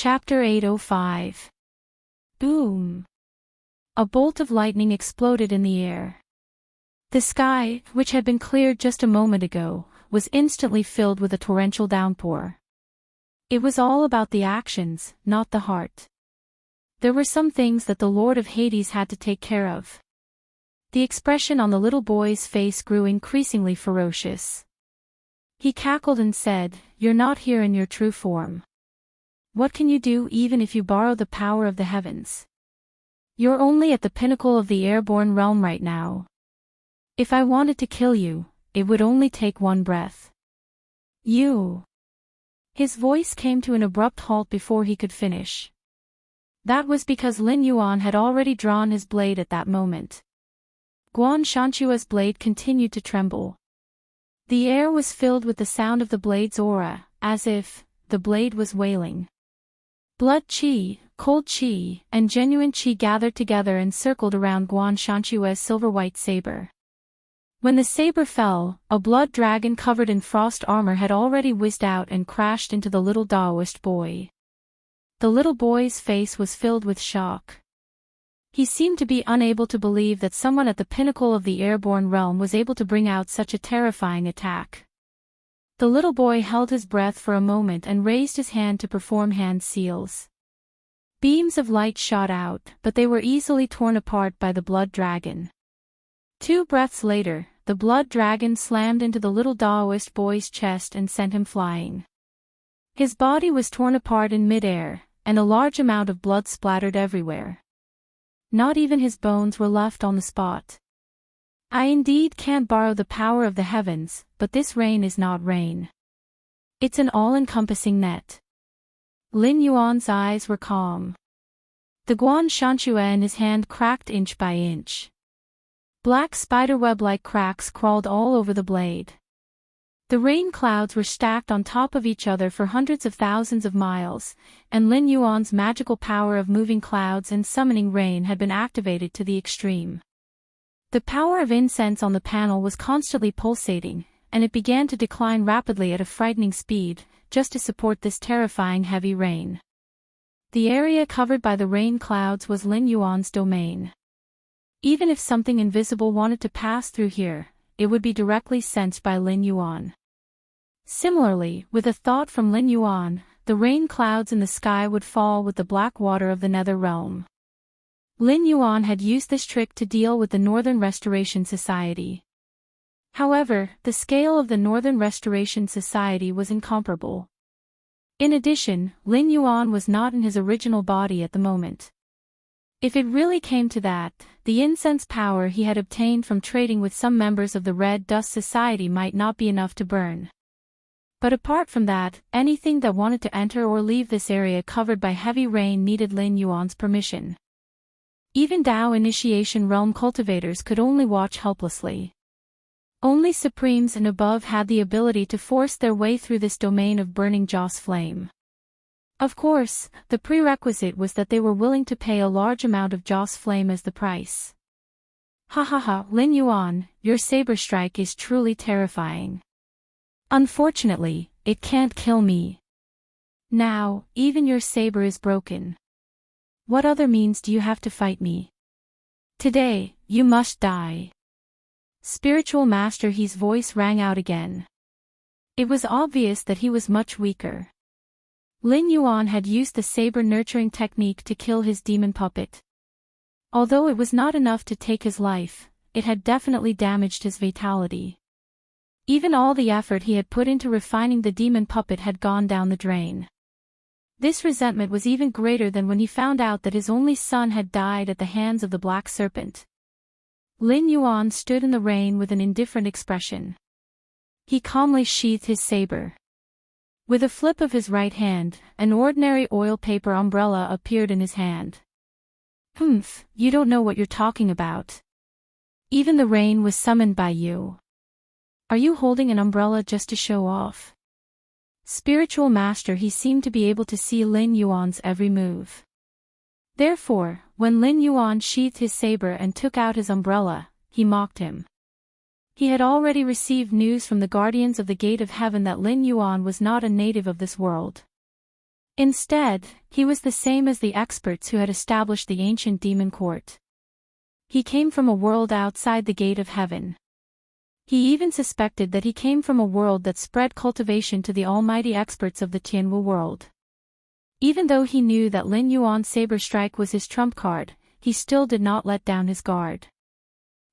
Chapter 805. Boom! A bolt of lightning exploded in the air. The sky, which had been cleared just a moment ago, was instantly filled with a torrential downpour. It was all about the actions, not the heart. There were some things that the Lord of Hades had to take care of. The expression on the little boy's face grew increasingly ferocious. He cackled and said, "You're not here in your true form. What can you do even if you borrow the power of the heavens? You're only at the pinnacle of the airborne realm right now. If I wanted to kill you, it would only take one breath. You." His voice came to an abrupt halt before he could finish. That was because Lin Yuan had already drawn his blade at that moment. Guan Shanchua's blade continued to tremble. The air was filled with the sound of the blade's aura, as if the blade was wailing. Blood qi, cold qi, and genuine qi gathered together and circled around Guan Shanchua's silver-white saber. When the saber fell, a blood dragon covered in frost armor had already whizzed out and crashed into the little Taoist boy. The little boy's face was filled with shock. He seemed to be unable to believe that someone at the pinnacle of the airborne realm was able to bring out such a terrifying attack. The little boy held his breath for a moment and raised his hand to perform hand seals. Beams of light shot out, but they were easily torn apart by the blood dragon. 2 breaths later, the blood dragon slammed into the little Taoist boy's chest and sent him flying. His body was torn apart in midair, and a large amount of blood splattered everywhere. Not even his bones were left on the spot. I indeed can't borrow the power of the heavens, but this rain is not rain. It's an all-encompassing net. Lin Yuan's eyes were calm. The Guan Shanchua in his hand cracked inch by inch. Black spiderweb-like cracks crawled all over the blade. The rain clouds were stacked on top of each other for hundreds of thousands of miles, and Lin Yuan's magical power of moving clouds and summoning rain had been activated to the extreme. The power of incense on the panel was constantly pulsating, and it began to decline rapidly at a frightening speed, just to support this terrifying heavy rain. The area covered by the rain clouds was Lin Yuan's domain. Even if something invisible wanted to pass through here, it would be directly sensed by Lin Yuan. Similarly, with a thought from Lin Yuan, the rain clouds in the sky would fall with the black water of the nether realm. Lin Yuan had used this trick to deal with the Northern Restoration Society. However, the scale of the Northern Restoration Society was incomparable. In addition, Lin Yuan was not in his original body at the moment. If it really came to that, the incense power he had obtained from trading with some members of the Red Dust Society might not be enough to burn. But apart from that, anything that wanted to enter or leave this area covered by heavy rain needed Lin Yuan's permission. Even Dao Initiation Realm cultivators could only watch helplessly. Only Supremes and above had the ability to force their way through this domain of burning Joss flame. Of course, the prerequisite was that they were willing to pay a large amount of Joss flame as the price. Ha ha ha, Lin Yuan, your saber strike is truly terrifying. Unfortunately, it can't kill me. Now, even your saber is broken. What other means do you have to fight me? Today, you must die. Spiritual Master He's voice rang out again. It was obvious that he was much weaker. Lin Yuan had used the saber nurturing technique to kill his demon puppet. Although it was not enough to take his life, it had definitely damaged his vitality. Even all the effort he had put into refining the demon puppet had gone down the drain. This resentment was even greater than when he found out that his only son had died at the hands of the Black Serpent. Lin Yuan stood in the rain with an indifferent expression. He calmly sheathed his saber. With a flip of his right hand, an ordinary oil paper umbrella appeared in his hand. "Humph, you don't know what you're talking about. Even the rain was summoned by you. Are you holding an umbrella just to show off?" Spiritual Master He seemed to be able to see Lin Yuan's every move. Therefore, when Lin Yuan sheathed his saber and took out his umbrella, he mocked him. He had already received news from the guardians of the Gate of Heaven that Lin Yuan was not a native of this world. Instead, he was the same as the experts who had established the ancient demon court. He came from a world outside the gate of heaven. He even suspected that he came from a world that spread cultivation to the almighty experts of the Tianwu world. Even though he knew that Lin Yuan's saber strike was his trump card, he still did not let down his guard.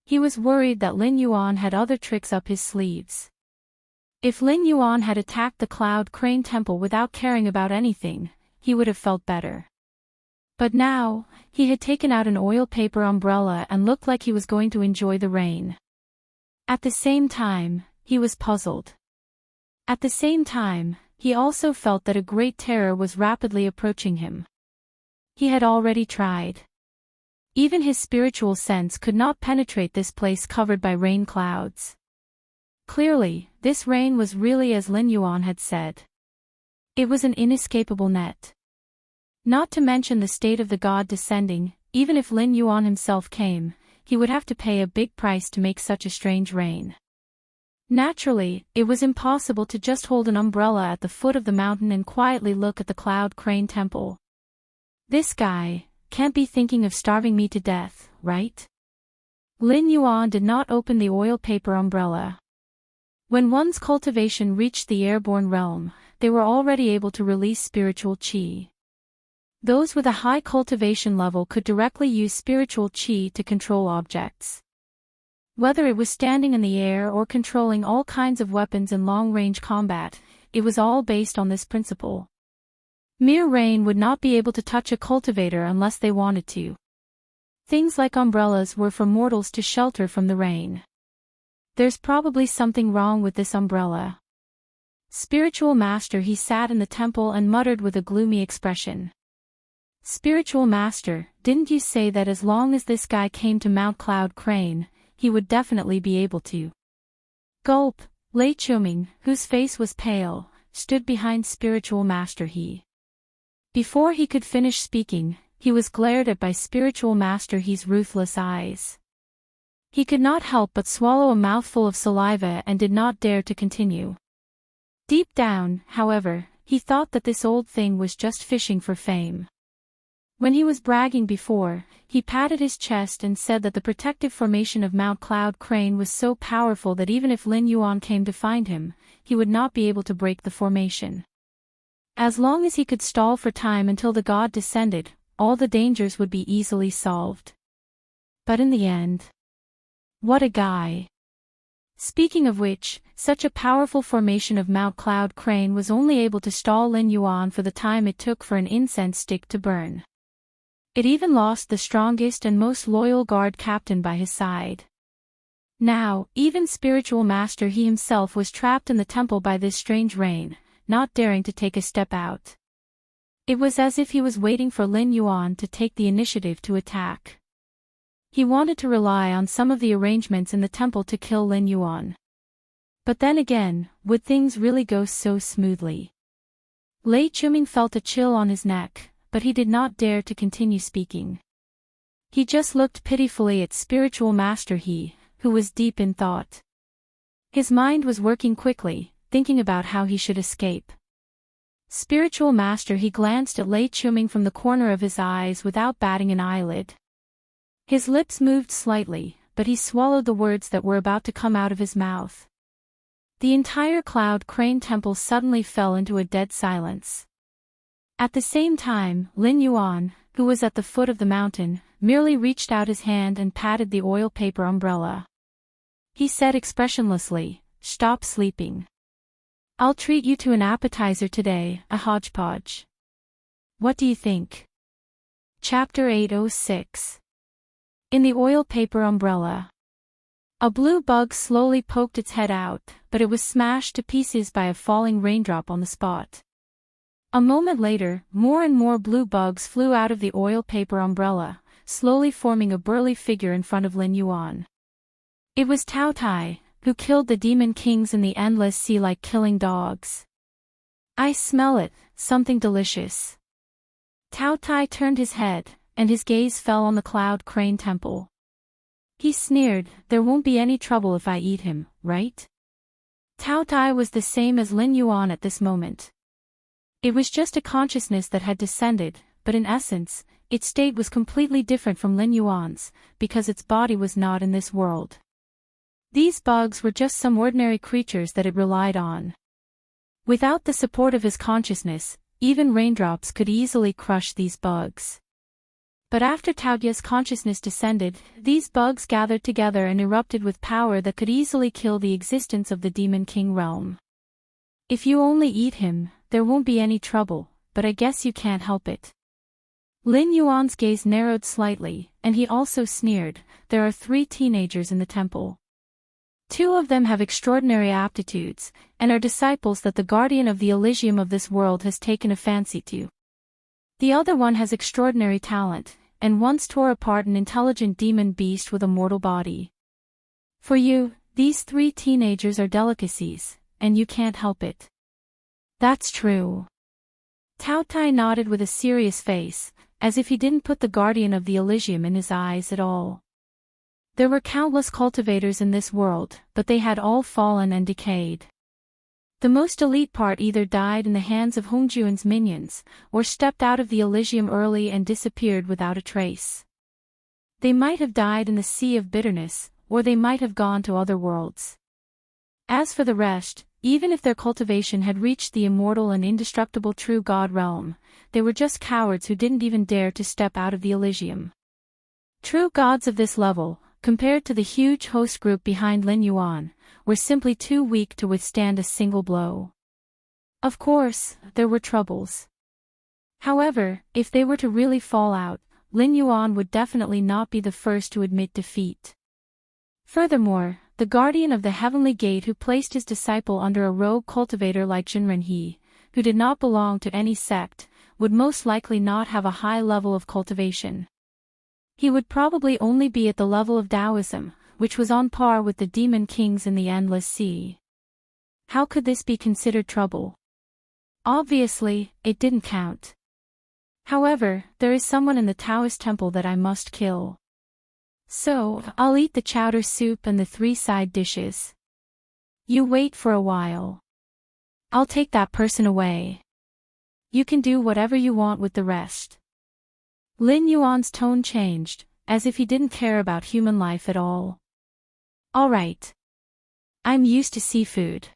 He was worried that Lin Yuan had other tricks up his sleeves. If Lin Yuan had attacked the Cloud Crane Temple without caring about anything, he would have felt better. But now, he had taken out an oil paper umbrella and looked like he was going to enjoy the rain. At the same time, he was puzzled. At the same time, he also felt that a great terror was rapidly approaching him. He had already tried. Even his spiritual sense could not penetrate this place covered by rain clouds. Clearly, this rain was really as Lin Yuan had said. It was an inescapable net. Not to mention the state of the god descending, even if Lin Yuan himself came, he would have to pay a big price to make such a strange rain. Naturally, it was impossible to just hold an umbrella at the foot of the mountain and quietly look at the Cloud Crane Temple. This guy can't be thinking of starving me to death, right? Lin Yuan did not open the oil paper umbrella. When one's cultivation reached the airborne realm, they were already able to release spiritual qi. Those with a high cultivation level could directly use spiritual qi to control objects. Whether it was standing in the air or controlling all kinds of weapons in long-range combat, it was all based on this principle. Mere rain would not be able to touch a cultivator unless they wanted to. Things like umbrellas were for mortals to shelter from the rain. There's probably something wrong with this umbrella. Spiritual master, he sat in the temple and muttered with a gloomy expression. Spiritual master, didn't you say that as long as this guy came to Mount Cloud Crane, he would definitely be able to? Gulp. Lei Chuming, whose face was pale, stood behind spiritual master He. Before he could finish speaking, he was glared at by spiritual master He's ruthless eyes. He could not help but swallow a mouthful of saliva and did not dare to continue. Deep down, however, he thought that this old thing was just fishing for fame. When he was bragging before, he patted his chest and said that the protective formation of Mount Cloud Crane was so powerful that even if Lin Yuan came to find him, he would not be able to break the formation. As long as he could stall for time until the god descended, all the dangers would be easily solved. But in the end, what a guy! Speaking of which, such a powerful formation of Mount Cloud Crane was only able to stall Lin Yuan for the time it took for an incense stick to burn. It even lost the strongest and most loyal guard captain by his side. Now, even spiritual master He himself was trapped in the temple by this strange rain, not daring to take a step out. It was as if he was waiting for Lin Yuan to take the initiative to attack. He wanted to rely on some of the arrangements in the temple to kill Lin Yuan. But then again, would things really go so smoothly? Lei Chuming felt a chill on his neck, but he did not dare to continue speaking. He just looked pitifully at spiritual master He, who was deep in thought. His mind was working quickly, thinking about how he should escape. Spiritual master He glanced at Lei Chuming from the corner of his eyes without batting an eyelid. His lips moved slightly, but he swallowed the words that were about to come out of his mouth. The entire Cloud Crane Temple suddenly fell into a dead silence. At the same time, Lin Yuan, who was at the foot of the mountain, merely reached out his hand and patted the oil paper umbrella. He said expressionlessly, "Stop sleeping. I'll treat you to an appetizer today, a hodgepodge. What do you think?" Chapter 806. In the oil paper umbrella. A blue bug slowly poked its head out, but it was smashed to pieces by a falling raindrop on the spot. A moment later, more and more blue bugs flew out of the oil paper umbrella, slowly forming a burly figure in front of Lin Yuan. It was Tao Tai, who killed the demon kings in the endless sea like killing dogs. "I smell it, something delicious." Tao Tai turned his head, and his gaze fell on the Cloud Crane Temple. He sneered, "There won't be any trouble if I eat him, right?" Tao Tai was the same as Lin Yuan at this moment. It was just a consciousness that had descended, but in essence, its state was completely different from Lin Yuan's, because its body was not in this world. These bugs were just some ordinary creatures that it relied on. Without the support of his consciousness, even raindrops could easily crush these bugs. But after Taoya's consciousness descended, these bugs gathered together and erupted with power that could easily kill the existence of the Demon King realm. If you only eat him, there won't be any trouble, but I guess you can't help it. Lin Yuan's gaze narrowed slightly, and he also sneered. There are 3 teenagers in the temple. 2 of them have extraordinary aptitudes, and are disciples that the guardian of the Elysium of this world has taken a fancy to. The other one has extraordinary talent, and once tore apart an intelligent demon beast with a mortal body. For you, these 3 teenagers are delicacies, and you can't help it. That's true. Tao Tai nodded with a serious face, as if he didn't put the guardian of the Elysium in his eyes at all. There were countless cultivators in this world, but they had all fallen and decayed. The most elite part either died in the hands of Hongjuan's minions, or stepped out of the Elysium early and disappeared without a trace. They might have died in the sea of bitterness, or they might have gone to other worlds. As for the rest, even if their cultivation had reached the immortal and indestructible true God realm, they were just cowards who didn't even dare to step out of the Elysium. True gods of this level, compared to the huge host group behind Lin Yuan, were simply too weak to withstand a single blow. Of course, there were troubles. However, if they were to really fall out, Lin Yuan would definitely not be the first to admit defeat. Furthermore, the guardian of the heavenly gate who placed his disciple under a rogue cultivator like Jinren He, who did not belong to any sect, would most likely not have a high level of cultivation. He would probably only be at the level of Taoism, which was on par with the demon kings in the endless sea. How could this be considered trouble? Obviously, it didn't count. However, there is someone in the Taoist temple that I must kill. So, I'll eat the chowder soup and the 3 side dishes. You wait for a while. I'll take that person away. You can do whatever you want with the rest. Lin Yuan's tone changed, as if he didn't care about human life at all. All right. I'm used to seafood.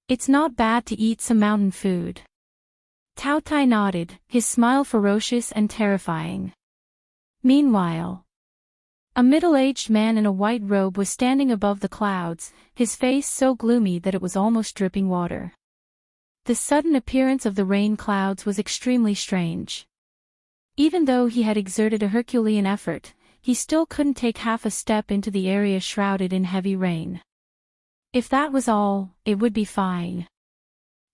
It's not bad to eat some mountain food. Tao Tai nodded, his smile ferocious and terrifying. Meanwhile, a middle-aged man in a white robe was standing above the clouds, his face so gloomy that it was almost dripping water. The sudden appearance of the rain clouds was extremely strange. Even though he had exerted a Herculean effort, he still couldn't take half a step into the area shrouded in heavy rain. If that was all, it would be fine.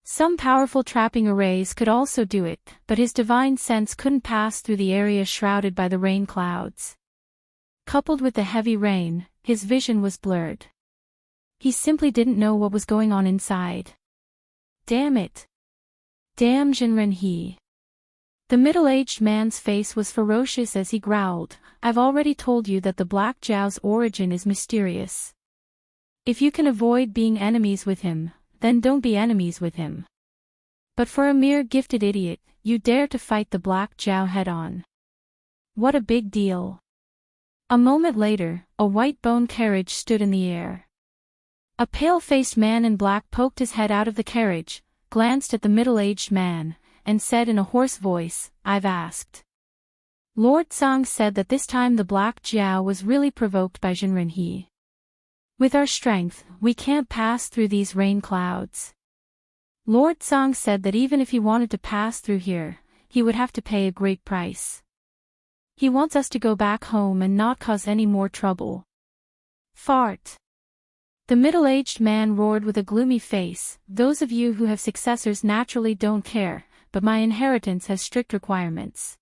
Some powerful trapping arrays could also do it, but his divine sense couldn't pass through the area shrouded by the rain clouds. Coupled with the heavy rain, his vision was blurred. He simply didn't know what was going on inside. Damn it. Damn Jinren He. The middle-aged man's face was ferocious as he growled, I've already told you that the Black Jiao's origin is mysterious. If you can avoid being enemies with him, then don't be enemies with him. But for a mere gifted idiot, you dare to fight the Black Jiao head-on. What a big deal. A moment later, a white bone carriage stood in the air. A pale-faced man in black poked his head out of the carriage, glanced at the middle-aged man, and said in a hoarse voice, I've asked. Lord Song said that this time the Black Jiao was really provoked by Jinren He. With our strength, we can't pass through these rain clouds. Lord Song said that even if he wanted to pass through here, he would have to pay a great price. He wants us to go back home and not cause any more trouble. Fart. The middle-aged man roared with a gloomy face, those of you who have successors naturally don't care, but my inheritance has strict requirements.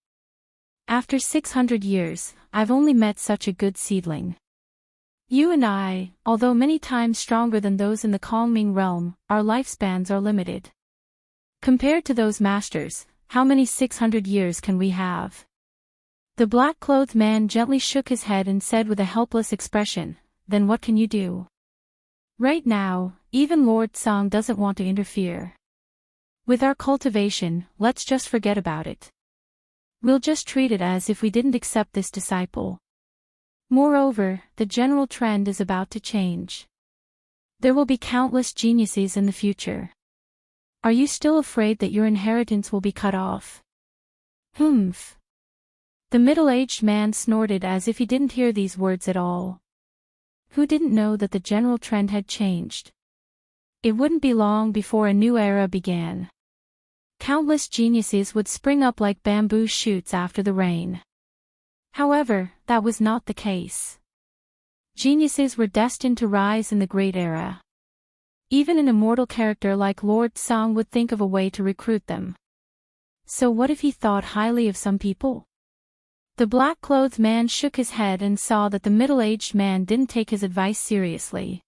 After 600 years, I've only met such a good seedling. You and I, although many times stronger than those in the Kongming realm, our lifespans are limited. Compared to those masters, how many 600 years can we have? The black-clothed man gently shook his head and said with a helpless expression, then what can you do? Right now, even Lord Song doesn't want to interfere. With our cultivation, let's just forget about it. We'll just treat it as if we didn't accept this disciple. Moreover, the general trend is about to change. There will be countless geniuses in the future. Are you still afraid that your inheritance will be cut off? Humph. The middle-aged man snorted as if he didn't hear these words at all. Who didn't know that the general trend had changed? It wouldn't be long before a new era began. Countless geniuses would spring up like bamboo shoots after the rain. However, that was not the case. Geniuses were destined to rise in the Great Era. Even an immortal character like Lord Song would think of a way to recruit them. So what if he thought highly of some people? The black-clothed man shook his head and saw that the middle-aged man didn't take his advice seriously.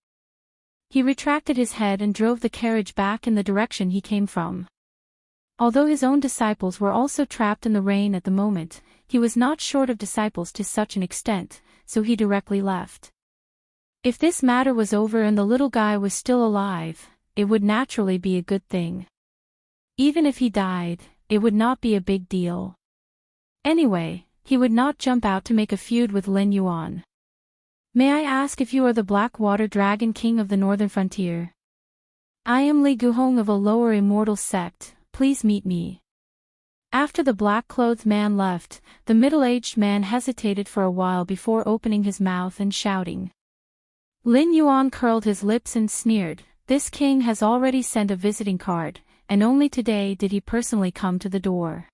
He retracted his head and drove the carriage back in the direction he came from. Although his own disciples were also trapped in the rain at the moment, he was not short of disciples to such an extent, so he directly left. If this matter was over and the little guy was still alive, it would naturally be a good thing. Even if he died, it would not be a big deal. Anyway, he would not jump out to make a feud with Lin Yuan. May I ask if you are the Black Water Dragon King of the Northern Frontier? I am Li Guhong of a lower immortal sect, please meet me. After the black-clothed man left, the middle-aged man hesitated for a while before opening his mouth and shouting. Lin Yuan curled his lips and sneered, this king has already sent a visiting card, and only today did he personally come to the door.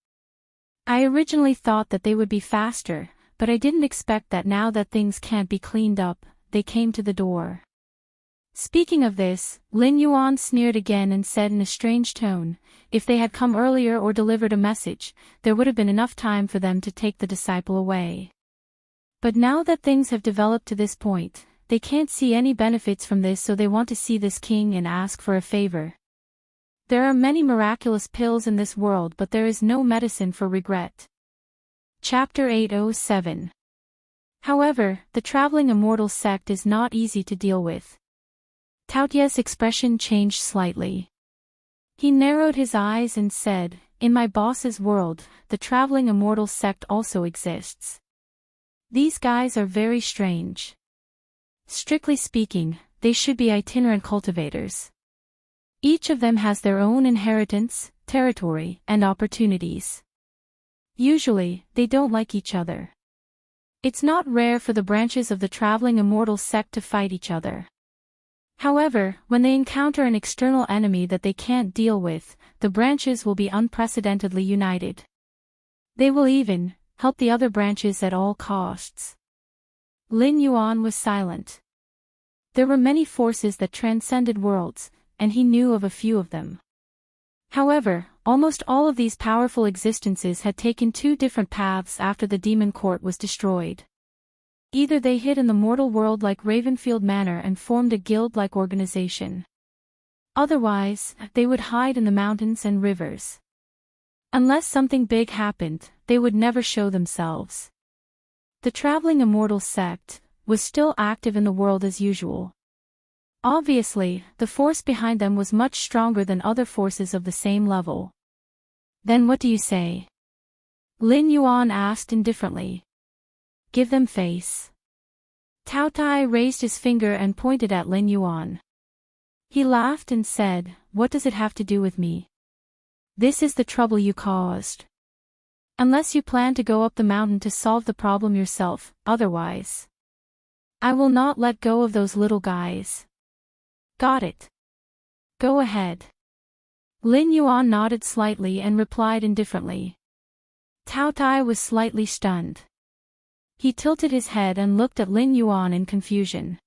I originally thought that they would be faster, but I didn't expect that now that things can't be cleaned up, they came to the door. Speaking of this, Lin Yuan sneered again and said in a strange tone, if they had come earlier or delivered a message, there would have been enough time for them to take the disciple away. But now that things have developed to this point, they can't see any benefits from this, so they want to see this king and ask for a favor. There are many miraculous pills in this world, but there is no medicine for regret. Chapter 807. However, the traveling immortal sect is not easy to deal with. Tao Tie's expression changed slightly. He narrowed his eyes and said, in my boss's world, the traveling immortal sect also exists. These guys are very strange. Strictly speaking, they should be itinerant cultivators. Each of them has their own inheritance, territory, and opportunities. Usually, they don't like each other. It's not rare for the branches of the traveling immortal sect to fight each other. However, when they encounter an external enemy that they can't deal with, the branches will be unprecedentedly united. They will even help the other branches at all costs. Lin Yuan was silent. There were many forces that transcended worlds, and he knew of a few of them. However, almost all of these powerful existences had taken two different paths after the demon court was destroyed. Either they hid in the mortal world like Ravenfield Manor and formed a guild-like organization. Otherwise, they would hide in the mountains and rivers. Unless something big happened, they would never show themselves. The traveling immortal sect was still active in the world as usual. Obviously, the force behind them was much stronger than other forces of the same level. Then what do you say? Lin Yuan asked indifferently. Give them face. Tao Tai raised his finger and pointed at Lin Yuan. He laughed and said, what does it have to do with me? This is the trouble you caused. Unless you plan to go up the mountain to solve the problem yourself, otherwise. I will not let go of those little guys. Got it. Go ahead. Lin Yuan nodded slightly and replied indifferently. Tao Tai was slightly stunned. He tilted his head and looked at Lin Yuan in confusion.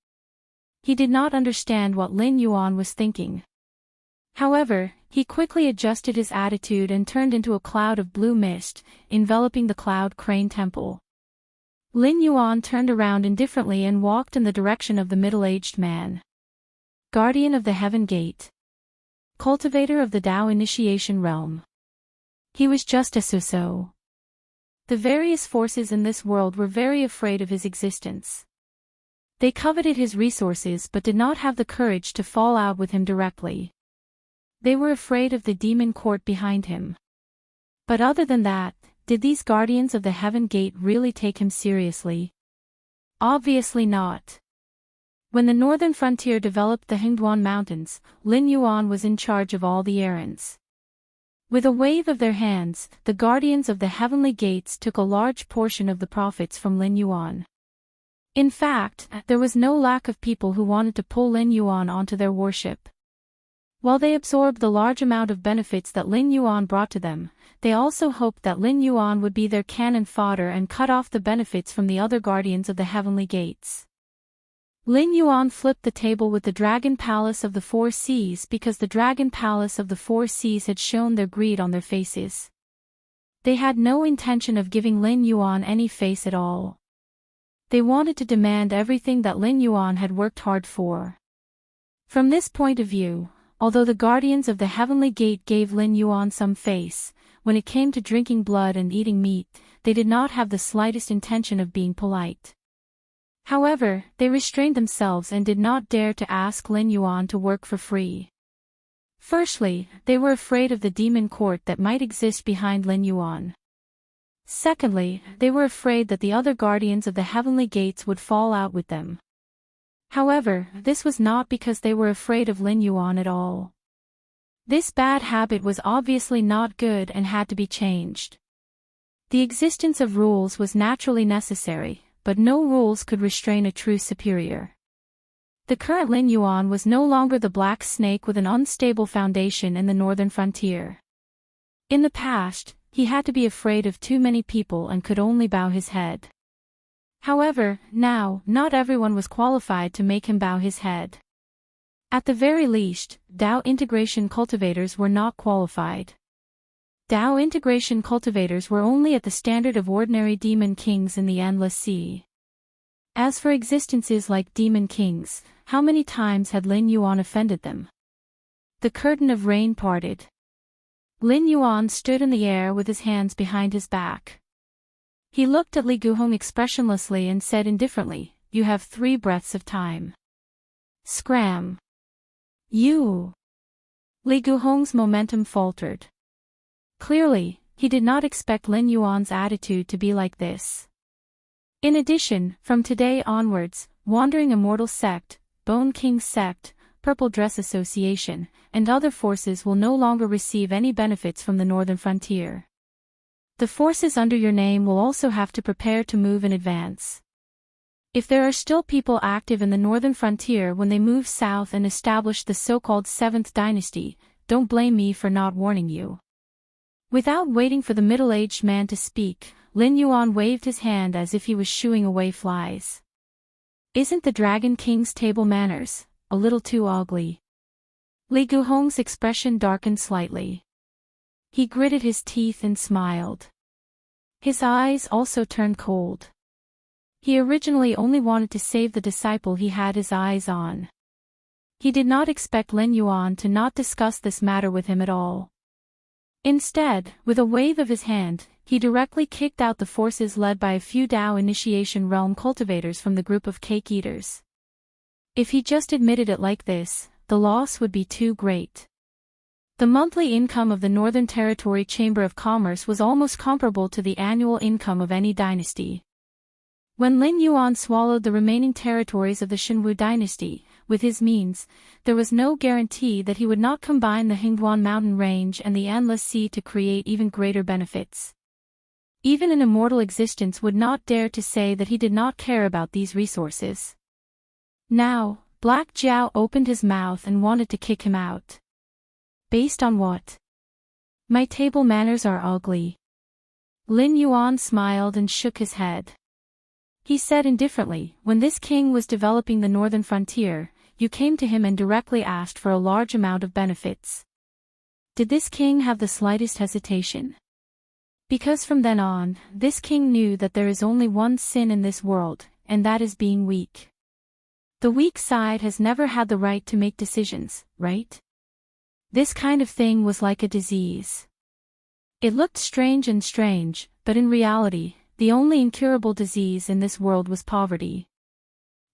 He did not understand what Lin Yuan was thinking. However, he quickly adjusted his attitude and turned into a cloud of blue mist, enveloping the Cloud Crane Temple. Lin Yuan turned around indifferently and walked in the direction of the middle-aged man. Guardian of the Heaven Gate. Cultivator of the Tao Initiation Realm. He was just a so-so. The various forces in this world were very afraid of his existence. They coveted his resources but did not have the courage to fall out with him directly. they were afraid of the demon court behind him. But other than that, did these guardians of the heaven gate really take him seriously? Obviously not. When the northern frontier developed the Hingduan Mountains, Lin Yuan was in charge of all the errands. With a wave of their hands, the guardians of the heavenly gates took a large portion of the profits from Lin Yuan. In fact, there was no lack of people who wanted to pull Lin Yuan onto their worship. While they absorbed the large amount of benefits that Lin Yuan brought to them, they also hoped that Lin Yuan would be their cannon fodder and cut off the benefits from the other guardians of the heavenly gates. Lin Yuan flipped the table with the Dragon Palace of the Four Seas because the Dragon Palace of the Four Seas had shown their greed on their faces. They had no intention of giving Lin Yuan any face at all. They wanted to demand everything that Lin Yuan had worked hard for. From this point of view, although the guardians of the heavenly gate gave Lin Yuan some face, when it came to drinking blood and eating meat, they did not have the slightest intention of being polite. However, they restrained themselves and did not dare to ask Lin Yuan to work for free. Firstly, they were afraid of the demon court that might exist behind Lin Yuan. Secondly, they were afraid that the other guardians of the heavenly gates would fall out with them. However, this was not because they were afraid of Lin Yuan at all. This bad habit was obviously not good and had to be changed. The existence of rules was naturally necessary, but no rules could restrain a true superior. The current Lin Yuan was no longer the black snake with an unstable foundation in the northern frontier. In the past, he had to be afraid of too many people and could only bow his head. However, now, not everyone was qualified to make him bow his head. At the very least, Tao integration cultivators were not qualified. Tao integration cultivators were only at the standard of ordinary demon kings in the endless sea. As for existences like demon kings, how many times had Lin Yuan offended them? The curtain of rain parted. Lin Yuan stood in the air with his hands behind his back. He looked at Li Guhong expressionlessly and said indifferently, "You have 3 breaths of time." Scram. You. Li Guhong's momentum faltered. Clearly, he did not expect Lin Yuan's attitude to be like this. In addition, from today onwards, Wandering Immortal Sect, Bone King Sect, Purple Dress Association, and other forces will no longer receive any benefits from the northern frontier. The forces under your name will also have to prepare to move in advance. If there are still people active in the northern frontier when they move south and establish the so-called 7th dynasty, don't blame me for not warning you. Without waiting for the middle-aged man to speak, Lin Yuan waved his hand as if he was shooing away flies. Isn't the Dragon King's table manners a little too ugly? Li Guhong's expression darkened slightly. He gritted his teeth and smiled. His eyes also turned cold. He originally only wanted to save the disciple he had his eyes on. He did not expect Lin Yuan to not discuss this matter with him at all. Instead, with a wave of his hand, he directly kicked out the forces led by a few Tao initiation realm cultivators from the group of cake eaters. If he just admitted it like this, the loss would be too great. The monthly income of the Northern Territory Chamber of Commerce was almost comparable to the annual income of any dynasty. When Lin Yuan swallowed the remaining territories of the Shenwu dynasty, with his means, there was no guarantee that he would not combine the Hingduan mountain range and the endless sea to create even greater benefits. Even an immortal existence would not dare to say that he did not care about these resources. Now, Black Jiao opened his mouth and wanted to kick him out. Based on what? My table manners are ugly. Lin Yuan smiled and shook his head. He said indifferently, when this king was developing the northern frontier, you came to him and directly asked for a large amount of benefits. Did this king have the slightest hesitation? Because from then on, this king knew that there is only one sin in this world, and that is being weak. The weak side has never had the right to make decisions, right? This kind of thing was like a disease. It looked strange, but in reality, the only incurable disease in this world was poverty.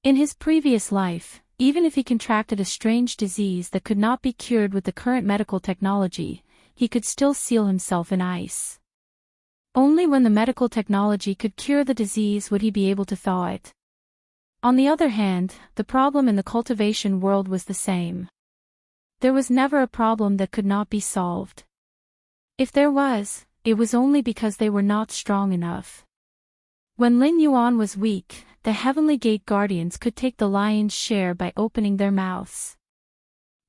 In his previous life, even if he contracted a strange disease that could not be cured with the current medical technology, he could still seal himself in ice. Only when the medical technology could cure the disease would he be able to thaw it. On the other hand, the problem in the cultivation world was the same. There was never a problem that could not be solved. If there was, it was only because they were not strong enough. When Lin Yuan was weak, the Heavenly Gate Guardians could take the lion's share by opening their mouths.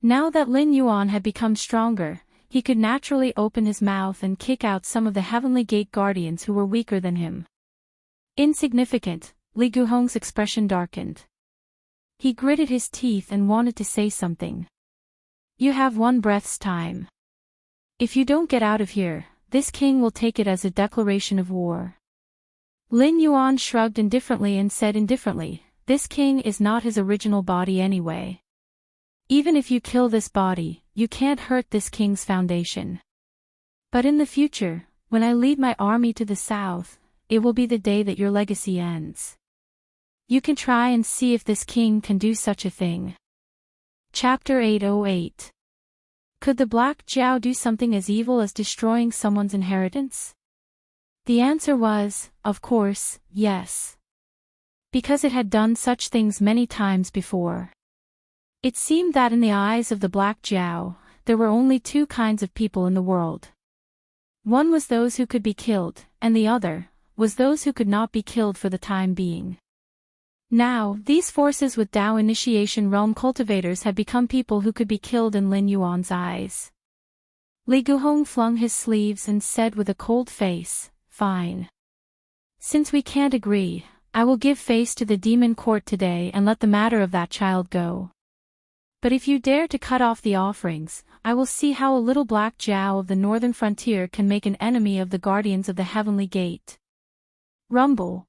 Now that Lin Yuan had become stronger, he could naturally open his mouth and kick out some of the Heavenly Gate Guardians who were weaker than him. Insignificant, Li Guhong's expression darkened. He gritted his teeth and wanted to say something. You have 1 breath's time. If you don't get out of here, this king will take it as a declaration of war. Lin Yuan shrugged indifferently and said indifferently, this king is not his original body anyway. Even if you kill this body, you can't hurt this king's foundation. But in the future, when I lead my army to the south, it will be the day that your legacy ends. You can try and see if this king can do such a thing. Chapter 808. Could the Black Jiao do something as evil as destroying someone's inheritance? The answer was, of course, yes. Because it had done such things many times before. It seemed that in the eyes of the Black Jiao, there were only 2 kinds of people in the world. One was those who could be killed, and the other was those who could not be killed for the time being. Now, these forces with Tao initiation realm cultivators had become people who could be killed in Lin Yuan's eyes. Li Guhong flung his sleeves and said with a cold face, fine. Since we can't agree, I will give face to the demon court today and let the matter of that child go. But if you dare to cut off the offerings, I will see how a little Black Jiao of the northern frontier can make an enemy of the guardians of the Heavenly Gate. Rumble.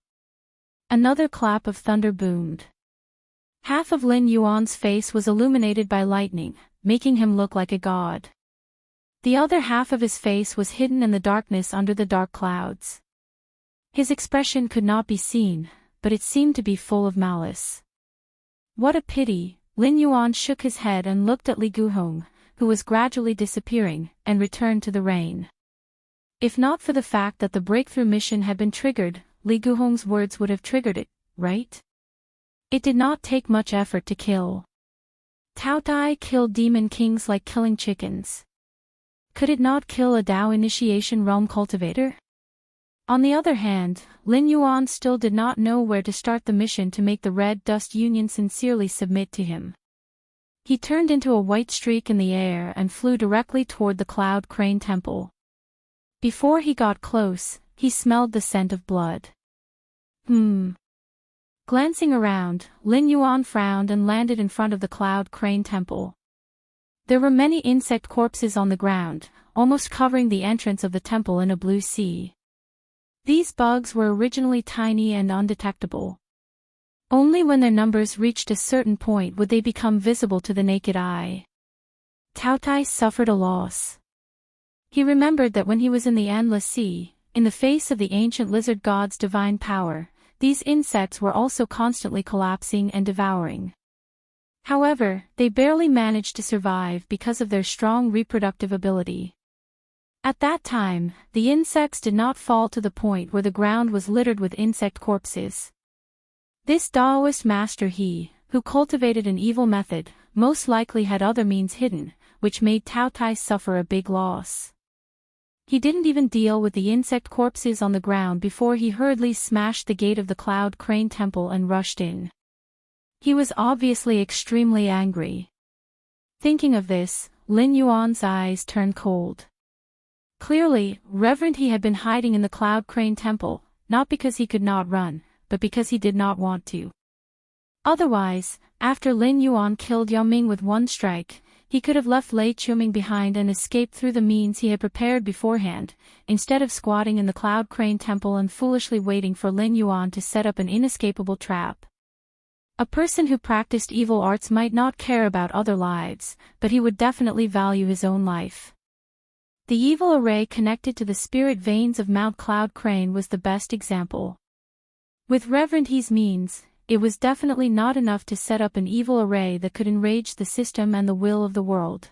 Another clap of thunder boomed. Half of Lin Yuan's face was illuminated by lightning, making him look like a god. The other half of his face was hidden in the darkness under the dark clouds. His expression could not be seen, but it seemed to be full of malice. What a pity, Lin Yuan shook his head and looked at Li Guhong, who was gradually disappearing, and returned to the rain. If not for the fact that the breakthrough mission had been triggered, Li Guhong's words would have triggered it, right? It did not take much effort to kill. Tao Tai killed demon kings like killing chickens. Could it not kill a Tao initiation realm cultivator? On the other hand, Lin Yuan still did not know where to start the mission to make the Red Dust Union sincerely submit to him. He turned into a white streak in the air and flew directly toward the Cloud Crane Temple. Before he got close, he smelled the scent of blood. Glancing around, Lin Yuan frowned and landed in front of the Cloud Crane Temple. There were many insect corpses on the ground, almost covering the entrance of the temple in a blue sea. These bugs were originally tiny and undetectable. Only when their numbers reached a certain point would they become visible to the naked eye. Tao Tai suffered a loss. He remembered that when he was in the Endless Sea, in the face of the ancient lizard god's divine power, these insects were also constantly collapsing and devouring. However, they barely managed to survive because of their strong reproductive ability. At that time, the insects did not fall to the point where the ground was littered with insect corpses. This Taoist master who cultivated an evil method, most likely had other means hidden, which made Tao Tai suffer a big loss. He didn't even deal with the insect corpses on the ground before he hurriedly smashed the gate of the Cloud Crane Temple and rushed in. He was obviously extremely angry. Thinking of this, Lin Yuan's eyes turned cold. Clearly, Reverend He had been hiding in the Cloud Crane Temple, not because he could not run, but because he did not want to. Otherwise, after Lin Yuan killed Yao Ming with 1 strike, he could have left Lei Chuming behind and escaped through the means he had prepared beforehand, instead of squatting in the Cloud Crane Temple and foolishly waiting for Lin Yuan to set up an inescapable trap. A person who practiced evil arts might not care about other lives, but he would definitely value his own life. The evil array connected to the spirit veins of Mount Cloud Crane was the best example. With Reverend He's means, it was definitely not enough to set up an evil array that could enrage the system and the will of the world.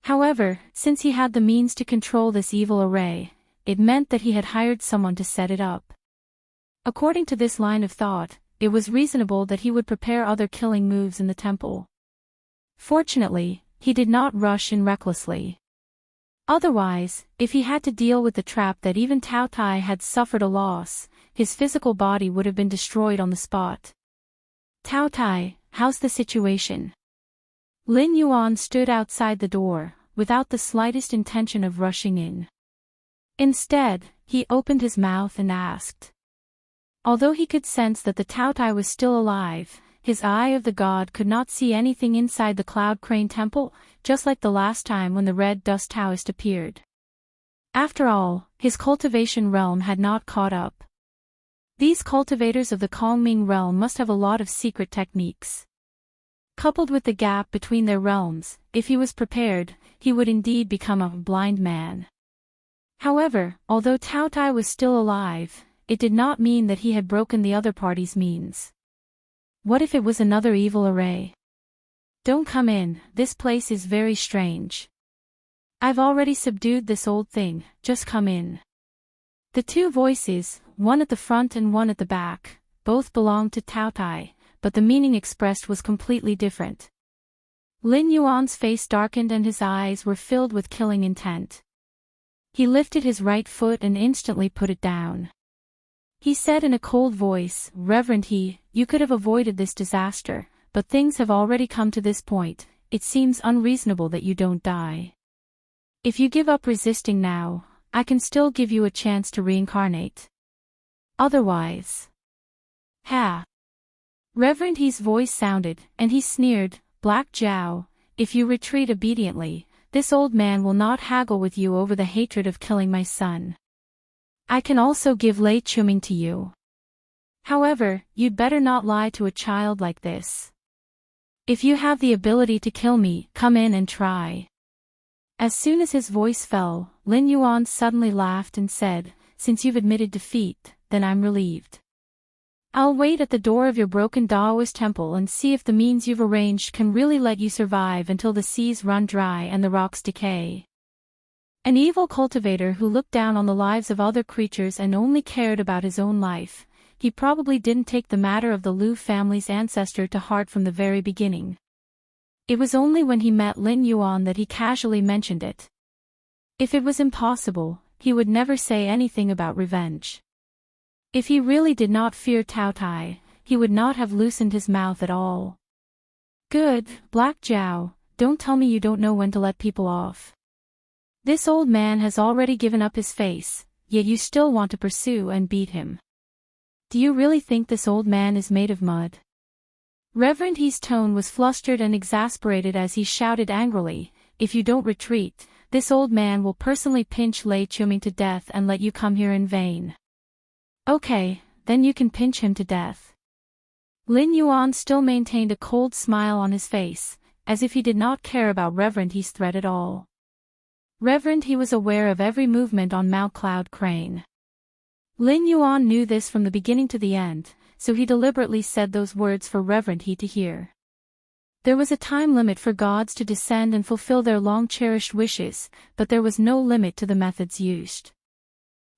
However, since he had the means to control this evil array, it meant that he had hired someone to set it up. According to this line of thought, it was reasonable that he would prepare other killing moves in the temple. Fortunately, he did not rush in recklessly. Otherwise, if he had to deal with the trap that even Tao Tai had suffered a loss, his physical body would have been destroyed on the spot. Tao Tai, how's the situation? Lin Yuan stood outside the door, without the slightest intention of rushing in. Instead, he opened his mouth and asked. Although he could sense that the Tao Tai was still alive, his eye of the god could not see anything inside the Cloud Crane Temple, just like the last time when the red dust Taoist appeared. After all, his cultivation realm had not caught up. These cultivators of the Kongming realm must have a lot of secret techniques. Coupled with the gap between their realms, if he was prepared, he would indeed become a blind man. However, although Tao Tai was still alive, it did not mean that he had broken the other party's means. What if it was another evil array? Don't come in, this place is very strange. I've already subdued this old thing, just come in. The two voices, one at the front and one at the back, both belonged to Tao Tai, but the meaning expressed was completely different. Lin Yuan's face darkened and his eyes were filled with killing intent. He lifted his right foot and instantly put it down. He said in a cold voice, Reverend He, you could have avoided this disaster, but things have already come to this point, it seems unreasonable that you don't die. If you give up resisting now, I can still give you a chance to reincarnate. Otherwise. Ha! Reverend He's voice sounded, and he sneered, Black Jiao, if you retreat obediently, this old man will not haggle with you over the hatred of killing my son. I can also give Lei Chuming to you. However, you'd better not lie to a child like this. If you have the ability to kill me, come in and try. As soon as his voice fell, Lin Yuan suddenly laughed and said, Since you've admitted defeat, then I'm relieved. I'll wait at the door of your broken Daoist temple and see if the means you've arranged can really let you survive until the seas run dry and the rocks decay. An evil cultivator who looked down on the lives of other creatures and only cared about his own life, he probably didn't take the matter of the Liu family's ancestor to heart from the very beginning. It was only when he met Lin Yuan that he casually mentioned it. If it was impossible, he would never say anything about revenge. If he really did not fear Tao Tai, he would not have loosened his mouth at all. Good, Black Jiao, don't tell me you don't know when to let people off. This old man has already given up his face, yet you still want to pursue and beat him. Do you really think this old man is made of mud? Reverend He's tone was flustered and exasperated as he shouted angrily, If you don't retreat, this old man will personally pinch Lei Chuming to death and let you come here in vain. Okay, then you can pinch him to death. Lin Yuan still maintained a cold smile on his face, as if he did not care about Reverend He's threat at all. Reverend He was aware of every movement on Mount Cloud Crane. Lin Yuan knew this from the beginning to the end, so he deliberately said those words for Reverend He to hear. There was a time limit for gods to descend and fulfill their long-cherished wishes, but there was no limit to the methods used.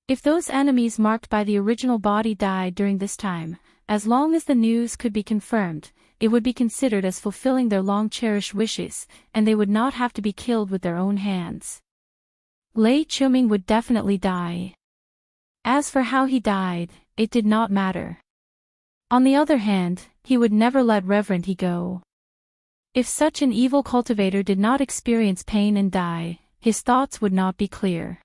If those enemies marked by the original body died during this time, as long as the news could be confirmed, it would be considered as fulfilling their long-cherished wishes, and they would not have to be killed with their own hands. Lei Chuming would definitely die. As for how he died, it did not matter. On the other hand, he would never let Reverend He go. If such an evil cultivator did not experience pain and die, his thoughts would not be clear.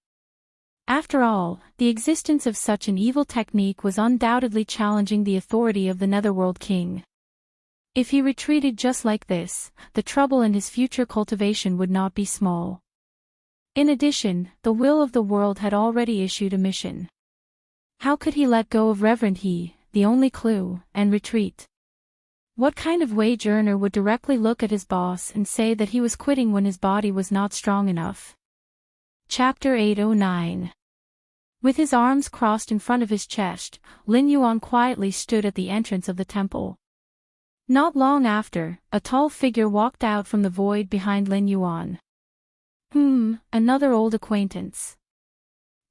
After all, the existence of such an evil technique was undoubtedly challenging the authority of the Netherworld King. If he retreated just like this, the trouble in his future cultivation would not be small. In addition, the will of the world had already issued a mission. How could he let go of Reverend He, the only clue, and retreat? What kind of wage earner would directly look at his boss and say that he was quitting when his body was not strong enough? Chapter 809. With his arms crossed in front of his chest, Lin Yuan quietly stood at the entrance of the temple. Not long after, a tall figure walked out from the void behind Lin Yuan. Another old acquaintance.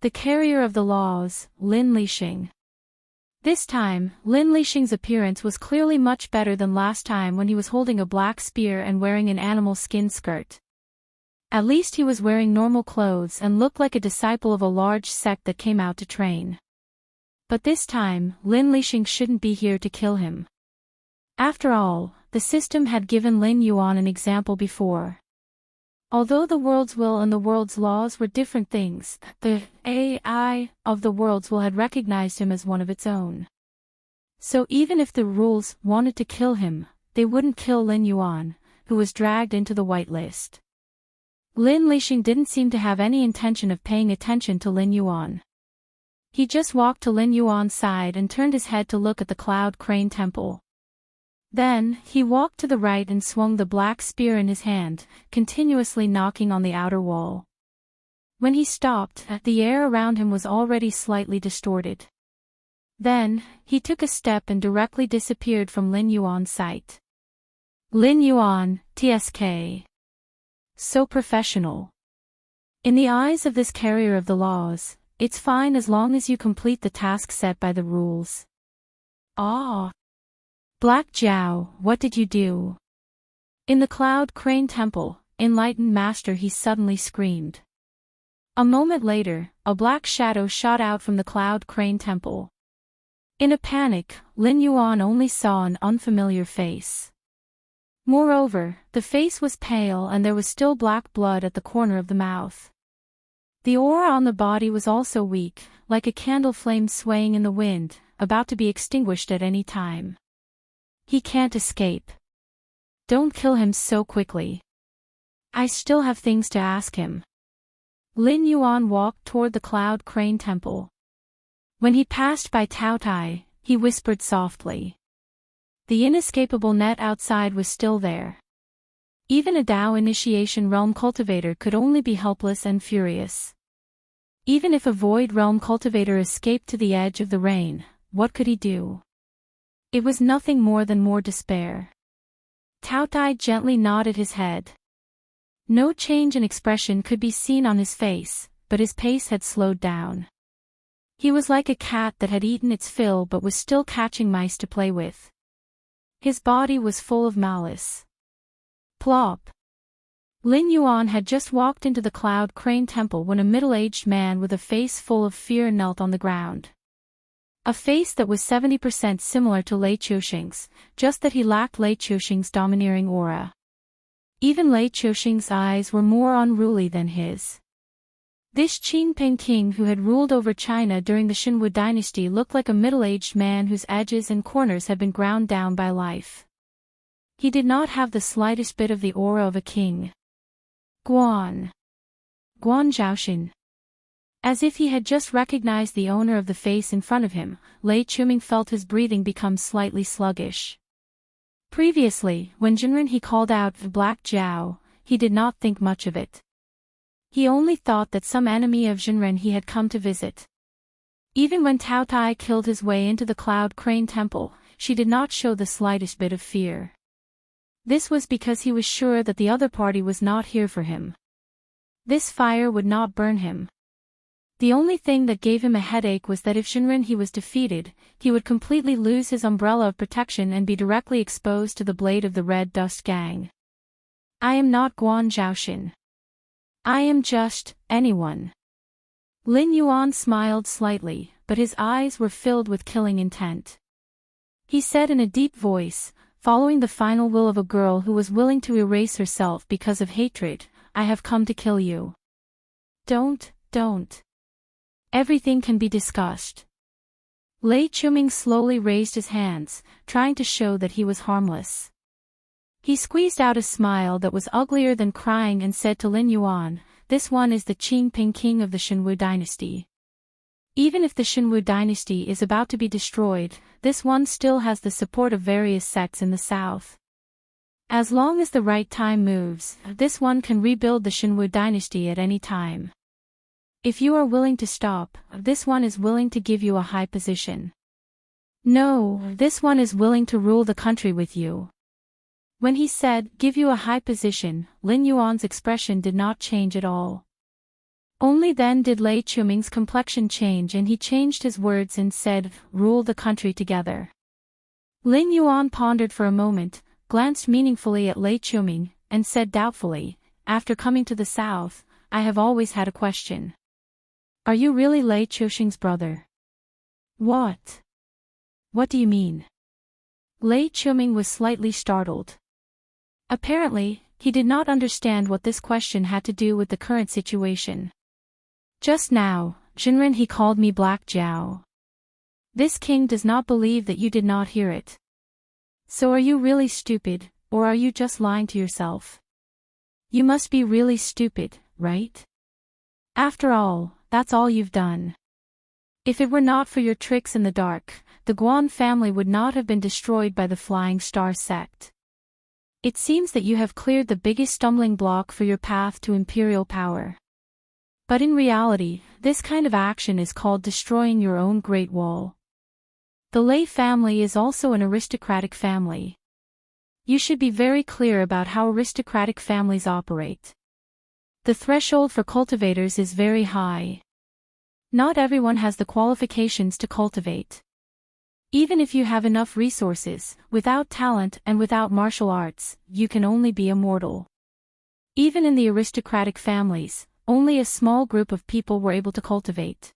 The carrier of the laws, Lin Lixing. This time, Lin Lixing's appearance was clearly much better than last time when he was holding a black spear and wearing an animal skin skirt. At least he was wearing normal clothes and looked like a disciple of a large sect that came out to train. But this time, Lin Lixing shouldn't be here to kill him. After all, the system had given Lin Yuan an example before. Although the world's will and the world's laws were different things, the AI of the world's will had recognized him as one of its own. So even if the rules wanted to kill him, they wouldn't kill Lin Yuan, who was dragged into the whitelist. Lin Lixing didn't seem to have any intention of paying attention to Lin Yuan. He just walked to Lin Yuan's side and turned his head to look at the Cloud Crane Temple. Then, he walked to the right and swung the black spear in his hand, continuously knocking on the outer wall. When he stopped, the air around him was already slightly distorted. Then, he took a step and directly disappeared from Lin Yuan's sight. Lin Yuan, TSK. So professional. In the eyes of this carrier of the laws, it's fine as long as you complete the task set by the rules. Ah! Black Jiao, what did you do? In the Cloud Crane Temple, enlightened master, he suddenly screamed. A moment later, a black shadow shot out from the Cloud Crane Temple. In a panic, Lin Yuan only saw an unfamiliar face. Moreover, the face was pale and there was still black blood at the corner of the mouth. The aura on the body was also weak, like a candle flame swaying in the wind, about to be extinguished at any time. He can't escape. Don't kill him so quickly. I still have things to ask him. Lin Yuan walked toward the Cloud Crane Temple. When he passed by Tao Tai, he whispered softly. The inescapable net outside was still there. Even a Tao initiation realm cultivator could only be helpless and furious. Even if a void realm cultivator escaped to the edge of the rain, what could he do? It was nothing more than more despair. Tao Tai gently nodded his head. No change in expression could be seen on his face, but his pace had slowed down. He was like a cat that had eaten its fill but was still catching mice to play with. His body was full of malice. Plop! Lin Yuan had just walked into the Cloud Crane Temple when a middle-aged man with a face full of fear knelt on the ground. A face that was 70% similar to Lei Qiuxing's, just that he lacked Lei Qiuxing's domineering aura. Even Lei Qiuxing's eyes were more unruly than his. This Qingping king who had ruled over China during the Xinwu dynasty looked like a middle-aged man whose edges and corners had been ground down by life. He did not have the slightest bit of the aura of a king. Guan Zhaoxin. As if he had just recognized the owner of the face in front of him, Lei Chuming felt his breathing become slightly sluggish. Previously, when Jinren he called out Black Jiao, he did not think much of it. He only thought that some enemy of Jinren he had come to visit. Even when Tao Tai killed his way into the Cloud Crane Temple, she did not show the slightest bit of fear. This was because he was sure that the other party was not here for him. This fire would not burn him. The only thing that gave him a headache was that if Jinren he was defeated, he would completely lose his umbrella of protection and be directly exposed to the blade of the Red Dust Gang. I am not Guan Zhaoxin. I am just anyone. Lin Yuan smiled slightly, but his eyes were filled with killing intent. He said in a deep voice, following the final will of a girl who was willing to erase herself because of hatred, I have come to kill you. Don't. Everything can be discussed. Lei Chuming slowly raised his hands, trying to show that he was harmless. He squeezed out a smile that was uglier than crying and said to Lin Yuan, this one is the Qingping king of the Xinwu dynasty. Even if the Xinwu dynasty is about to be destroyed, this one still has the support of various sects in the south. As long as the right time moves, this one can rebuild the Xinwu dynasty at any time. If you are willing to stop, this one is willing to give you a high position. No, this one is willing to rule the country with you. When he said, give you a high position, Lin Yuan's expression did not change at all. Only then did Lei Chuming's complexion change, and he changed his words and said, rule the country together. Lin Yuan pondered for a moment, glanced meaningfully at Lei Chuming, and said doubtfully, after coming to the south, I have always had a question. Are you really Lei Chuming's brother? What? What do you mean? Lei Chuming was slightly startled. Apparently, he did not understand what this question had to do with the current situation. Just now, Jinren, he called me Black Jiao. This king does not believe that you did not hear it. So are you really stupid, or are you just lying to yourself? You must be really stupid, right? After all, that's all you've done. If it were not for your tricks in the dark, the Guan family would not have been destroyed by the Flying Star sect. It seems that you have cleared the biggest stumbling block for your path to imperial power. But in reality, this kind of action is called destroying your own Great Wall. The Lei family is also an aristocratic family. You should be very clear about how aristocratic families operate. The threshold for cultivators is very high. Not everyone has the qualifications to cultivate. Even if you have enough resources, without talent and without martial arts, you can only be a mortal. Even in the aristocratic families, only a small group of people were able to cultivate.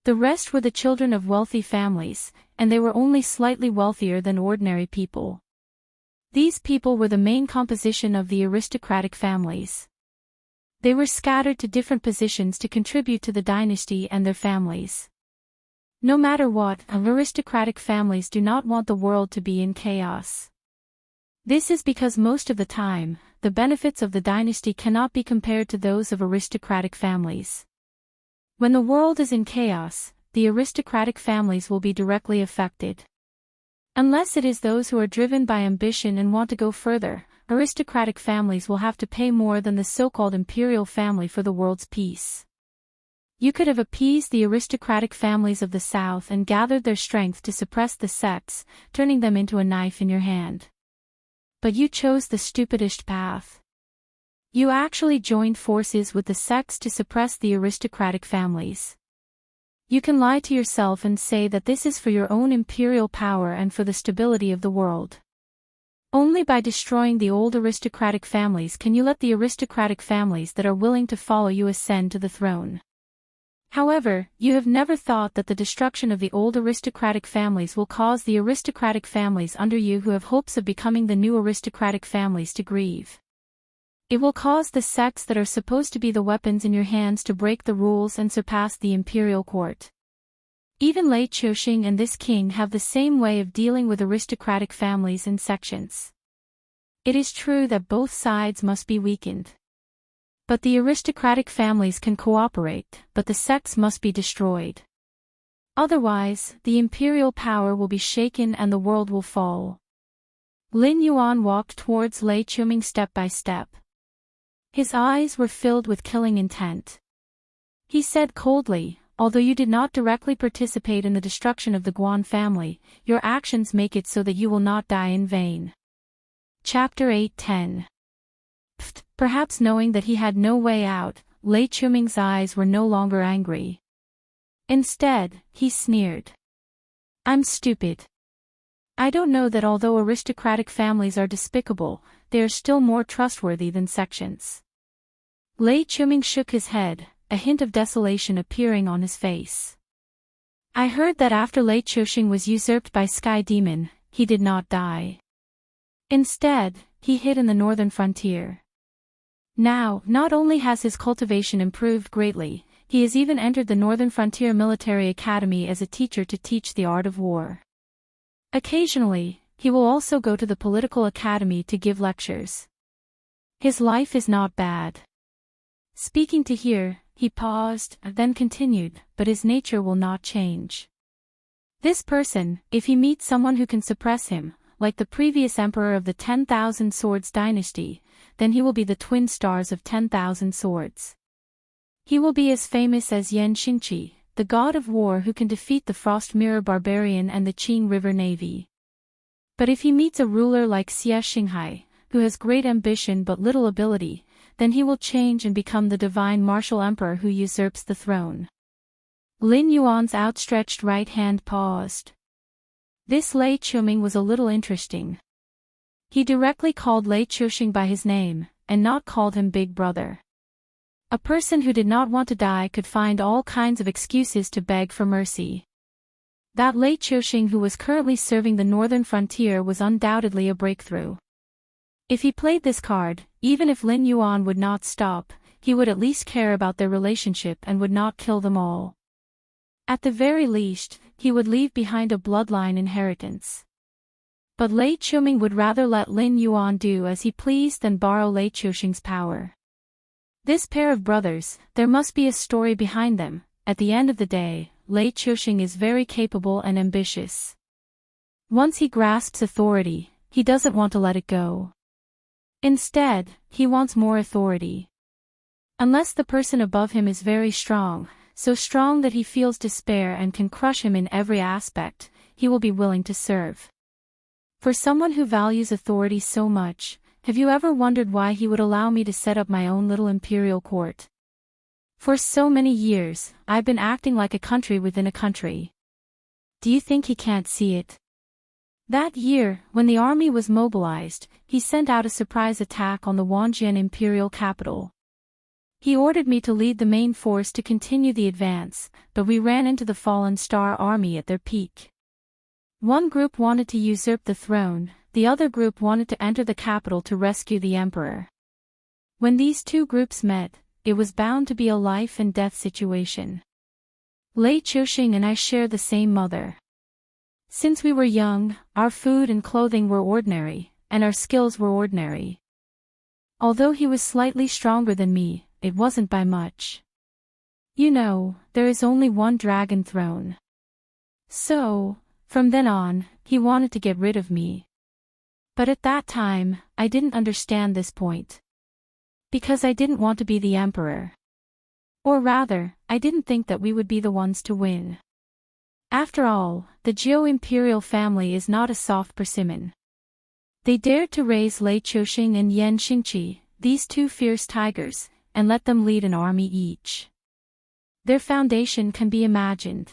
The rest were the children of wealthy families, and they were only slightly wealthier than ordinary people. These people were the main composition of the aristocratic families. They were scattered to different positions to contribute to the dynasty and their families. No matter what, aristocratic families do not want the world to be in chaos. This is because most of the time, the benefits of the dynasty cannot be compared to those of aristocratic families. When the world is in chaos, the aristocratic families will be directly affected. Unless it is those who are driven by ambition and want to go further, aristocratic families will have to pay more than the so-called imperial family for the world's peace. You could have appeased the aristocratic families of the south and gathered their strength to suppress the sects, turning them into a knife in your hand. But you chose the stupidest path. You actually joined forces with the sects to suppress the aristocratic families. You can lie to yourself and say that this is for your own imperial power and for the stability of the world. Only by destroying the old aristocratic families can you let the aristocratic families that are willing to follow you ascend to the throne. However, you have never thought that the destruction of the old aristocratic families will cause the aristocratic families under you who have hopes of becoming the new aristocratic families to grieve. It will cause the sects that are supposed to be the weapons in your hands to break the rules and surpass the imperial court. Even Lei Chuming and this king have the same way of dealing with aristocratic families and sections. It is true that both sides must be weakened. But the aristocratic families can cooperate, but the sects must be destroyed. Otherwise, the imperial power will be shaken and the world will fall. Lin Yuan walked towards Lei Chuming step by step. His eyes were filled with killing intent. He said coldly, although you did not directly participate in the destruction of the Guan family, your actions make it so that you will not die in vain. Chapter 8:10. Perhaps knowing that he had no way out, Lei Chuming's eyes were no longer angry. Instead, he sneered. I'm stupid. I don't know that although aristocratic families are despicable, they are still more trustworthy than sections. Lei Chuming shook his head, a hint of desolation appearing on his face. I heard that after Lei Chuming was usurped by Sky Demon, he did not die. Instead, he hid in the northern frontier. Now, not only has his cultivation improved greatly, he has even entered the Northern Frontier Military Academy as a teacher to teach the art of war. Occasionally, he will also go to the political academy to give lectures. His life is not bad. Speaking to here, he paused, then continued, but his nature will not change. This person, if he meets someone who can suppress him, like the previous emperor of the 10,000 Swords dynasty, then he will be the twin stars of 10,000 swords. He will be as famous as Yan Xingqi, the god of war who can defeat the Frost Mirror Barbarian and the Qing River Navy. But if he meets a ruler like Xie Xinghai, who has great ambition but little ability, then he will change and become the divine martial emperor who usurps the throne. Lin Yuan's outstretched right hand paused. This Lei Chuming was a little interesting. He directly called Lei Chuxing by his name, and not called him Big Brother. A person who did not want to die could find all kinds of excuses to beg for mercy. That Lei Chuxing who was currently serving the northern frontier was undoubtedly a breakthrough. If he played this card, even if Lin Yuan would not stop, he would at least care about their relationship and would not kill them all. At the very least, he would leave behind a bloodline inheritance. But Lei Chuming would rather let Lin Yuan do as he pleased than borrow Lei Chuxing's power. This pair of brothers, there must be a story behind them. At the end of the day, Lei Chuxing is very capable and ambitious. Once he grasps authority, he doesn't want to let it go. Instead, he wants more authority. Unless the person above him is very strong, so strong that he feels despair and can crush him in every aspect, he will be willing to serve. For someone who values authority so much, have you ever wondered why he would allow me to set up my own little imperial court? For so many years, I've been acting like a country within a country. Do you think he can't see it? That year, when the army was mobilized, he sent out a surprise attack on the Wanjian imperial capital. He ordered me to lead the main force to continue the advance, but we ran into the fallen star army at their peak. One group wanted to usurp the throne, the other group wanted to enter the capital to rescue the emperor. When these two groups met, it was bound to be a life and death situation. Lei Chuxing and I share the same mother. Since we were young, our food and clothing were ordinary, and our skills were ordinary. Although he was slightly stronger than me, it wasn't by much. You know, there is only one dragon throne. So, from then on, he wanted to get rid of me. But at that time, I didn't understand this point. Because I didn't want to be the emperor. Or rather, I didn't think that we would be the ones to win. After all, the Jiao imperial family is not a soft persimmon. They dared to raise Lei Chuxing and Yan Xingqi, these two fierce tigers, and let them lead an army each. Their foundation can be imagined.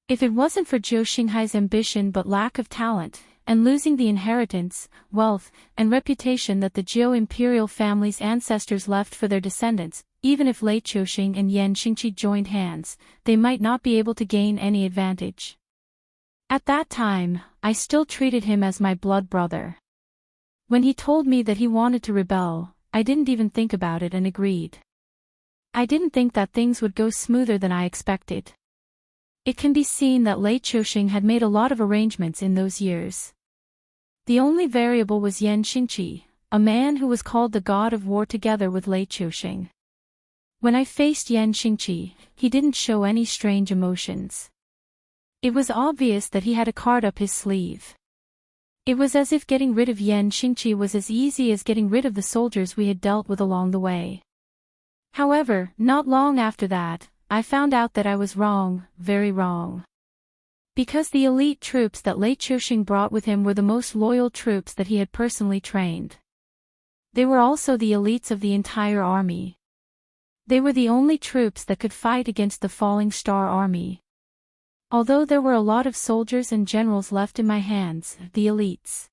If it wasn't for Zhou Xinghai's ambition but lack of talent, and losing the inheritance, wealth, and reputation that the Jiao imperial family's ancestors left for their descendants, even if Lei Chuxing and Yan Xingqi joined hands, they might not be able to gain any advantage. At that time, I still treated him as my blood brother. When he told me that he wanted to rebel, I didn't even think about it and agreed. I didn't think that things would go smoother than I expected. It can be seen that Lei Chuxing had made a lot of arrangements in those years. The only variable was Yan Xingqi, a man who was called the god of war together with Lei Chuxing. When I faced Yan Xingqi, he didn't show any strange emotions. It was obvious that he had a card up his sleeve. It was as if getting rid of Yan Xingqi was as easy as getting rid of the soldiers we had dealt with along the way. However, not long after that, I found out that I was wrong, very wrong. Because the elite troops that Lei Chuxing brought with him were the most loyal troops that he had personally trained. They were also the elites of the entire army. They were the only troops that could fight against the falling star army. Although there were a lot of soldiers and generals left in my hands, the elites.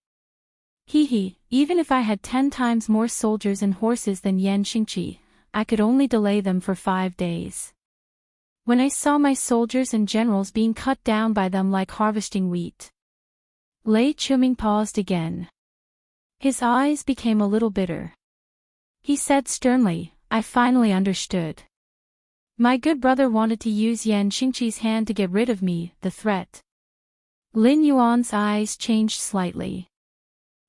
Even if I had 10 times more soldiers and horses than Yan Xingqi, I could only delay them for 5 days. When I saw my soldiers and generals being cut down by them like harvesting wheat. Lei Chuming paused again. His eyes became a little bitter. He said sternly, I finally understood. My good brother wanted to use Yan Xingqi's hand to get rid of me, the threat. Lin Yuan's eyes changed slightly.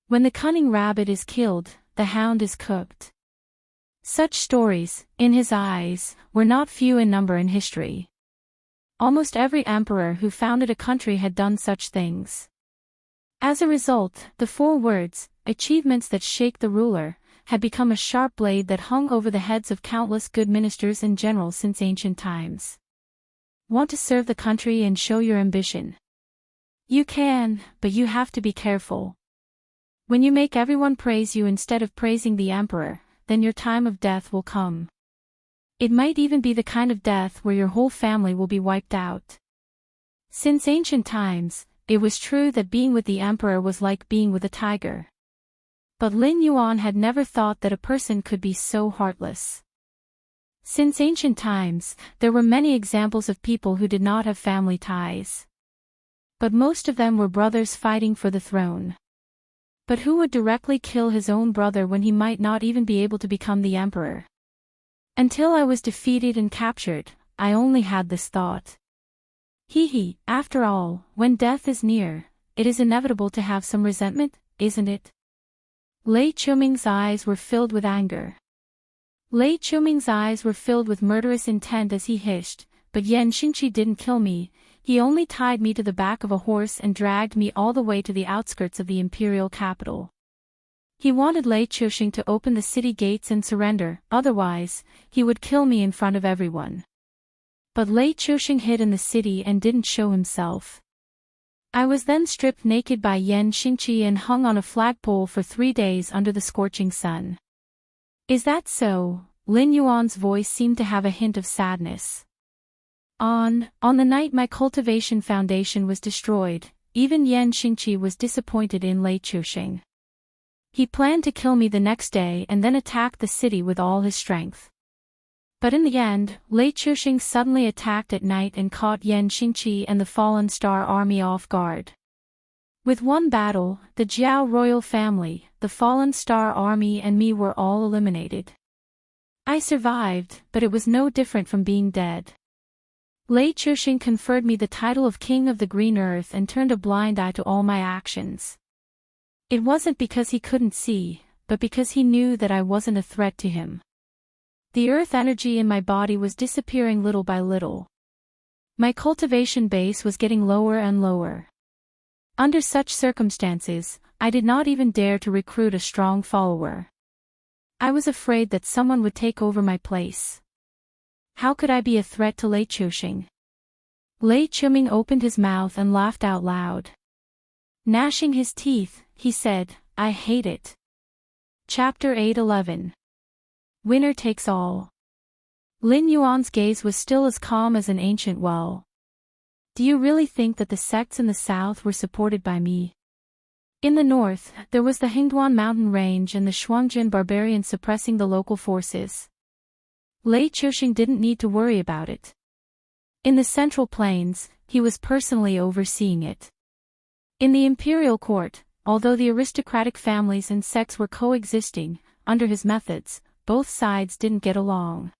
When the cunning rabbit is killed, the hound is cooked. Such stories, in his eyes, were not few in number in history. Almost every emperor who founded a country had done such things. As a result, the 4 words, achievements that shake the ruler, had become a sharp blade that hung over the heads of countless good ministers and generals since ancient times. Want to serve the country and show your ambition? You can, but you have to be careful. When you make everyone praise you instead of praising the emperor, then your time of death will come. It might even be the kind of death where your whole family will be wiped out. Since ancient times, it was true that being with the emperor was like being with a tiger. But Lin Yuan had never thought that a person could be so heartless. Since ancient times, there were many examples of people who did not have family ties. But most of them were brothers fighting for the throne. But who would directly kill his own brother when he might not even be able to become the emperor? Until I was defeated and captured, I only had this thought. After all, when death is near, it is inevitable to have some resentment, isn't it? Lei Chuming's eyes were filled with anger. Lei Chuming's eyes were filled with murderous intent as he hissed, but Yan Xingqi didn't kill me, he only tied me to the back of a horse and dragged me all the way to the outskirts of the imperial capital. He wanted Lei Chuxing to open the city gates and surrender, otherwise, he would kill me in front of everyone. But Lei Chuxing hid in the city and didn't show himself. I was then stripped naked by Yan Xingqi and hung on a flagpole for 3 days under the scorching sun. Is that so? Lin Yuan's voice seemed to have a hint of sadness. On the night my cultivation foundation was destroyed, even Yan Xingqi was disappointed in Lei Chuxing. He planned to kill me the next day and then attack the city with all his strength. But in the end, Lei Chuxing suddenly attacked at night and caught Yan Xingqi and the Fallen Star Army off guard. With one battle, the Jiao royal family, the Fallen Star Army and me were all eliminated. I survived, but it was no different from being dead. Lei Chuxing conferred me the title of King of the Green Earth and turned a blind eye to all my actions. It wasn't because he couldn't see, but because he knew that I wasn't a threat to him. The earth energy in my body was disappearing little by little. My cultivation base was getting lower and lower. Under such circumstances, I did not even dare to recruit a strong follower. I was afraid that someone would take over my place. How could I be a threat to Lei Chuxing? Lei Chuming opened his mouth and laughed out loud. Gnashing his teeth, he said, I hate it. Chapter 8:11. Winner takes all. Lin Yuan's gaze was still as calm as an ancient well. Do you really think that the sects in the south were supported by me? In the north, there was the Hingduan mountain range and the Shuangjin barbarians suppressing the local forces. Lei Chuxing didn't need to worry about it. In the central plains, he was personally overseeing it. In the imperial court, although the aristocratic families and sects were coexisting, under his methods, both sides didn't get along.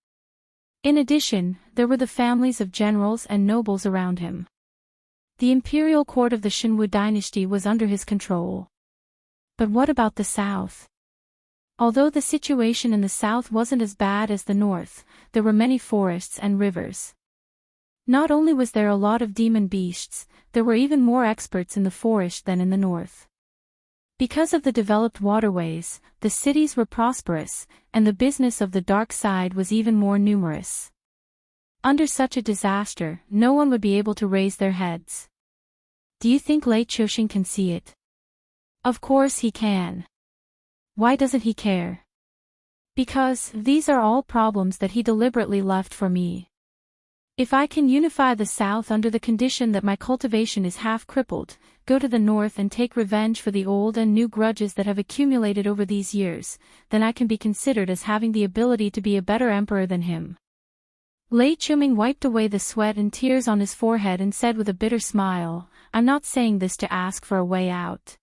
In addition, there were the families of generals and nobles around him. The imperial court of the Shenwu dynasty was under his control. But what about the south? Although the situation in the south wasn't as bad as the north, there were many forests and rivers. Not only was there a lot of demon beasts, there were even more experts in the forest than in the north. Because of the developed waterways, the cities were prosperous, and the business of the dark side was even more numerous. Under such a disaster, no one would be able to raise their heads. Do you think Lei Chuxing can see it? Of course he can. Why doesn't he care? Because these are all problems that he deliberately left for me. If I can unify the south under the condition that my cultivation is half crippled, go to the north and take revenge for the old and new grudges that have accumulated over these years, then I can be considered as having the ability to be a better emperor than him. Lei Chuming wiped away the sweat and tears on his forehead and said with a bitter smile, I'm not saying this to ask for a way out.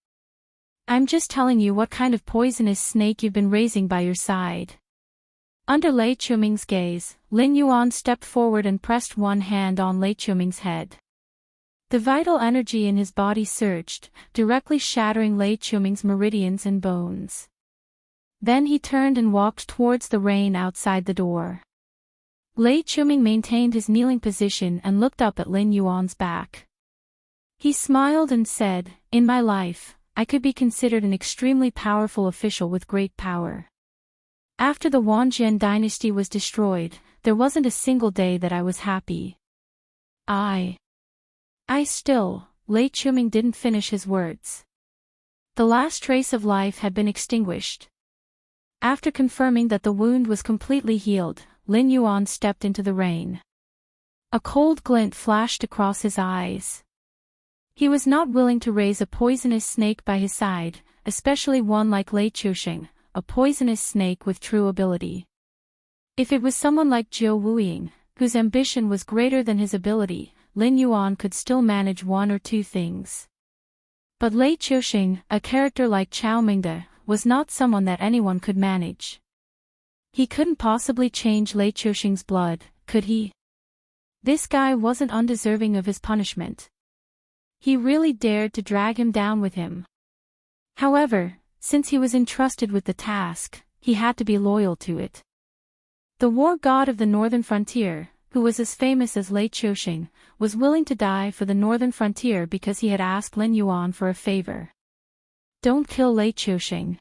I'm just telling you what kind of poisonous snake you've been raising by your side. Under Lei Chuming's gaze, Lin Yuan stepped forward and pressed one hand on Lei Chuming's head. The vital energy in his body surged, directly shattering Lei Chuming's meridians and bones. Then he turned and walked towards the rain outside the door. Lei Chuming maintained his kneeling position and looked up at Lin Yuan's back. He smiled and said, In my life, I could be considered an extremely powerful official with great power. After the Wanjian dynasty was destroyed, there wasn't a single day that I was happy. I still, Lei Chuming didn't finish his words. The last trace of life had been extinguished. After confirming that the wound was completely healed, Lin Yuan stepped into the rain. A cold glint flashed across his eyes. He was not willing to raise a poisonous snake by his side, especially one like Lei Chushing, a poisonous snake with true ability. If it was someone like Jiu Wuiying, whose ambition was greater than his ability, Lin Yuan could still manage one or two things. But Lei Chushing, a character like Chao Mingde, was not someone that anyone could manage. He couldn't possibly change Lei Chushing's blood, could he? This guy wasn't undeserving of his punishment. He really dared to drag him down with him. However, since he was entrusted with the task, he had to be loyal to it. The war god of the northern frontier, who was as famous as Lei Chushing, was willing to die for the northern frontier because he had asked Lin Yuan for a favor. Don't kill Lei Chushing.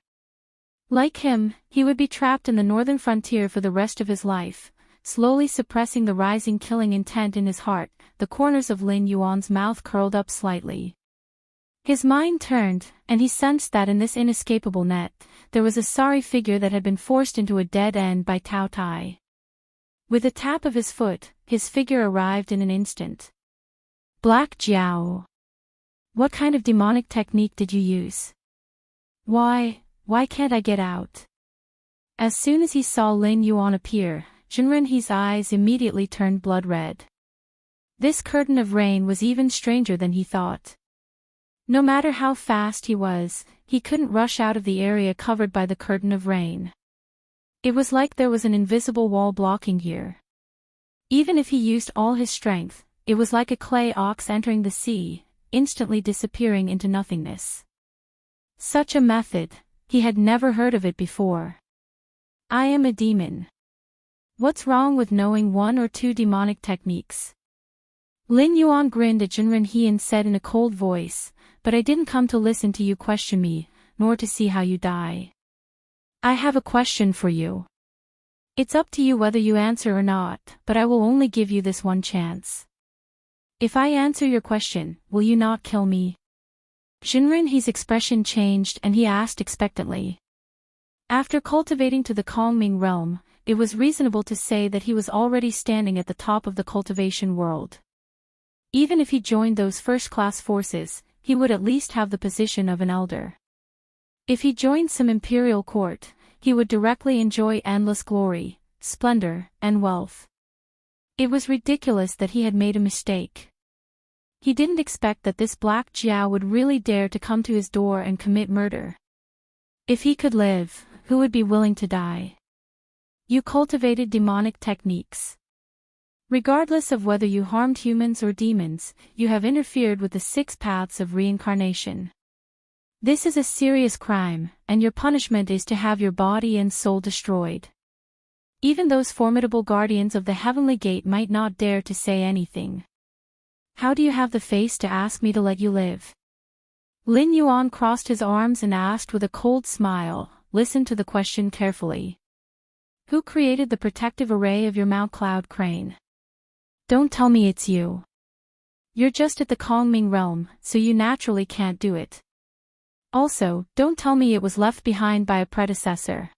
Like him, he would be trapped in the northern frontier for the rest of his life. Slowly suppressing the rising killing intent in his heart, the corners of Lin Yuan's mouth curled up slightly. His mind turned, and he sensed that in this inescapable net, there was a sorry figure that had been forced into a dead end by Tao Tai. With a tap of his foot, his figure arrived in an instant. Black Jiao. What kind of demonic technique did you use? Why can't I get out? As soon as he saw Lin Yuan appear, Jinrenhe's eyes immediately turned blood red. This curtain of rain was even stranger than he thought. No matter how fast he was, he couldn't rush out of the area covered by the curtain of rain. It was like there was an invisible wall blocking here. Even if he used all his strength, it was like a clay ox entering the sea, instantly disappearing into nothingness. Such a method, he had never heard of it before. I am a demon. What's wrong with knowing one or two demonic techniques? Lin Yuan grinned at Jinrenhe and said in a cold voice, but I didn't come to listen to you question me, nor to see how you die. I have a question for you. It's up to you whether you answer or not, but I will only give you this one chance. If I answer your question, will you not kill me? Jinrenhe's expression changed and he asked expectantly. After cultivating to the Kongming realm, it was reasonable to say that he was already standing at the top of the cultivation world. Even if he joined those first-class forces, he would at least have the position of an elder. If he joined some imperial court, he would directly enjoy endless glory, splendor, and wealth. It was ridiculous that he had made a mistake. He didn't expect that this Black Jiao would really dare to come to his door and commit murder. If he could live, who would be willing to die? You cultivated demonic techniques. Regardless of whether you harmed humans or demons, you have interfered with the 6 paths of reincarnation. This is a serious crime, and your punishment is to have your body and soul destroyed. Even those formidable guardians of the heavenly gate might not dare to say anything. How do you have the face to ask me to let you live? Lin Yuan crossed his arms and asked with a cold smile, listen to the question carefully. Who created the protective array of your Mount Cloud crane? Don't tell me it's you. You're just at the Kongming realm, so you naturally can't do it. Also, don't tell me it was left behind by a predecessor.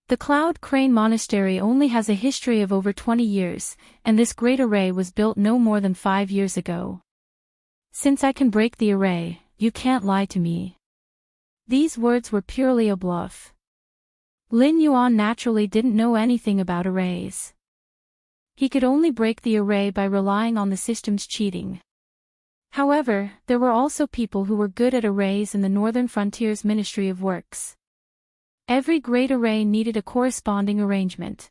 The Cloud Crane Monastery only has a history of over 20 years, and this great array was built no more than 5 years ago. Since I can break the array, you can't lie to me. These words were purely a bluff. Lin Yuan naturally didn't know anything about arrays. He could only break the array by relying on the system's cheating. However, there were also people who were good at arrays in the Northern Frontier's Ministry of Works. Every great array needed a corresponding arrangement.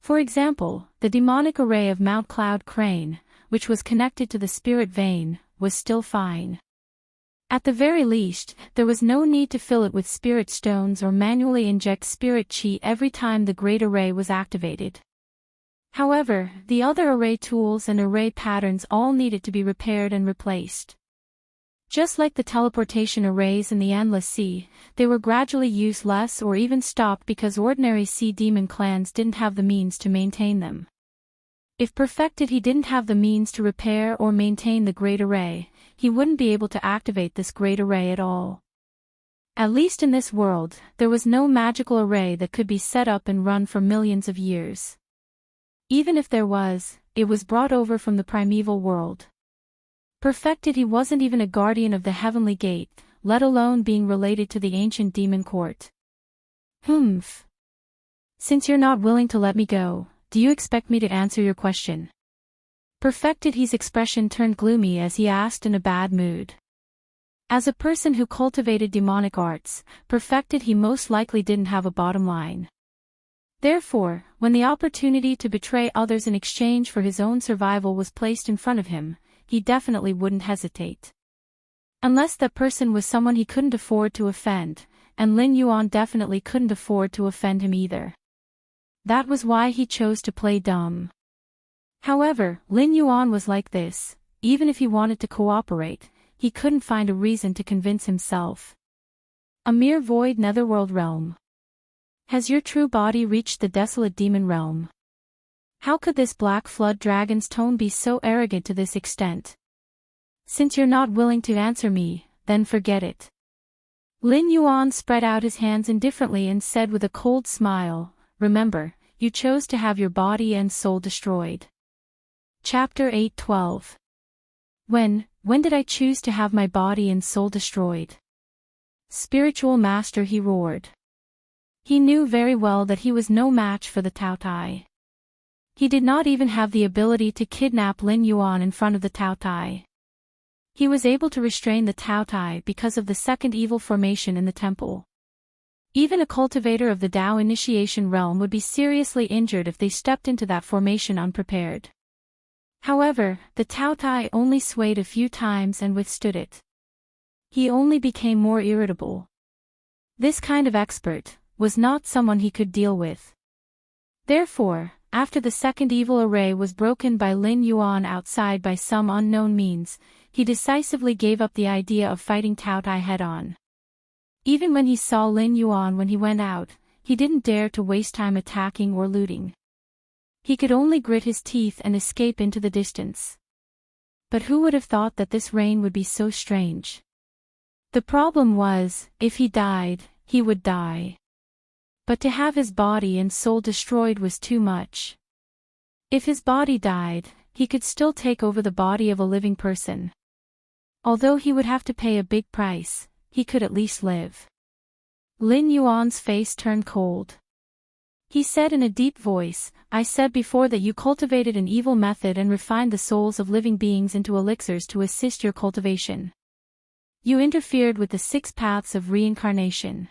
For example, the demonic array of Mount Cloud Crane, which was connected to the spirit vein, was still fine. At the very least, there was no need to fill it with spirit stones or manually inject spirit chi every time the great array was activated. However, the other array tools and array patterns all needed to be repaired and replaced. Just like the teleportation arrays in the endless sea, they were gradually used less or even stopped because ordinary sea demon clans didn't have the means to maintain them. If perfected he didn't have the means to repair or maintain the great array, he wouldn't be able to activate this great array at all. At least in this world, there was no magical array that could be set up and run for millions of years. Even if there was, it was brought over from the primeval world. Perfected he wasn't even a guardian of the heavenly gate, let alone being related to the ancient demon court. Humph. Since you're not willing to let me go, do you expect me to answer your question? Perfected he's expression turned gloomy as he asked in a bad mood. As a person who cultivated demonic arts, perfected he most likely didn't have a bottom line. Therefore, when the opportunity to betray others in exchange for his own survival was placed in front of him, he definitely wouldn't hesitate. Unless that person was someone he couldn't afford to offend, and Lin Yuan definitely couldn't afford to offend him either. That was why he chose to play dumb. However, Lin Yuan was like this: even if he wanted to cooperate, he couldn't find a reason to convince himself. A mere void netherworld realm. Has your true body reached the desolate demon realm? How could this black flood dragon's tone be so arrogant to this extent? Since you're not willing to answer me, then forget it. Lin Yuan spread out his hands indifferently and said with a cold smile, remember, you chose to have your body and soul destroyed. Chapter 8:12. When did I choose to have my body and soul destroyed? Spiritual master, he roared. He knew very well that he was no match for the Taotai. He did not even have the ability to kidnap Lin Yuan in front of the Taotai. He was able to restrain the Taotai because of the second evil formation in the temple. Even a cultivator of the Tao initiation realm would be seriously injured if they stepped into that formation unprepared. However, the Taotai only swayed a few times and withstood it. He only became more irritable. This kind of expert was not someone he could deal with. Therefore, after the second evil array was broken by Lin Yuan outside by some unknown means, he decisively gave up the idea of fighting Taotai head-on. Even when he saw Lin Yuan when he went out, he didn't dare to waste time attacking or looting. He could only grit his teeth and escape into the distance. But who would have thought that this reign would be so strange? The problem was, if he died, he would die. But to have his body and soul destroyed was too much. If his body died, he could still take over the body of a living person. Although he would have to pay a big price, he could at least live. Lin Yuan's face turned cold. He said in a deep voice, I said before that you cultivated an evil method and refined the souls of living beings into elixirs to assist your cultivation. You interfered with the 6 paths of reincarnation.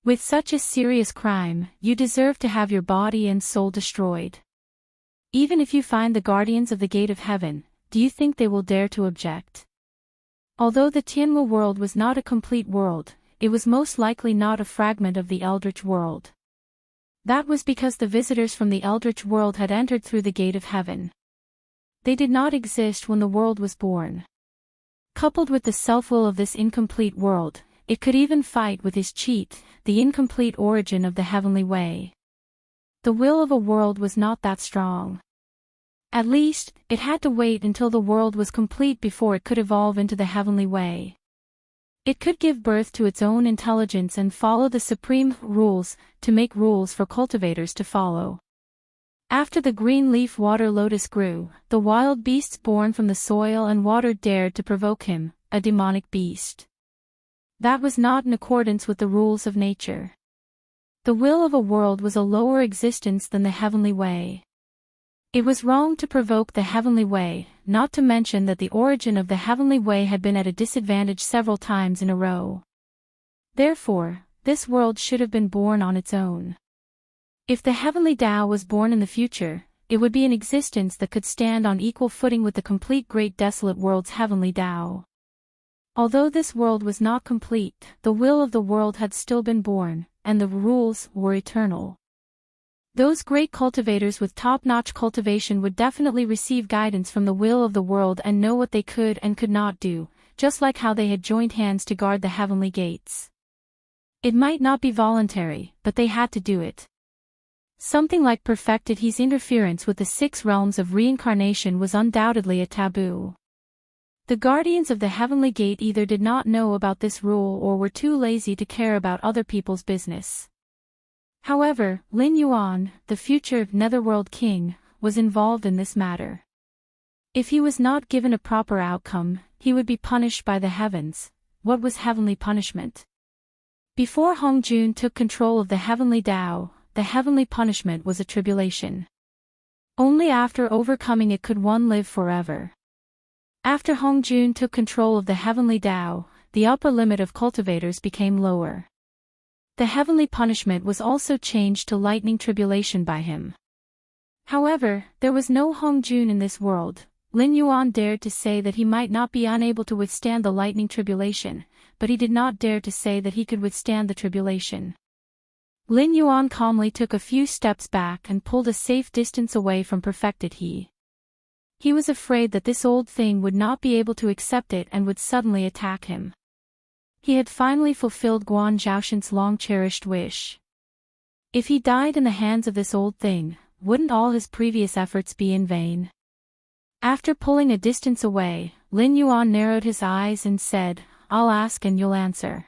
With such a serious crime, you deserve to have your body and soul destroyed. Even if you find the guardians of the gate of heaven, do you think they will dare to object? Although the Tianwu world was not a complete world, it was most likely not a fragment of the Eldritch world. That was because the visitors from the Eldritch world had entered through the gate of heaven. They did not exist when the world was born. Coupled with the self-will of this incomplete world, it could even fight with his cheat, the incomplete origin of the heavenly way. The will of a world was not that strong. At least, it had to wait until the world was complete before it could evolve into the heavenly way. It could give birth to its own intelligence and follow the supreme rules, to make rules for cultivators to follow. After the green leaf water lotus grew, the wild beasts born from the soil and water dared to provoke him, a demonic beast. That was not in accordance with the rules of nature. The will of a world was a lower existence than the heavenly way. It was wrong to provoke the heavenly way, not to mention that the origin of the heavenly way had been at a disadvantage several times in a row. Therefore, this world should have been born on its own. If the heavenly Tao was born in the future, it would be an existence that could stand on equal footing with the complete great desolate world's heavenly Tao. Although this world was not complete, the will of the world had still been born, and the rules were eternal. Those great cultivators with top-notch cultivation would definitely receive guidance from the will of the world and know what they could and could not do, just like how they had joined hands to guard the heavenly gates. It might not be voluntary, but they had to do it. Something like perfected he's interference with the 6 realms of reincarnation was undoubtedly a taboo. The guardians of the heavenly gate either did not know about this rule or were too lazy to care about other people's business. However, Lin Yuan, the future Netherworld king, was involved in this matter. If he was not given a proper outcome, he would be punished by the heavens. What was heavenly punishment? Before Hongjun took control of the heavenly Tao, the heavenly punishment was a tribulation. Only after overcoming it could one live forever. After Hongjun took control of the heavenly Tao, the upper limit of cultivators became lower. The heavenly punishment was also changed to lightning tribulation by him. However, there was no Hongjun in this world. Lin Yuan dared to say that he might not be unable to withstand the lightning tribulation, but he did not dare to say that he could withstand the tribulation. Lin Yuan calmly took a few steps back and pulled a safe distance away from perfected he. He was afraid that this old thing would not be able to accept it and would suddenly attack him. He had finally fulfilled Guan Zhaoshan's long-cherished wish. If he died in the hands of this old thing, wouldn't all his previous efforts be in vain? After pulling a distance away, Lin Yuan narrowed his eyes and said, "I'll ask and you'll answer.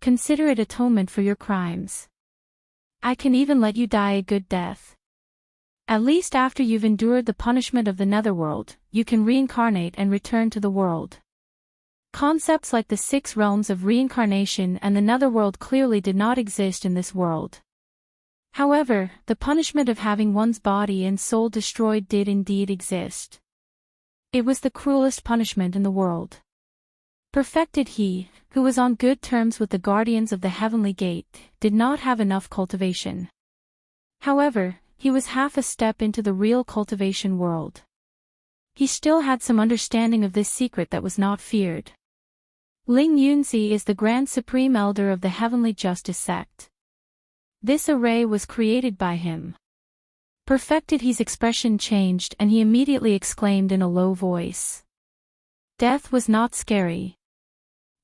Consider it atonement for your crimes. I can even let you die a good death. At least after you've endured the punishment of the netherworld, you can reincarnate and return to the world." Concepts like the 6 realms of reincarnation and the netherworld clearly did not exist in this world. However, the punishment of having one's body and soul destroyed did indeed exist. It was the cruelest punishment in the world. Perfected he, who was on good terms with the guardians of the heavenly gate, did not have enough cultivation. However, he was half a step into the real cultivation world. He still had some understanding of this secret that was not feared. Ling Yunzi is the Grand Supreme Elder of the Heavenly Justice sect. This array was created by him. Perfected he's expression changed and he immediately exclaimed in a low voice. Death was not scary.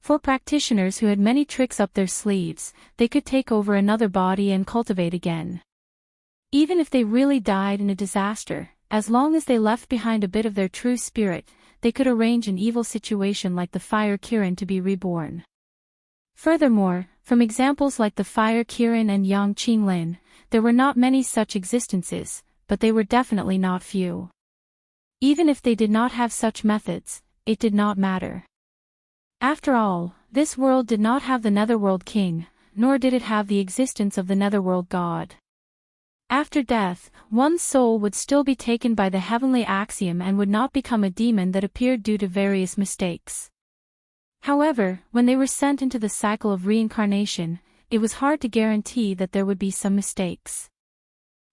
For practitioners who had many tricks up their sleeves, they could take over another body and cultivate again. Even if they really died in a disaster, as long as they left behind a bit of their true spirit, they could arrange an evil situation like the fire Kirin to be reborn. Furthermore, from examples like the fire Kirin and Yang Qinglin, there were not many such existences, but they were definitely not few. Even if they did not have such methods, it did not matter. After all, this world did not have the Netherworld King, nor did it have the existence of the Netherworld God. After death, one's soul would still be taken by the heavenly axiom and would not become a demon that appeared due to various mistakes. However, when they were sent into the cycle of reincarnation, it was hard to guarantee that there would be some mistakes.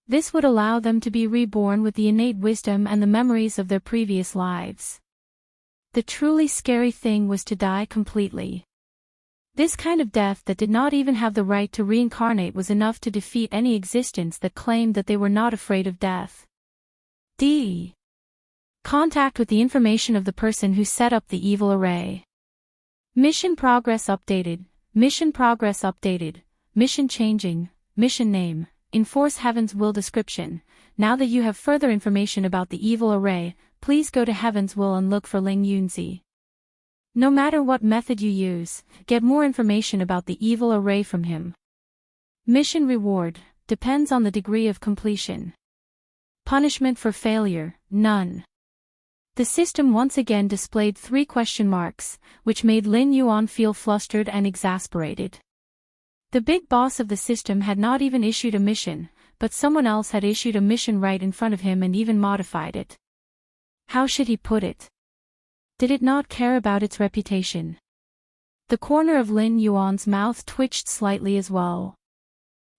This would allow them to be reborn with the innate wisdom and the memories of their previous lives. The truly scary thing was to die completely. This kind of death that did not even have the right to reincarnate was enough to defeat any existence that claimed that they were not afraid of death. D. Contact with the information of the person who set up the evil array. Mission progress updated. Mission progress updated. Mission changing. Mission name. Enforce Heaven's Will description. Now that you have further information about the evil array, please go to Heaven's Will and look for Ling Yunzi. No matter what method you use, get more information about the evil array from him. Mission reward depends on the degree of completion. Punishment for failure, none. The system once again displayed 3 question marks, which made Lin Yuan feel flustered and exasperated. The big boss of the system had not even issued a mission, but someone else had issued a mission right in front of him and even modified it. How should he put it? Did it not care about its reputation? The corner of Lin Yuan's mouth twitched slightly as well.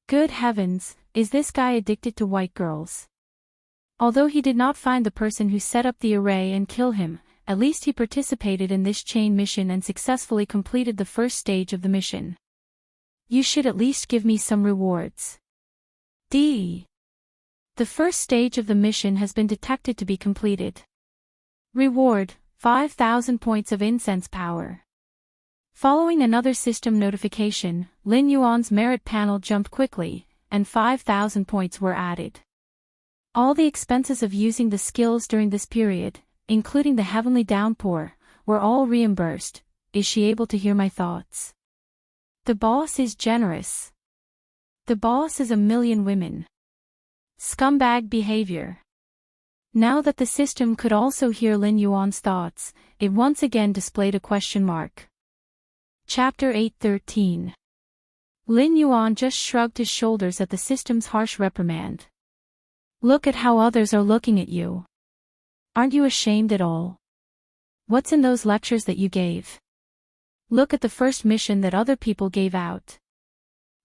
Good heavens, is this guy addicted to white girls? Although he did not find the person who set up the array and kill him, at least he participated in this chain mission and successfully completed the first stage of the mission. You should at least give me some rewards. D. The first stage of the mission has been detected to be completed. Reward, 5,000 points of incense power. Following another system notification, Lin Yuan's merit panel jumped quickly, and 5,000 points were added. All the expenses of using the skills during this period, including the heavenly downpour, were all reimbursed. Is she able to hear my thoughts? The boss is generous. The boss is a million women. Scumbag behavior. Now that the system could also hear Lin Yuan's thoughts, it once again displayed a question mark. Chapter 8:13. Lin Yuan just shrugged his shoulders at the system's harsh reprimand. Look at how others are looking at you. Aren't you ashamed at all? What's in those lectures that you gave? Look at the first mission that other people gave out.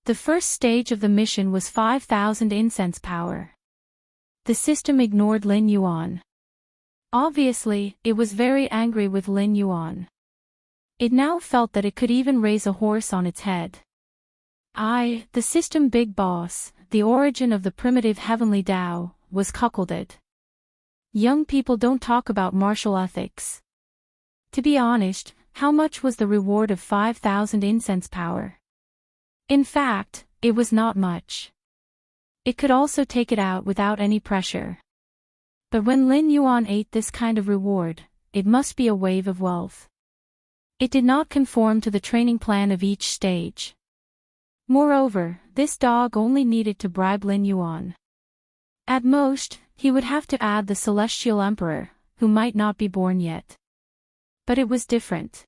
The first stage of the mission was 5,000 incense power. The system ignored Lin Yuan. Obviously, it was very angry with Lin Yuan. It now felt that it could even raise a horse on its head. The system big boss, the origin of the primitive heavenly Tao, was cuckolded. Young people don't talk about martial ethics. To be honest, how much was the reward of 5,000 incense power? In fact, it was not much. It could also take it out without any pressure. But when Lin Yuan ate this kind of reward, it must be a wave of wealth. It did not conform to the training plan of each stage. Moreover, this dog only needed to bribe Lin Yuan. At most, he would have to add the celestial emperor, who might not be born yet. But it was different.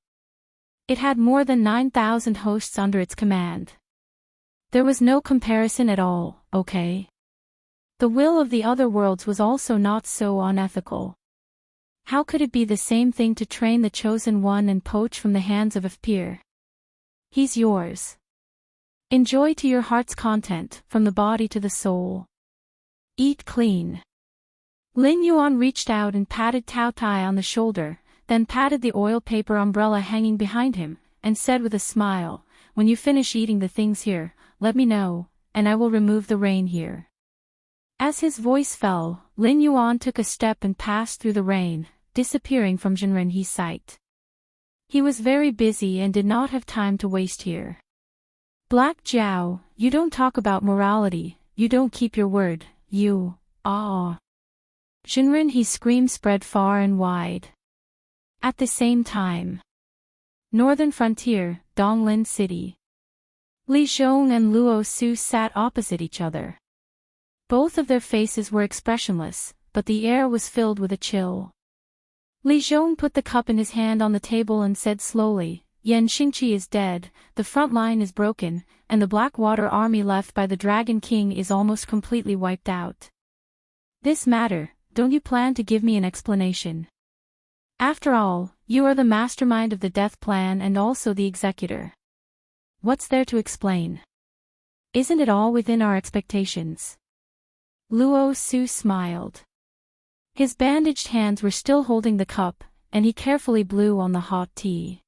It had more than 9,000 hosts under its command. There was no comparison at all, okay? The will of the other worlds was also not so unethical. How could it be the same thing to train the chosen one and poach from the hands of a peer? He's yours. Enjoy to your heart's content, from the body to the soul. Eat clean. Lin Yuan reached out and patted Tao Tai on the shoulder, then patted the oil paper umbrella hanging behind him, and said with a smile, when you finish eating the things here, let me know, and I will remove the rain here. As his voice fell, Lin Yuan took a step and passed through the rain, disappearing from Zhenrenhe's sight. He was very busy and did not have time to waste here. Black Jiao, you don't talk about morality, you don't keep your word, you, Zhenrenhe's scream spread far and wide. At the same time. Northern Frontier, Donglin City. Li Zhong and Luo Su sat opposite each other. Both of their faces were expressionless, but the air was filled with a chill. Li Zhong put the cup in his hand on the table and said slowly, Yan Xingqi is dead, the front line is broken, and the Blackwater army left by the Dragon King is almost completely wiped out. This matter, don't you plan to give me an explanation? After all, you are the mastermind of the death plan and also the executor. What's there to explain? Isn't it all within our expectations? Luo Su smiled. His bandaged hands were still holding the cup, and he carefully blew on the hot tea.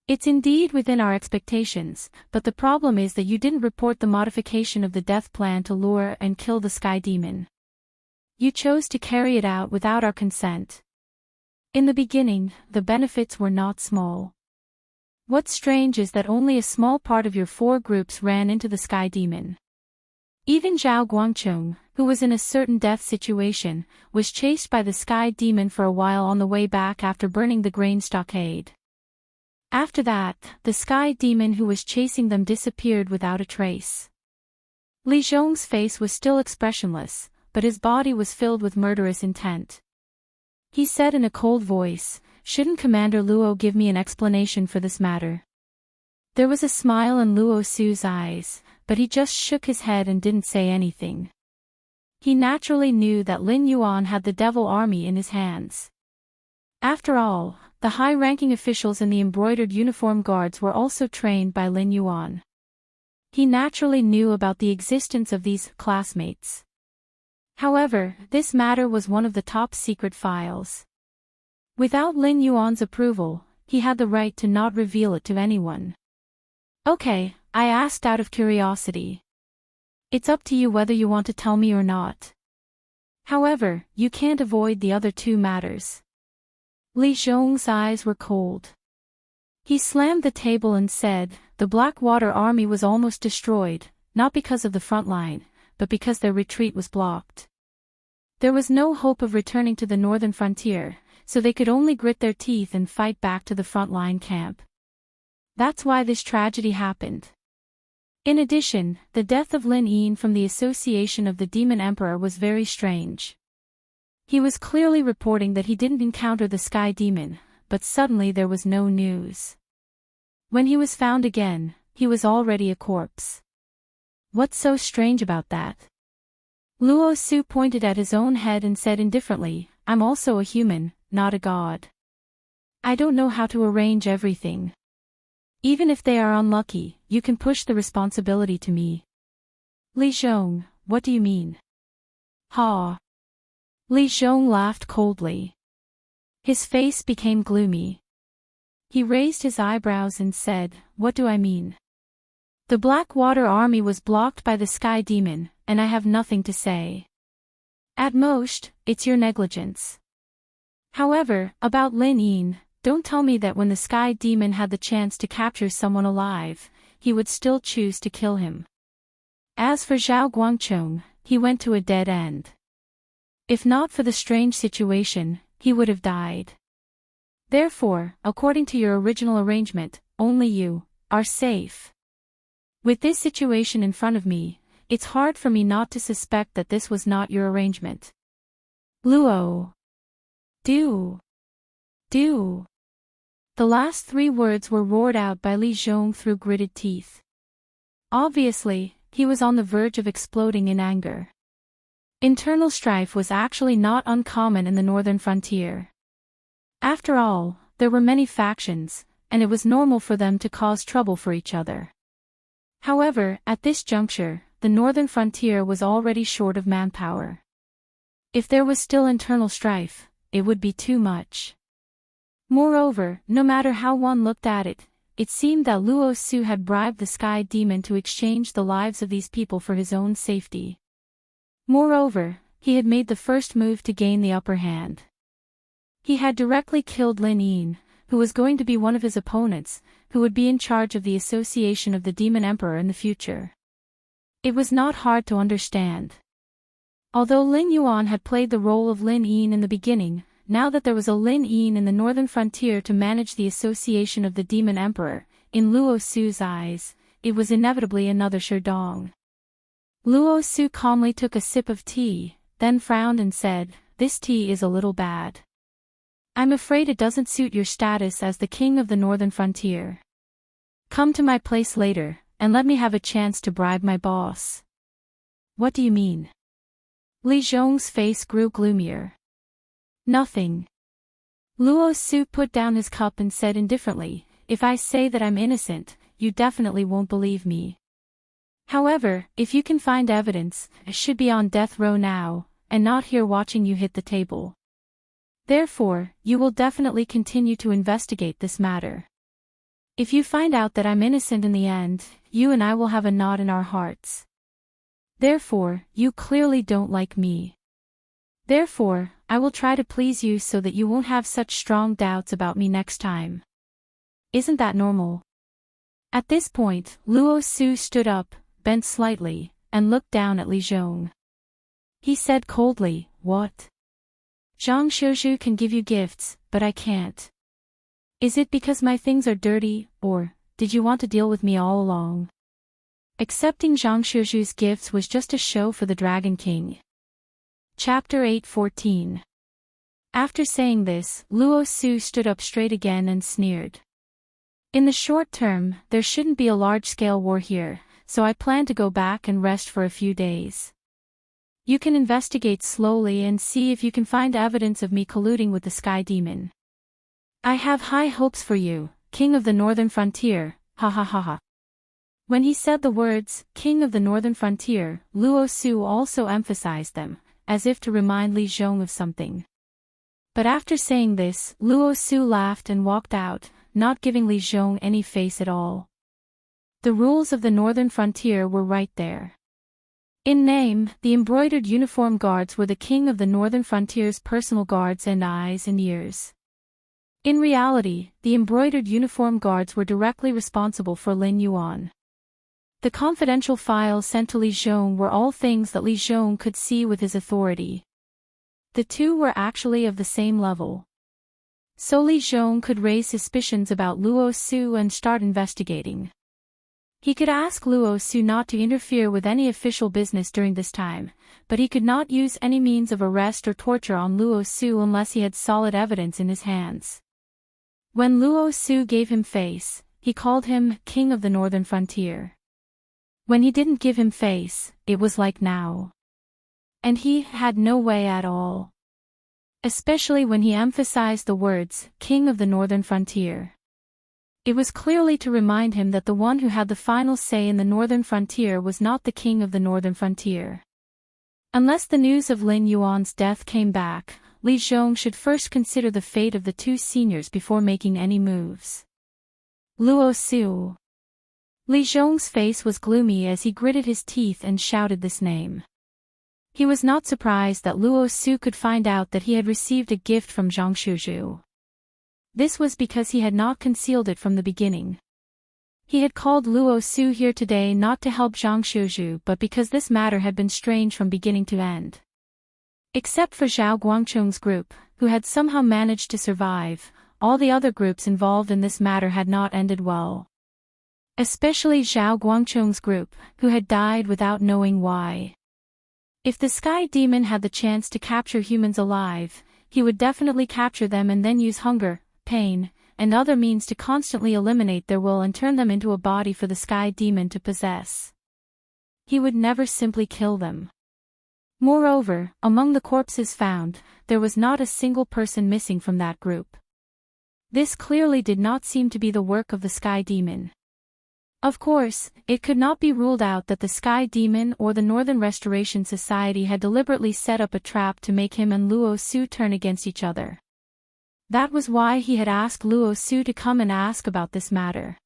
It's indeed within our expectations, but the problem is that you didn't report the modification of the death plan to lure and kill the sky demon. You chose to carry it out without our consent. In the beginning, the benefits were not small. What's strange is that only a small part of your 4 groups ran into the sky demon. Even Zhao Guangcheng, who was in a certain death situation, was chased by the sky demon for a while on the way back after burning the grain stockade. After that, the sky demon who was chasing them disappeared without a trace. Li Zhong's face was still expressionless, but his body was filled with murderous intent. He said in a cold voice, shouldn't Commander Luo give me an explanation for this matter? There was a smile in Luo Su's eyes, but he just shook his head and didn't say anything. He naturally knew that Lin Yuan had the devil army in his hands. After all, the high-ranking officials in the embroidered uniform guards were also trained by Lin Yuan. He naturally knew about the existence of these classmates. However, this matter was one of the top-secret files. Without Lin Yuan's approval, he had the right to not reveal it to anyone. Okay, I asked out of curiosity. It's up to you whether you want to tell me or not. However, you can't avoid the other 2 matters. Li Zhong's eyes were cold. He slammed the table and said, "The Blackwater army was almost destroyed, not because of the front line, but because their retreat was blocked. There was no hope of returning to the northern frontier, so they could only grit their teeth and fight back to the front-line camp. That's why this tragedy happened." In addition, the death of Lin Yin from the association of the Demon Emperor was very strange. He was clearly reporting that he didn't encounter the Sky Demon, but suddenly there was no news. When he was found again, he was already a corpse. What's so strange about that? Luo Su pointed at his own head and said indifferently, "I'm also a human, not a god. I don't know how to arrange everything. Even if they are unlucky, you can push the responsibility to me." "Li Zhong, what do you mean?" "Ha." Li Zhong laughed coldly. His face became gloomy. He raised his eyebrows and said, "What do I mean? The Blackwater army was blocked by the Sky Demon, and I have nothing to say. At most, it's your negligence. However, about Lin Yin, don't tell me that when the Sky Demon had the chance to capture someone alive, he would still choose to kill him. As for Zhao Guangchong, he went to a dead end. If not for the strange situation, he would have died. Therefore, according to your original arrangement, only you are safe. With this situation in front of me, it's hard for me not to suspect that this was not your arrangement." "Luo. Do. The last three words were roared out by Li Zhong through gritted teeth. Obviously, he was on the verge of exploding in anger. Internal strife was actually not uncommon in the northern frontier. After all, there were many factions, and it was normal for them to cause trouble for each other. However, at this juncture, the northern frontier was already short of manpower. If there was still internal strife, it would be too much. Moreover, no matter how one looked at it, it seemed that Luo Su had bribed the Sky Demon to exchange the lives of these people for his own safety. Moreover, he had made the first move to gain the upper hand. He had directly killed Lin Yin, who was going to be one of his opponents, who would be in charge of the association of the Demon Emperor in the future. It was not hard to understand. Although Lin Yuan had played the role of Lin Yin in the beginning, now that there was a Lin Yin in the northern frontier to manage the association of the Demon Emperor, in Luo Su's eyes, it was inevitably another Sherdong. Luo Su calmly took a sip of tea, then frowned and said, "This tea is a little bad. I'm afraid it doesn't suit your status as the king of the northern frontier. Come to my place later, and let me have a chance to bribe my boss." "What do you mean?" Li Zhong's face grew gloomier. "Nothing." Luo Su put down his cup and said indifferently, "If I say that I'm innocent, you definitely won't believe me. However, if you can find evidence, I should be on death row now, and not here watching you hit the table. Therefore, you will definitely continue to investigate this matter. If you find out that I'm innocent in the end, you and I will have a knot in our hearts. Therefore, you clearly don't like me. Therefore, I will try to please you so that you won't have such strong doubts about me next time. Isn't that normal?" At this point, Luo Su stood up, bent slightly, and looked down at Li Zhong. He said coldly, "What? Zhang Xiuzhu can give you gifts, but I can't. Is it because my things are dirty, or did you want to deal with me all along?" Accepting Zhang Xiuzhu's gifts was just a show for the Dragon King. Chapter 8:14. After saying this, Luo Su stood up straight again and sneered. "In the short term, there shouldn't be a large-scale war here, so I plan to go back and rest for a few days. You can investigate slowly and see if you can find evidence of me colluding with the Sky Demon. I have high hopes for you, King of the Northern Frontier, ha ha ha ha." When he said the words, King of the Northern Frontier, Luo Su also emphasized them, as if to remind Li Zhong of something. But after saying this, Luo Su laughed and walked out, not giving Li Zhong any face at all. The rules of the Northern Frontier were right there. In name, the embroidered uniform guards were the King of the Northern Frontier's personal guards and eyes and ears. In reality, the embroidered uniform guards were directly responsible for Lin Yuan. The confidential files sent to Li Zhong were all things that Li Zhong could see with his authority. The two were actually of the same level. So Li Zhong could raise suspicions about Luo Su and start investigating. He could ask Luo Su not to interfere with any official business during this time, but he could not use any means of arrest or torture on Luo Su unless he had solid evidence in his hands. When Luo Su gave him face, he called him King of the Northern Frontier. When he didn't give him face, it was like now. And he had no way at all. Especially when he emphasized the words, King of the Northern Frontier. It was clearly to remind him that the one who had the final say in the Northern Frontier was not the King of the Northern Frontier. Unless the news of Lin Yuan's death came back, Li Zhong should first consider the fate of the two seniors before making any moves. Luo Su. Li Zhong's face was gloomy as he gritted his teeth and shouted this name. He was not surprised that Luo Su could find out that he had received a gift from Zhang Shuzhu. This was because he had not concealed it from the beginning. He had called Luo Su here today not to help Zhang Shuzhu but because this matter had been strange from beginning to end. Except for Zhao Guangcheng's group, who had somehow managed to survive, all the other groups involved in this matter had not ended well. Especially Zhao Guangcheng's group, who had died without knowing why. If the Sky Demon had the chance to capture humans alive, he would definitely capture them and then use hunger, pain, and other means to constantly eliminate their will and turn them into a body for the Sky Demon to possess. He would never simply kill them. Moreover, among the corpses found, there was not a single person missing from that group. This clearly did not seem to be the work of the Sky Demon. Of course, it could not be ruled out that the Sky Demon or the Northern Restoration Society had deliberately set up a trap to make him and Luo Su turn against each other. That was why he had asked Luo Su to come and ask about this matter.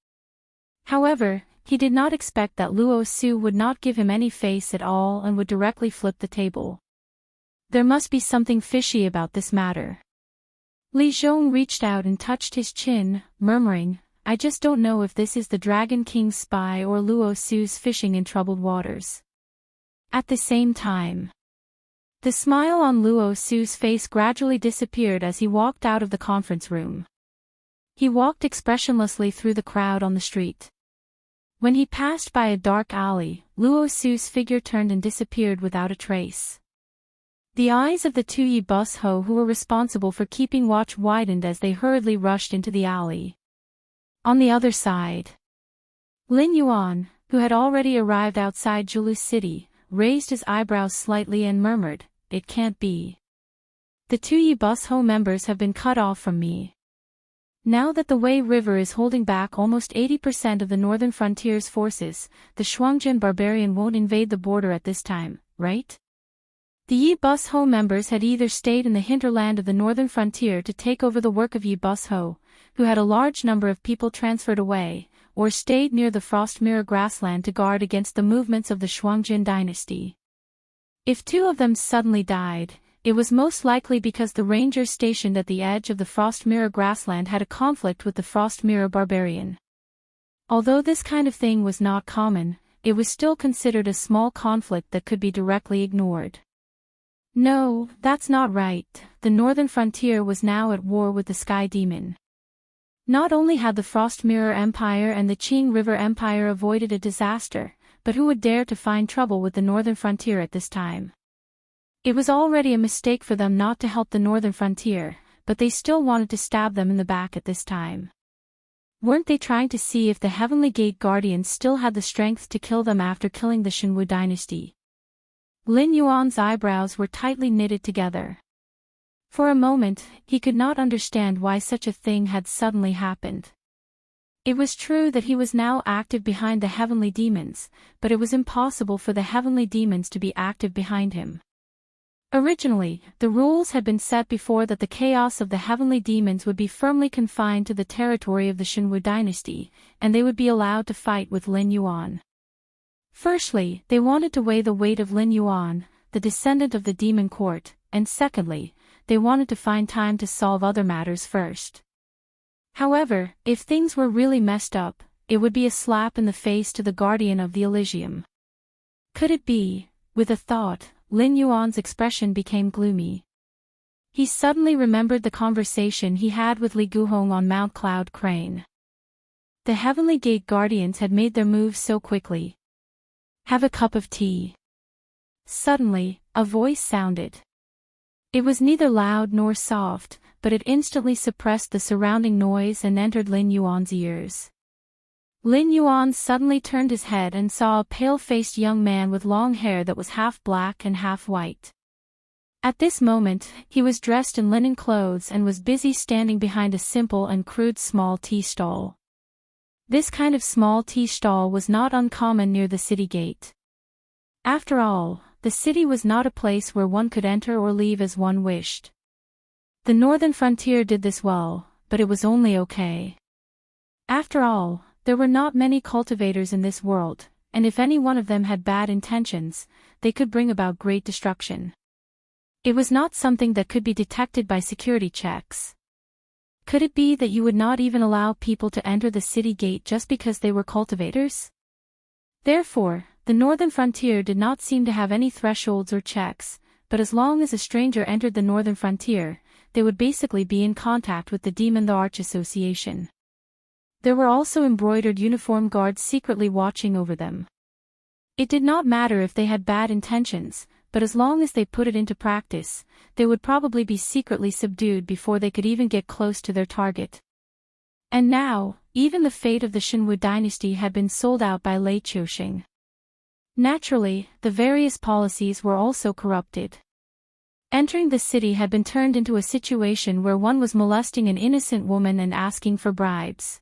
However, he did not expect that Luo Su would not give him any face at all and would directly flip the table. There must be something fishy about this matter. Li Zhong reached out and touched his chin, murmuring, I just don't know if this is the Dragon King's spy or Luo Su's fishing in troubled waters. At the same time, the smile on Luo Su's face gradually disappeared as he walked out of the conference room. He walked expressionlessly through the crowd on the street. When he passed by a dark alley, Luo Su's figure turned and disappeared without a trace. The eyes of the two Yi Bus Ho who were responsible for keeping watch widened as they hurriedly rushed into the alley. On the other side, Lin Yuan, who had already arrived outside Julu City, raised his eyebrows slightly and murmured, It can't be. The two Yi Bus Ho members have been cut off from me. Now that the Wei River is holding back almost 80% of the Northern Frontier's forces, the Shuangjin barbarian won't invade the border at this time, right? The Yi Bus Ho members had either stayed in the hinterland of the Northern Frontier to take over the work of Yi Bus Ho, who had a large number of people transferred away, or stayed near the Frost Mirror grassland to guard against the movements of the Shuangjin dynasty. If two of them suddenly died, it was most likely because the rangers stationed at the edge of the Frost Mirror grassland had a conflict with the Frost Mirror barbarian. Although this kind of thing was not common, it was still considered a small conflict that could be directly ignored. No, that's not right. The Northern Frontier was now at war with the Sky Demon. Not only had the Frost Mirror Empire and the Qing River Empire avoided a disaster, but who would dare to find trouble with the Northern Frontier at this time? It was already a mistake for them not to help the Northern Frontier, but they still wanted to stab them in the back at this time. Weren't they trying to see if the Heavenly Gate Guardians still had the strength to kill them after killing the Shenwu dynasty? Lin Yuan's eyebrows were tightly knitted together. For a moment, he could not understand why such a thing had suddenly happened. It was true that he was now active behind the heavenly demons, but it was impossible for the heavenly demons to be active behind him. Originally, the rules had been set before that the chaos of the heavenly demons would be firmly confined to the territory of the Shenwu dynasty, and they would be allowed to fight with Lin Yuan. Firstly, they wanted to weigh the weight of Lin Yuan, the descendant of the demon court, and secondly, they wanted to find time to solve other matters first. However, if things were really messed up, it would be a slap in the face to the guardian of the Elysium. Could it be? With a thought, Lin Yuan's expression became gloomy. He suddenly remembered the conversation he had with Li Guhong on Mount Cloud Crane. The Heavenly Gate Guardians had made their moves so quickly. Have a cup of tea. Suddenly, a voice sounded. It was neither loud nor soft, but it instantly suppressed the surrounding noise and entered Lin Yuan's ears. Lin Yuan suddenly turned his head and saw a pale-faced young man with long hair that was half black and half white. At this moment, he was dressed in linen clothes and was busy standing behind a simple and crude small tea stall. This kind of small tea stall was not uncommon near the city gate. After all, the city was not a place where one could enter or leave as one wished. The northern frontier did this well, but it was only okay. After all, there were not many cultivators in this world, and if any one of them had bad intentions, they could bring about great destruction. It was not something that could be detected by security checks. Could it be that you would not even allow people to enter the city gate just because they were cultivators? Therefore, the northern frontier did not seem to have any thresholds or checks, but as long as a stranger entered the northern frontier, they would basically be in contact with the demon the Arch Association. There were also embroidered uniformed guards secretly watching over them. It did not matter if they had bad intentions, but as long as they put it into practice, they would probably be secretly subdued before they could even get close to their target. And now, even the fate of the Shenwu dynasty had been sold out by Lei Qiuxing. Naturally, the various policies were also corrupted. Entering the city had been turned into a situation where one was molesting an innocent woman and asking for bribes.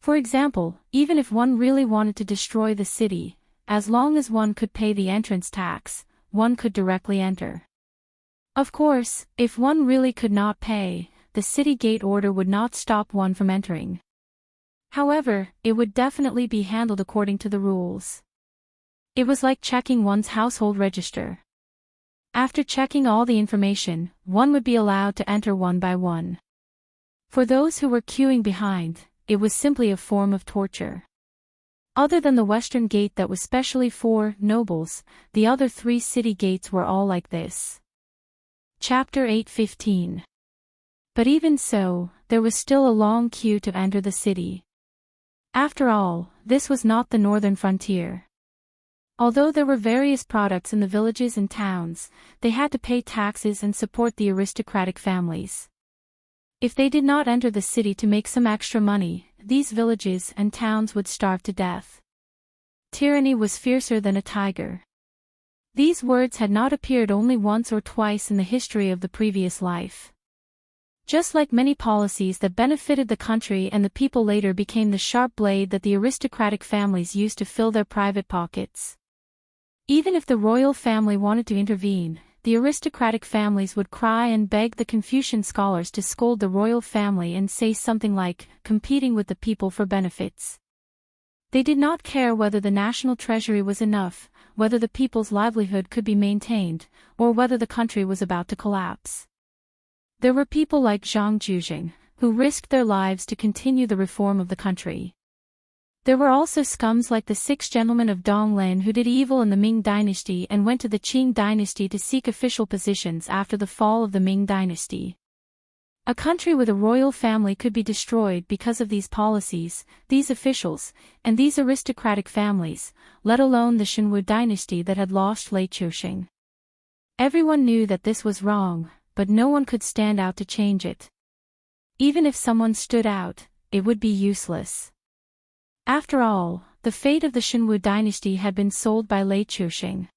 For example, even if one really wanted to destroy the city, as long as one could pay the entrance tax, one could directly enter. Of course, if one really could not pay, the city gate order would not stop one from entering. However, it would definitely be handled according to the rules. It was like checking one's household register. After checking all the information, one would be allowed to enter one by one. For those who were queuing behind, it was simply a form of torture. Other than the western gate that was specially for nobles, the other 3 city gates were all like this. Chapter 8:15. But even so, there was still a long queue to enter the city. After all, this was not the northern frontier. Although there were various products in the villages and towns, they had to pay taxes and support the aristocratic families. If they did not enter the city to make some extra money, these villages and towns would starve to death. Tyranny was fiercer than a tiger. These words had not appeared only once or twice in the history of the previous life. Just like many policies that benefited the country and the people later became the sharp blade that the aristocratic families used to fill their private pockets. Even if the royal family wanted to intervene, the aristocratic families would cry and beg the Confucian scholars to scold the royal family and say something like, competing with the people for benefits. They did not care whether the national treasury was enough, whether the people's livelihood could be maintained, or whether the country was about to collapse. There were people like Zhang Juzheng, who risked their lives to continue the reform of the country. There were also scums like the 6 gentlemen of Donglan who did evil in the Ming dynasty and went to the Qing dynasty to seek official positions after the fall of the Ming dynasty. A country with a royal family could be destroyed because of these policies, these officials, and these aristocratic families, let alone the Shenwu dynasty that had lost Lei Qiuxing. Everyone knew that this was wrong, but no one could stand out to change it. Even if someone stood out, it would be useless. After all, the fate of the Shenwu dynasty had been sold by Lei Qiuxing.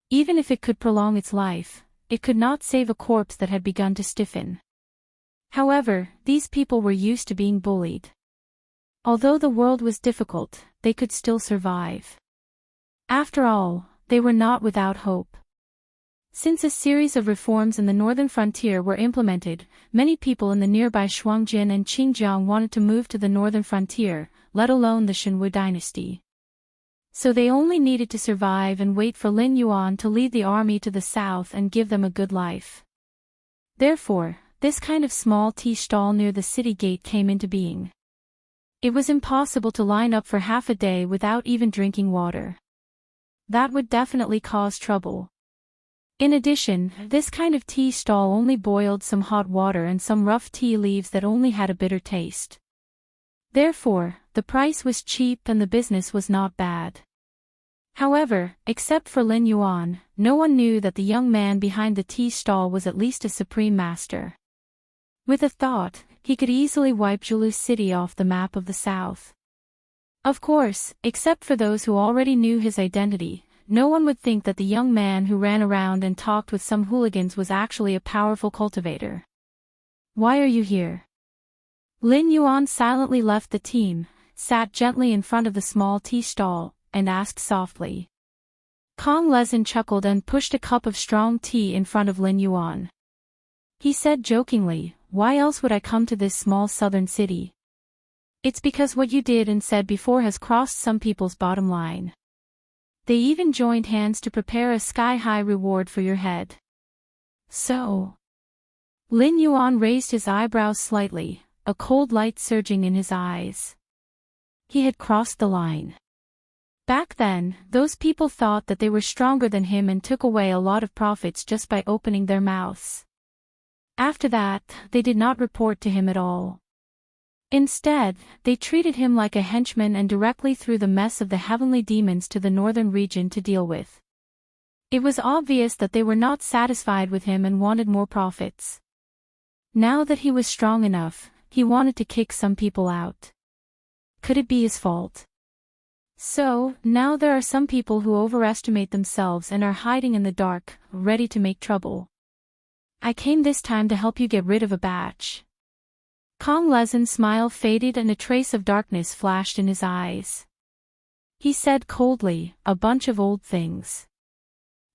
Even if it could prolong its life, it could not save a corpse that had begun to stiffen. However, these people were used to being bullied. Although the world was difficult, they could still survive. After all, they were not without hope. Since a series of reforms in the northern frontier were implemented, many people in the nearby Shuangjin and Qingjiang wanted to move to the northern frontier, let alone the Shenwu dynasty. So they only needed to survive and wait for Lin Yuan to lead the army to the south and give them a good life. Therefore, this kind of small tea stall near the city gate came into being. It was impossible to line up for half a day without even drinking water. That would definitely cause trouble. In addition, this kind of tea stall only boiled some hot water and some rough tea leaves that only had a bitter taste. Therefore, the price was cheap and the business was not bad. However, except for Lin Yuan, no one knew that the young man behind the tea stall was at least a supreme master. With a thought, he could easily wipe Zhulu City off the map of the south. Of course, except for those who already knew his identity, no one would think that the young man who ran around and talked with some hooligans was actually a powerful cultivator. Why are you here? Lin Yuan silently left the team, sat gently in front of the small tea stall, and asked softly. Kong Lezin chuckled and pushed a cup of strong tea in front of Lin Yuan. He said jokingly, "Why else would I come to this small southern city? It's because what you did and said before has crossed some people's bottom line. They even joined hands to prepare a sky-high reward for your head." So? Lin Yuan raised his eyebrows slightly, a cold light surging in his eyes. He had crossed the line. Back then, those people thought that they were stronger than him and took away a lot of profits just by opening their mouths. After that, they did not report to him at all. Instead, they treated him like a henchman and directly threw the mess of the heavenly demons to the northern region to deal with. It was obvious that they were not satisfied with him and wanted more profits. Now that he was strong enough, he wanted to kick some people out. Could it be his fault? So, now there are some people who overestimate themselves and are hiding in the dark, ready to make trouble. I came this time to help you get rid of a batch. Kong Lezin's smile faded and a trace of darkness flashed in his eyes. He said coldly, "A bunch of old things.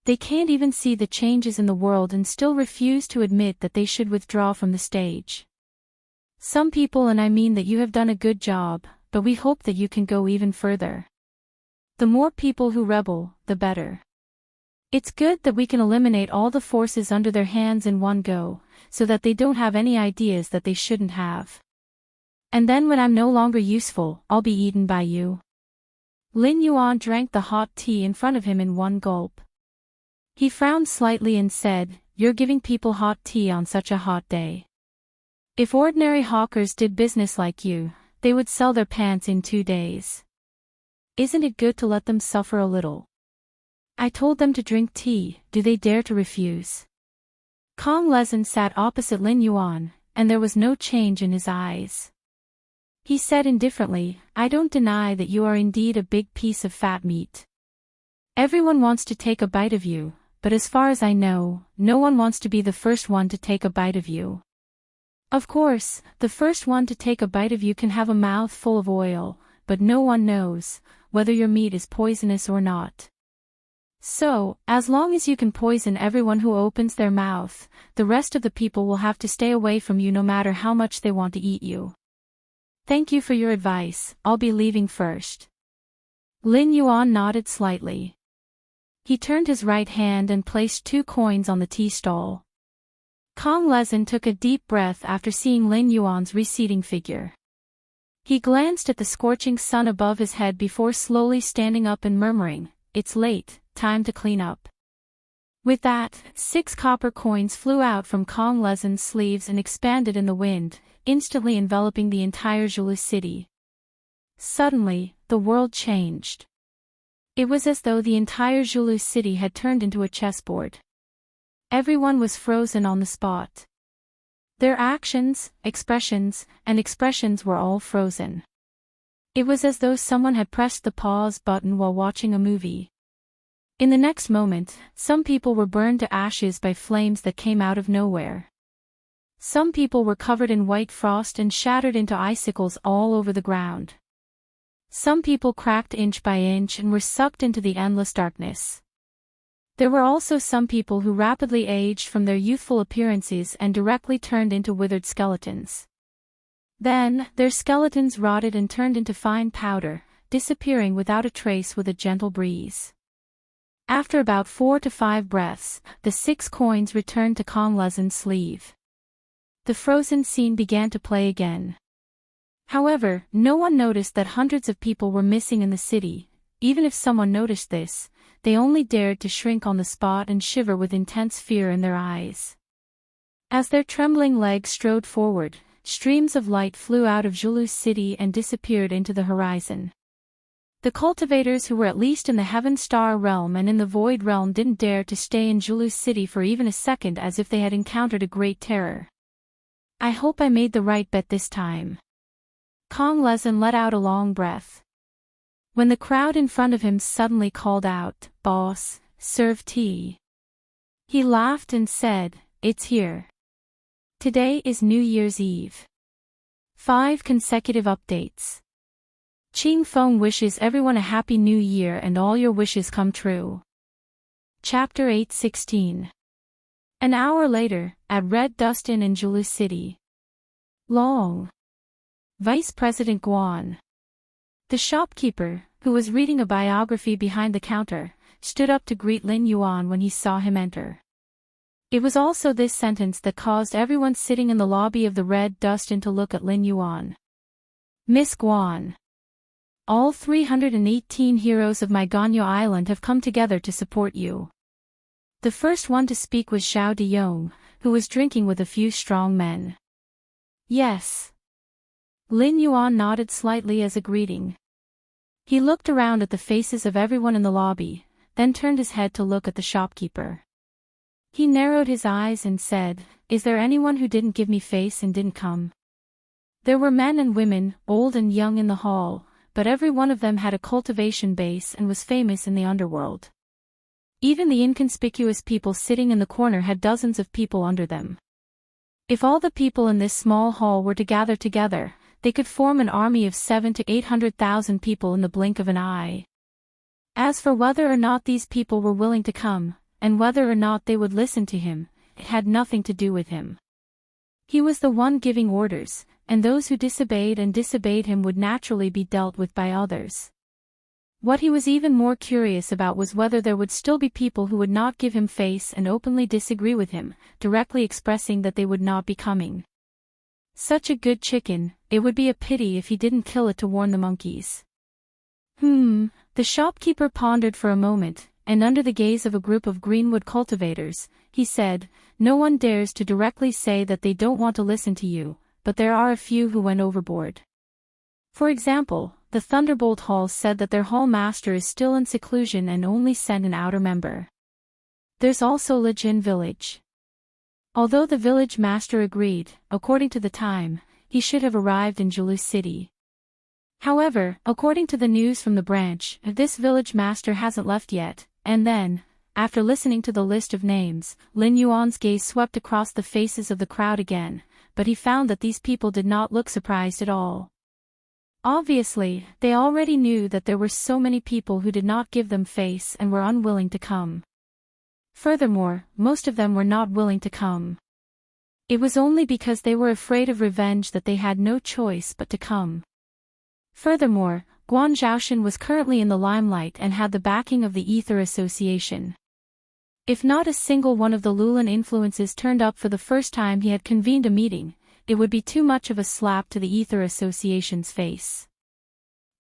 They can't even see the changes in the world and still refuse to admit that they should withdraw from the stage. Some people, and I mean that you have done a good job, but we hope that you can go even further. The more people who rebel, the better. It's good that we can eliminate all the forces under their hands in one go, so that they don't have any ideas that they shouldn't have. And then when I'm no longer useful, I'll be eaten by you." Lin Yuan drank the hot tea in front of him in one gulp. He frowned slightly and said, "You're giving people hot tea on such a hot day. If ordinary hawkers did business like you, they would sell their pants in 2 days. Isn't it good to let them suffer a little? I told them to drink tea, do they dare to refuse?" Kong Lezin sat opposite Lin Yuan, and there was no change in his eyes. He said indifferently, "I don't deny that you are indeed a big piece of fat meat. Everyone wants to take a bite of you, but as far as I know, no one wants to be the first one to take a bite of you. Of course, the first one to take a bite of you can have a mouth full of oil, but no one knows whether your meat is poisonous or not. So, as long as you can poison everyone who opens their mouth, the rest of the people will have to stay away from you no matter how much they want to eat you. Thank you for your advice, I'll be leaving first." Lin Yuan nodded slightly. He turned his right hand and placed 2 coins on the tea stall. Kong Lezin took a deep breath after seeing Lin Yuan's receding figure. He glanced at the scorching sun above his head before slowly standing up and murmuring, "It's late, time to clean up." With that, 6 copper coins flew out from Kong Lezin's sleeves and expanded in the wind, instantly enveloping the entire Zhulu city. Suddenly, the world changed. It was as though the entire Zhulu city had turned into a chessboard. Everyone was frozen on the spot. Their actions, expressions were all frozen. It was as though someone had pressed the pause button while watching a movie. In the next moment, some people were burned to ashes by flames that came out of nowhere. Some people were covered in white frost and shattered into icicles all over the ground. Some people cracked inch by inch and were sucked into the endless darkness. There were also some people who rapidly aged from their youthful appearances and directly turned into withered skeletons. Then, their skeletons rotted and turned into fine powder, disappearing without a trace with a gentle breeze. After about 4 to 5 breaths, the 6 coins returned to Kong Lezin's sleeve. The frozen scene began to play again. However, no one noticed that hundreds of people were missing in the city. Even if someone noticed this, they only dared to shrink on the spot and shiver with intense fear in their eyes. As their trembling legs strode forward, streams of light flew out of Julu's city and disappeared into the horizon. The cultivators who were at least in the Heaven Star realm and in the Void realm didn't dare to stay in Julu's city for even a second, as if they had encountered a great terror. I hope I made the right bet this time. Kong Lezen let out a long breath. When the crowd in front of him suddenly called out, "Boss, serve tea," he laughed and said, "It's here. Today is New Year's Eve." 5 consecutive updates. Qing Feng wishes everyone a happy new year and all your wishes come true. Chapter 8:16. An hour later, at Red Dust Inn in Julu City. Long. Vice President Guan. The shopkeeper, who was reading a biography behind the counter, stood up to greet Lin Yuan when he saw him enter. It was also this sentence that caused everyone sitting in the lobby of the Red Dust Inn to look at Lin Yuan. "Miss Guan. All 318 heroes of my Ganyo Island have come together to support you." The first one to speak was Xiao Deyong, who was drinking with a few strong men. "Yes." Lin Yuan nodded slightly as a greeting. He looked around at the faces of everyone in the lobby, then turned his head to look at the shopkeeper. He narrowed his eyes and said, "Is there anyone who didn't give me face and didn't come?" There were men and women, old and young in the hall, but every one of them had a cultivation base and was famous in the underworld. Even the inconspicuous people sitting in the corner had dozens of people under them. If all the people in this small hall were to gather together, they could form an army of 700,000 to 800,000 people in the blink of an eye. As for whether or not these people were willing to come, and whether or not they would listen to him, it had nothing to do with him. He was the one giving orders, and those who disobeyed him would naturally be dealt with by others. What he was even more curious about was whether there would still be people who would not give him face and openly disagree with him, directly expressing that they would not be coming. Such a good chicken, it would be a pity if he didn't kill it to warn the monkeys. The shopkeeper pondered for a moment, and under the gaze of a group of greenwood cultivators, he said, "No one dares to directly say that they don't want to listen to you, but there are a few who went overboard. For example, the Thunderbolt Hall said that their hall master is still in seclusion and only sent an outer member. There's also Lejin Village. Although the village master agreed, according to the time, he should have arrived in Julu City. However, according to the news from the branch, this village master hasn't left yet." And then, after listening to the list of names, Lin Yuan's gaze swept across the faces of the crowd again, but he found that these people did not look surprised at all. Obviously, they already knew that there were so many people who did not give them face and were unwilling to come. Furthermore, most of them were not willing to come. It was only because they were afraid of revenge that they had no choice but to come. Furthermore, Guan Zhaoshan was currently in the limelight and had the backing of the Ether Association. If not a single one of the Lulan influences turned up for the first time he had convened a meeting, it would be too much of a slap to the Ether Association's face.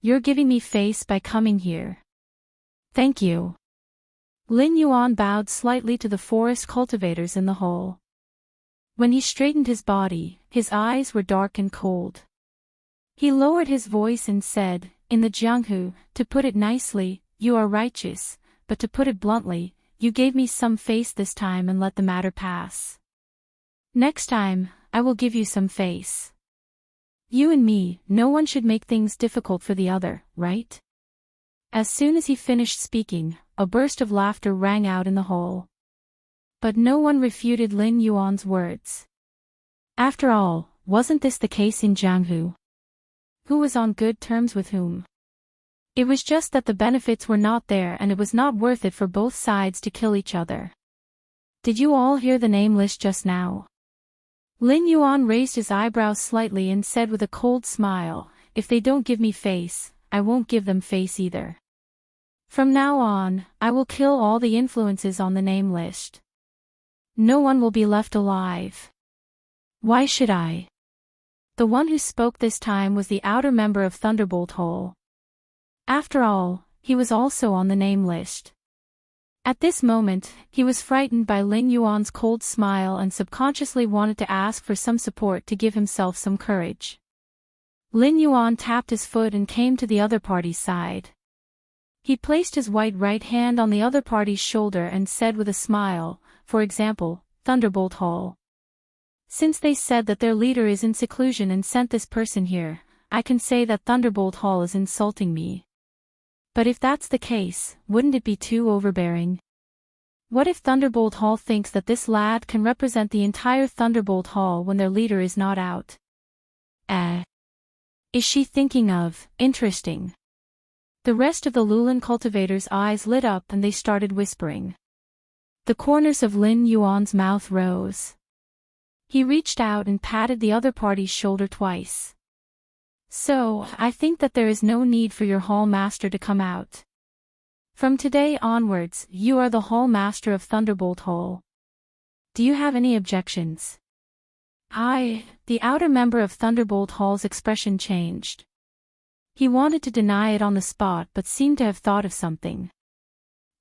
"You're giving me face by coming here. Thank you." Lin Yuan bowed slightly to the forest cultivators in the hall. When he straightened his body, his eyes were dark and cold. He lowered his voice and said, "In the Jianghu, to put it nicely, you are righteous, but to put it bluntly, you gave me some face this time and let the matter pass. Next time, I will give you some face. You and me, no one should make things difficult for the other, right?" As soon as he finished speaking, a burst of laughter rang out in the hall. But no one refuted Lin Yuan's words. After all, wasn't this the case in Jianghu? Who was on good terms with whom? It was just that the benefits were not there and it was not worth it for both sides to kill each other. Did you all hear the name list just now? Lin Yuan raised his eyebrows slightly and said with a cold smile, "If they don't give me face, I won't give them face either. From now on, I will kill all the influences on the name list. No one will be left alive." Why should I? The one who spoke this time was the outer member of Thunderbolt Hole. After all, he was also on the name list. At this moment, he was frightened by Lin Yuan's cold smile and subconsciously wanted to ask for some support to give himself some courage. Lin Yuan tapped his foot and came to the other party's side. He placed his white right hand on the other party's shoulder and said with a smile, for example, Thunderbolt Hall. Since they said that their leader is in seclusion and sent this person here, I can say that Thunderbolt Hall is insulting me. But if that's the case, wouldn't it be too overbearing? What if Thunderbolt Hall thinks that this lad can represent the entire Thunderbolt Hall when their leader is not out? Is she thinking of, interesting? The rest of the Lulin cultivators' eyes lit up and they started whispering. The corners of Lin Yuan's mouth rose. He reached out and patted the other party's shoulder twice. So, I think that there is no need for your hall master to come out. From today onwards, you are the hall master of Thunderbolt Hall. Do you have any objections? The outer member of Thunderbolt Hall's expression changed. He wanted to deny it on the spot but seemed to have thought of something.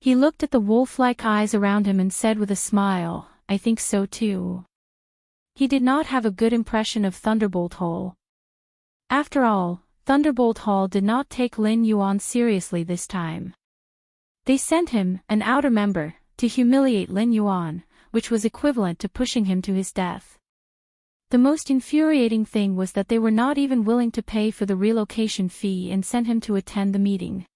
He looked at the wolf-like eyes around him and said with a smile, I think so too. He did not have a good impression of Thunderbolt Hall. After all, Thunderbolt Hall did not take Lin Yuan seriously this time. They sent him, an outer member, to humiliate Lin Yuan, which was equivalent to pushing him to his death. The most infuriating thing was that they were not even willing to pay for the relocation fee and sent him to attend the meeting.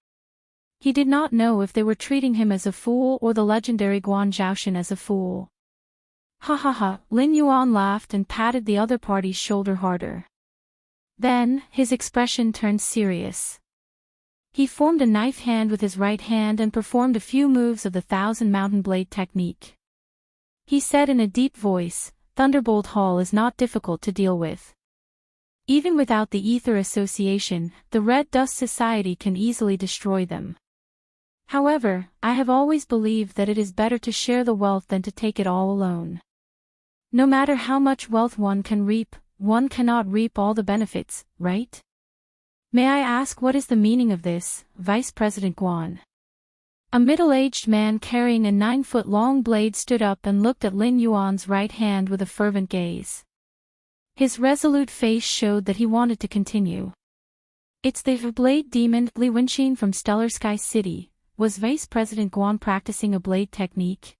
He did not know if they were treating him as a fool or the legendary Guan Zhaoshan as a fool. Ha ha ha, Lin Yuan laughed and patted the other party's shoulder harder. Then, his expression turned serious. He formed a knife hand with his right hand and performed a few moves of the 1,000 mountain blade technique. He said in a deep voice, Thunderbolt Hall is not difficult to deal with. Even without the ether association, the Red Dust Society can easily destroy them. However, I have always believed that it is better to share the wealth than to take it all alone. No matter how much wealth one can reap, one cannot reap all the benefits, right? May I ask what is the meaning of this, Vice President Guan? A middle-aged man carrying a 9-foot-long blade stood up and looked at Lin Yuan's right hand with a fervent gaze. His resolute face showed that he wanted to continue. It's the blade demon Li Wenqin from Stellar Sky City. Was Vice President Guan practicing a blade technique?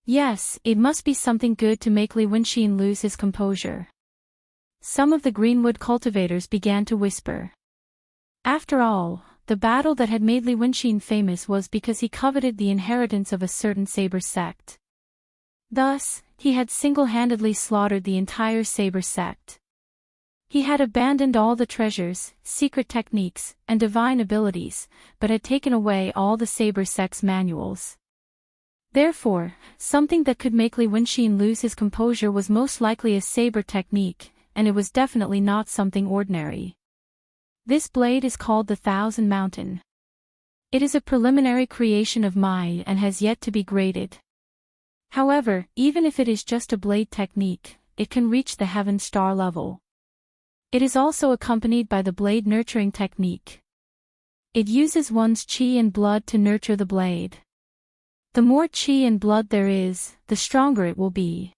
Yes, it must be something good to make Li Wenqin lose his composure. Some of the Greenwood cultivators began to whisper. After all, the battle that had made Li Wenqin famous was because he coveted the inheritance of a certain saber sect. Thus, he had single-handedly slaughtered the entire saber sect. He had abandoned all the treasures, secret techniques, and divine abilities, but had taken away all the saber sect's manuals. Therefore, something that could make Li Wenqin lose his composure was most likely a saber technique, and it was definitely not something ordinary. This blade is called the 1,000 Mountain. It is a preliminary creation of Mai and has yet to be graded. However, even if it is just a blade technique, it can reach the heaven star level. It is also accompanied by the blade nurturing technique. It uses one's qi and blood to nurture the blade. The more qi and blood there is, the stronger it will be.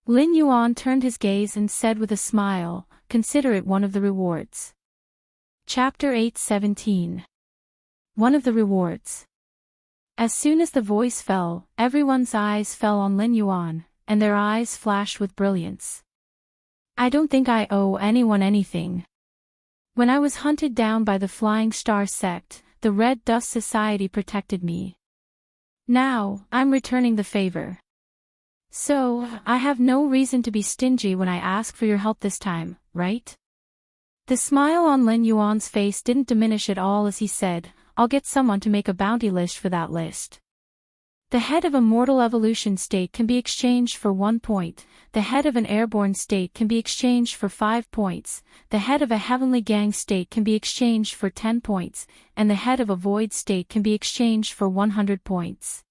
Lin Yuan turned his gaze and said with a smile, consider it one of the rewards. Chapter 8:17. One of the rewards. As soon as the voice fell, everyone's eyes fell on Lin Yuan, and their eyes flashed with brilliance. I don't think I owe anyone anything. When I was hunted down by the Flying Star sect, the Red Dust Society protected me. Now, I'm returning the favor. So, I have no reason to be stingy when I ask for your help this time, right? The smile on Lin Yuan's face didn't diminish at all as he said, I'll get someone to make a bounty list for that list. The head of a mortal evolution state can be exchanged for 1 point, the head of an airborne state can be exchanged for 5 points, the head of a heavenly gang state can be exchanged for 10 points, and the head of a void state can be exchanged for 100 points.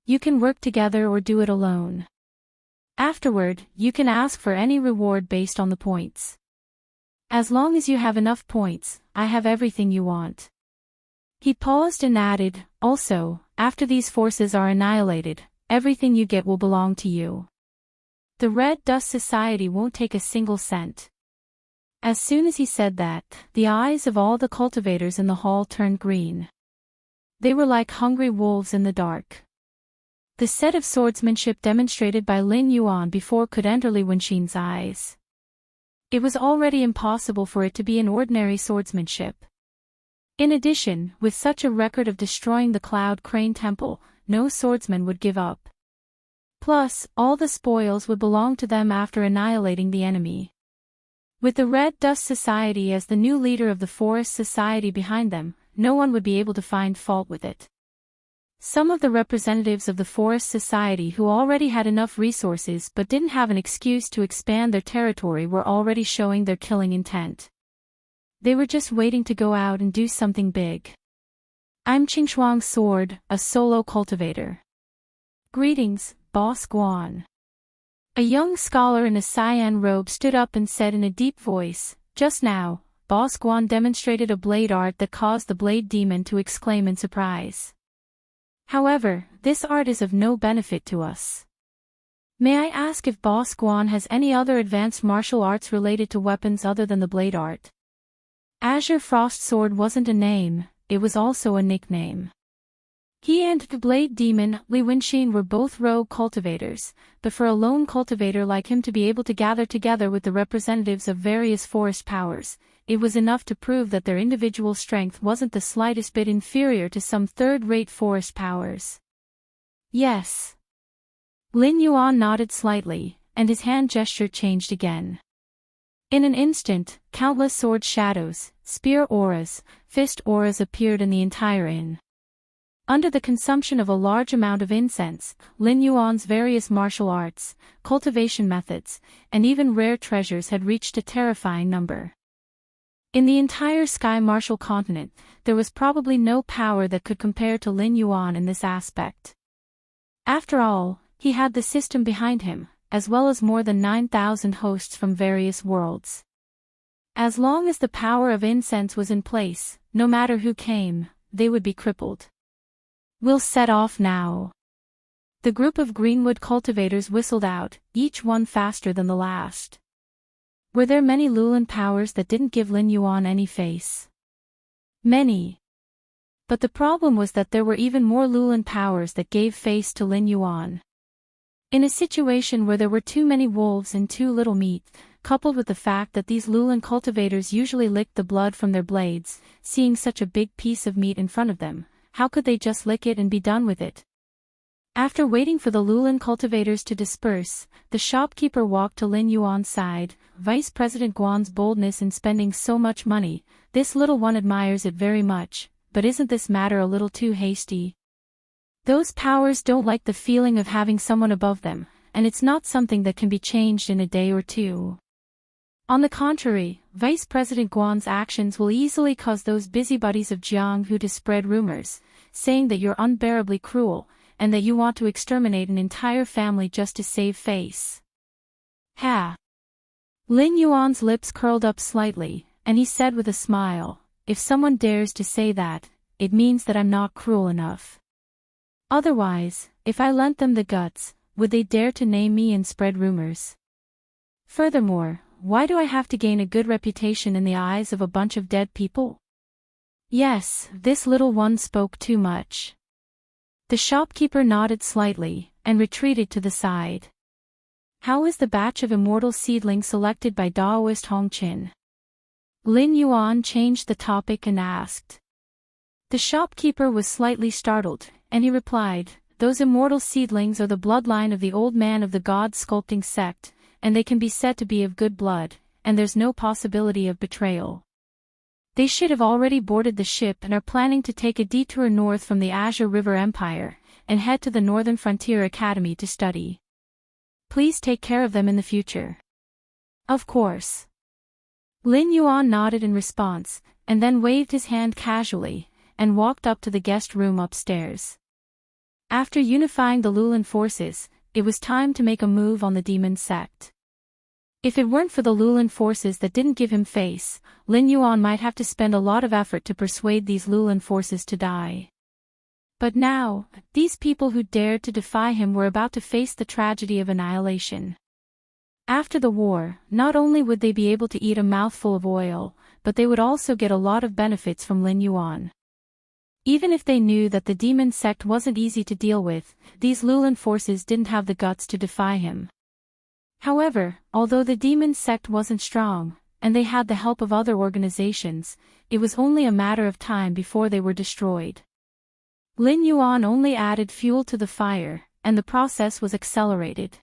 You can work together or do it alone. Afterward, you can ask for any reward based on the points. As long as you have enough points, I have everything you want. He paused and added, also, after these forces are annihilated, everything you get will belong to you. The Red Dust Society won't take a single cent. As soon as he said that, the eyes of all the cultivators in the hall turned green. They were like hungry wolves in the dark. The set of swordsmanship demonstrated by Lin Yuan before could enter Li Wenxin's eyes. It was already impossible for it to be an ordinary swordsmanship. In addition, with such a record of destroying the Cloud Crane Temple, no swordsman would give up. Plus, all the spoils would belong to them after annihilating the enemy. With the Red Dust Society as the new leader of the Forest Society behind them, no one would be able to find fault with it. Some of the representatives of the Forest Society who already had enough resources but didn't have an excuse to expand their territory were already showing their killing intent. They were just waiting to go out and do something big. I'm Qingshuang Sword, a solo cultivator. Greetings, Boss Guan. A young scholar in a cyan robe stood up and said in a deep voice, just now, Boss Guan demonstrated a blade art that caused the blade demon to exclaim in surprise. However, this art is of no benefit to us. May I ask if Boss Guan has any other advanced martial arts related to weapons other than the blade art? Azure Frost Sword wasn't a name, it was also a nickname. He and the Blade Demon, Li Wenxin, were both rogue cultivators, but for a lone cultivator like him to be able to gather together with the representatives of various forest powers, it was enough to prove that their individual strength wasn't the slightest bit inferior to some third-rate forest powers. Yes. Lin Yuan nodded slightly, and his hand gesture changed again. In an instant, countless sword shadows, spear auras, fist auras appeared in the entire inn. Under the consumption of a large amount of incense, Lin Yuan's various martial arts, cultivation methods, and even rare treasures had reached a terrifying number. In the entire Sky Martial continent, there was probably no power that could compare to Lin Yuan in this aspect. After all, he had the system behind him, as well as more than 9,000 hosts from various worlds. As long as the power of incense was in place, no matter who came, they would be crippled. We'll set off now. The group of greenwood cultivators whistled out, each one faster than the last. Were there many Lulan powers that didn't give Lin Yuan any face? Many. But the problem was that there were even more Lulan powers that gave face to Lin Yuan. In a situation where there were too many wolves and too little meat, coupled with the fact that these Lulan cultivators usually licked the blood from their blades, seeing such a big piece of meat in front of them, how could they just lick it and be done with it? After waiting for the Lulan cultivators to disperse, the shopkeeper walked to Lin Yuan's side. Vice President Guan's boldness in spending so much money, this little one admires it very much, but isn't this matter a little too hasty? Those powers don't like the feeling of having someone above them, and it's not something that can be changed in a day or two. On the contrary, Vice President Guan's actions will easily cause those busybodies of Jianghu to spread rumors, saying that you're unbearably cruel, and that you want to exterminate an entire family just to save face. Ha! Lin Yuan's lips curled up slightly, and he said with a smile, if someone dares to say that, it means that I'm not cruel enough. Otherwise, if I lent them the guts, would they dare to name me and spread rumors? Furthermore, why do I have to gain a good reputation in the eyes of a bunch of dead people? Yes, this little one spoke too much. The shopkeeper nodded slightly, and retreated to the side. How is the batch of immortal seedlings selected by Daoist Hongqin? Lin Yuan changed the topic and asked. The shopkeeper was slightly startled, and he replied, those immortal seedlings are the bloodline of the old man of the god sculpting sect, and they can be said to be of good blood, and there's no possibility of betrayal. They should have already boarded the ship and are planning to take a detour north from the Azure River Empire, and head to the Northern Frontier Academy to study. Please take care of them in the future. Of course. Lin Yuan nodded in response, and then waved his hand casually, and walked up to the guest room upstairs. After unifying the Lulan forces, it was time to make a move on the demon sect. If it weren't for the Lulan forces that didn't give him face, Lin Yuan might have to spend a lot of effort to persuade these Lulan forces to die. But now, these people who dared to defy him were about to face the tragedy of annihilation. After the war, not only would they be able to eat a mouthful of oil, but they would also get a lot of benefits from Lin Yuan. Even if they knew that the demon sect wasn't easy to deal with, these Lulan forces didn't have the guts to defy him. However, although the demon sect wasn't strong, and they had the help of other organizations, it was only a matter of time before they were destroyed. Lin Yuan only added fuel to the fire, and the process was accelerated.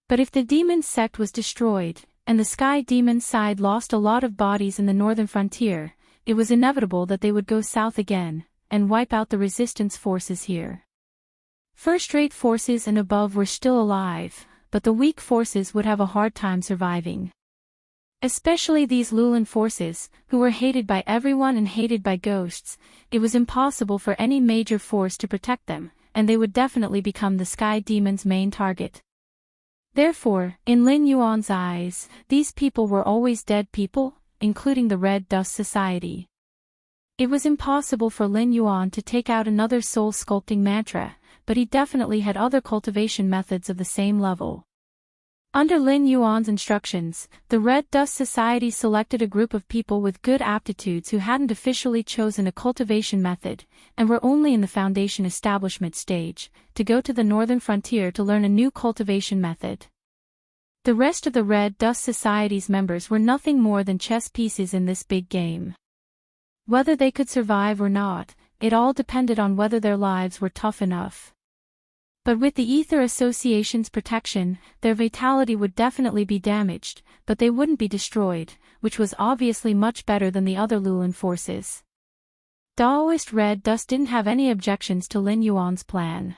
But if the demon sect was destroyed, and the sky demon side lost a lot of bodies in the northern frontier, it was inevitable that they would go south again, and wipe out the resistance forces here. First-rate forces and above were still alive, but the weak forces would have a hard time surviving. Especially these Lulan forces, who were hated by everyone and hated by ghosts, it was impossible for any major force to protect them, and they would definitely become the sky demon's main target. Therefore, in Lin Yuan's eyes, these people were always dead people, including the Red Dust Society. It was impossible for Lin Yuan to take out another soul-sculpting mantra, but he definitely had other cultivation methods of the same level. Under Lin Yuan's instructions, the Red Dust Society selected a group of people with good aptitudes who hadn't officially chosen a cultivation method, and were only in the foundation establishment stage, to go to the northern frontier to learn a new cultivation method. The rest of the Red Dust Society's members were nothing more than chess pieces in this big game. Whether they could survive or not, it all depended on whether their lives were tough enough. But with the Ether Association's protection, their vitality would definitely be damaged, but they wouldn't be destroyed, which was obviously much better than the other Lulan forces. Daoist Red Dust didn't have any objections to Lin Yuan's plan.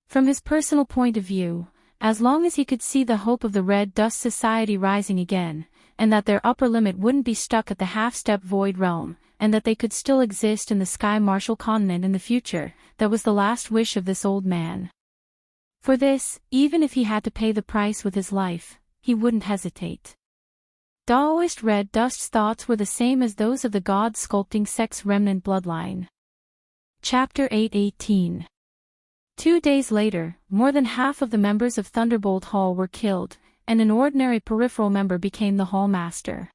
From his personal point of view, as long as he could see the hope of the Red Dust Society rising again, and that their upper limit wouldn't be stuck at the half-step void realm, and that they could still exist in the Sky Martial continent in the future, that was the last wish of this old man. For this, even if he had to pay the price with his life, he wouldn't hesitate. Daoist Red Dust's thoughts were the same as those of the God-sculpting sect's remnant bloodline. Chapter 8:18. 2 days later, more than half of the members of Thunderbolt Hall were killed, and an ordinary peripheral member became the Hall Master.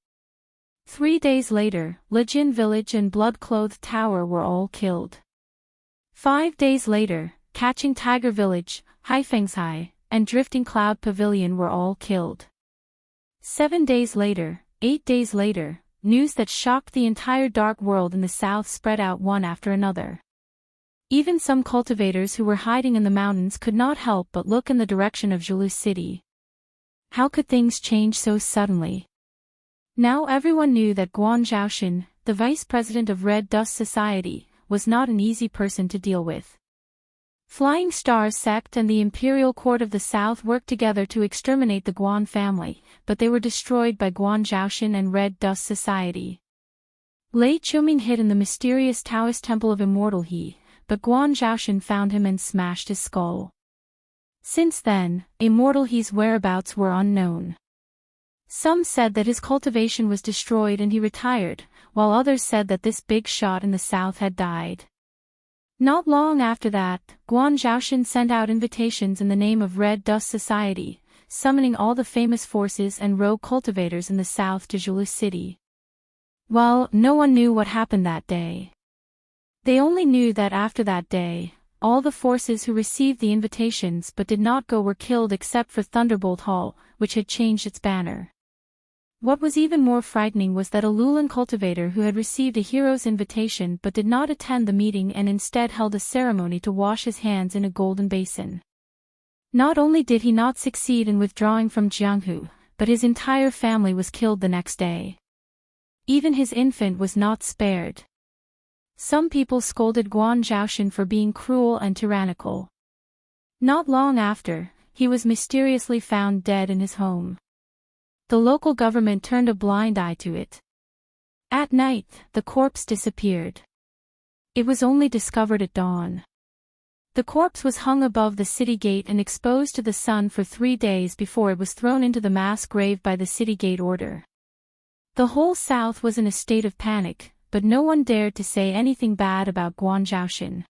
3 days later, Lejin Village and Blood-Clothed Tower were all killed. 5 days later, Catching Tiger Village, Haifengzhai, and Drifting Cloud Pavilion were all killed. 7 days later, 8 days later, news that shocked the entire dark world in the south spread out one after another. Even some cultivators who were hiding in the mountains could not help but look in the direction of Zhulu City. How could things change so suddenly? Now everyone knew that Guan Zhaoshan, the vice president of Red Dust Society, was not an easy person to deal with. Flying Star sect and the Imperial Court of the South worked together to exterminate the Guan family, but they were destroyed by Guan Zhaoshan and Red Dust Society. Lei Chuming hid in the mysterious Taoist Temple of Immortal He, but Guan Zhaoshan found him and smashed his skull. Since then, Immortal He's whereabouts were unknown. Some said that his cultivation was destroyed and he retired, while others said that this big shot in the south had died. Not long after that, Guan Zhaoshan sent out invitations in the name of Red Dust Society, summoning all the famous forces and rogue cultivators in the south to Zhulu City. Well, no one knew what happened that day. They only knew that after that day, all the forces who received the invitations but did not go were killed except for Thunderbolt Hall, which had changed its banner. What was even more frightening was that a Lulan cultivator who had received a hero's invitation but did not attend the meeting and instead held a ceremony to wash his hands in a golden basin. Not only did he not succeed in withdrawing from Jianghu, but his entire family was killed the next day. Even his infant was not spared. Some people scolded Guan Zhaoshan for being cruel and tyrannical. Not long after, he was mysteriously found dead in his home. The local government turned a blind eye to it. At night, the corpse disappeared. It was only discovered at dawn. The corpse was hung above the city gate and exposed to the sun for 3 days before it was thrown into the mass grave by the city gate order. The whole South was in a state of panic, but no one dared to say anything bad about Guan Zhaoxin.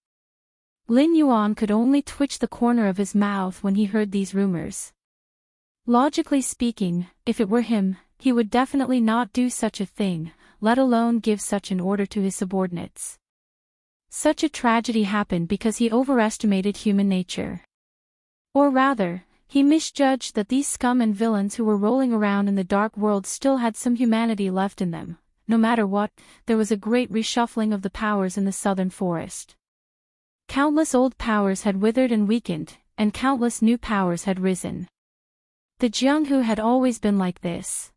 Lin Yuan could only twitch the corner of his mouth when he heard these rumors. Logically speaking, if it were him, he would definitely not do such a thing, let alone give such an order to his subordinates. Such a tragedy happened because he overestimated human nature. Or rather, he misjudged that these scum and villains who were rolling around in the dark world still had some humanity left in them. No matter what, there was a great reshuffling of the powers in the southern forest. Countless old powers had withered and weakened, and countless new powers had risen. The Jianghu had always been like this.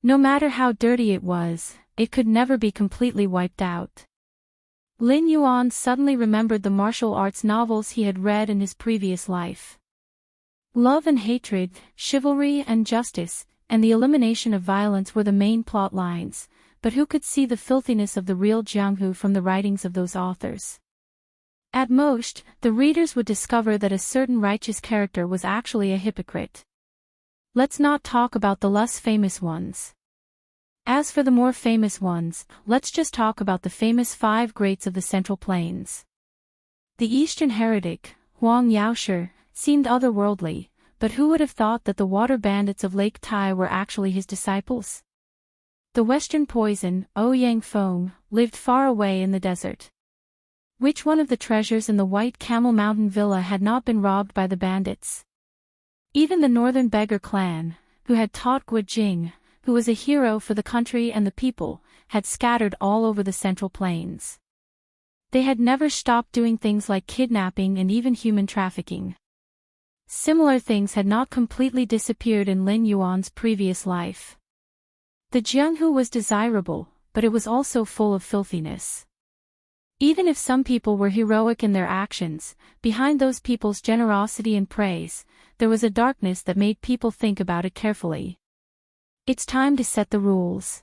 No matter how dirty it was, it could never be completely wiped out. Lin Yuan suddenly remembered the martial arts novels he had read in his previous life. Love and hatred, chivalry and justice, and the elimination of violence were the main plot lines, but who could see the filthiness of the real Jianghu from the writings of those authors? At most, the readers would discover that a certain righteous character was actually a hypocrite. Let's not talk about the less famous ones. As for the more famous ones, let's just talk about the famous 5 greats of the Central Plains. The Eastern heretic, Huang Yaoshi, seemed otherworldly, but who would have thought that the water bandits of Lake Tai were actually his disciples? The Western poison, Ouyang Feng, lived far away in the desert. Which one of the treasures in the White Camel Mountain Villa had not been robbed by the bandits? Even the Northern Beggar clan, who had taught Guo Jing, who was a hero for the country and the people, had scattered all over the Central Plains. They had never stopped doing things like kidnapping and even human trafficking. Similar things had not completely disappeared in Lin Yuan's previous life. The Jianghu was desirable, but it was also full of filthiness. Even if some people were heroic in their actions, behind those people's generosity and praise, there was a darkness that made people think about it carefully. It's time to set the rules.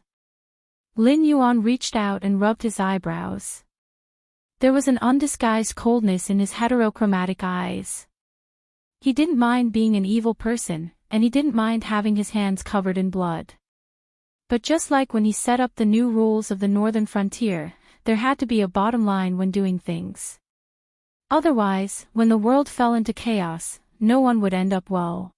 Lin Yuan reached out and rubbed his eyebrows. There was an undisguised coldness in his heterochromatic eyes. He didn't mind being an evil person, and he didn't mind having his hands covered in blood. But just like when he set up the new rules of the northern frontier, there had to be a bottom line when doing things. Otherwise, when the world fell into chaos, no one would end up well.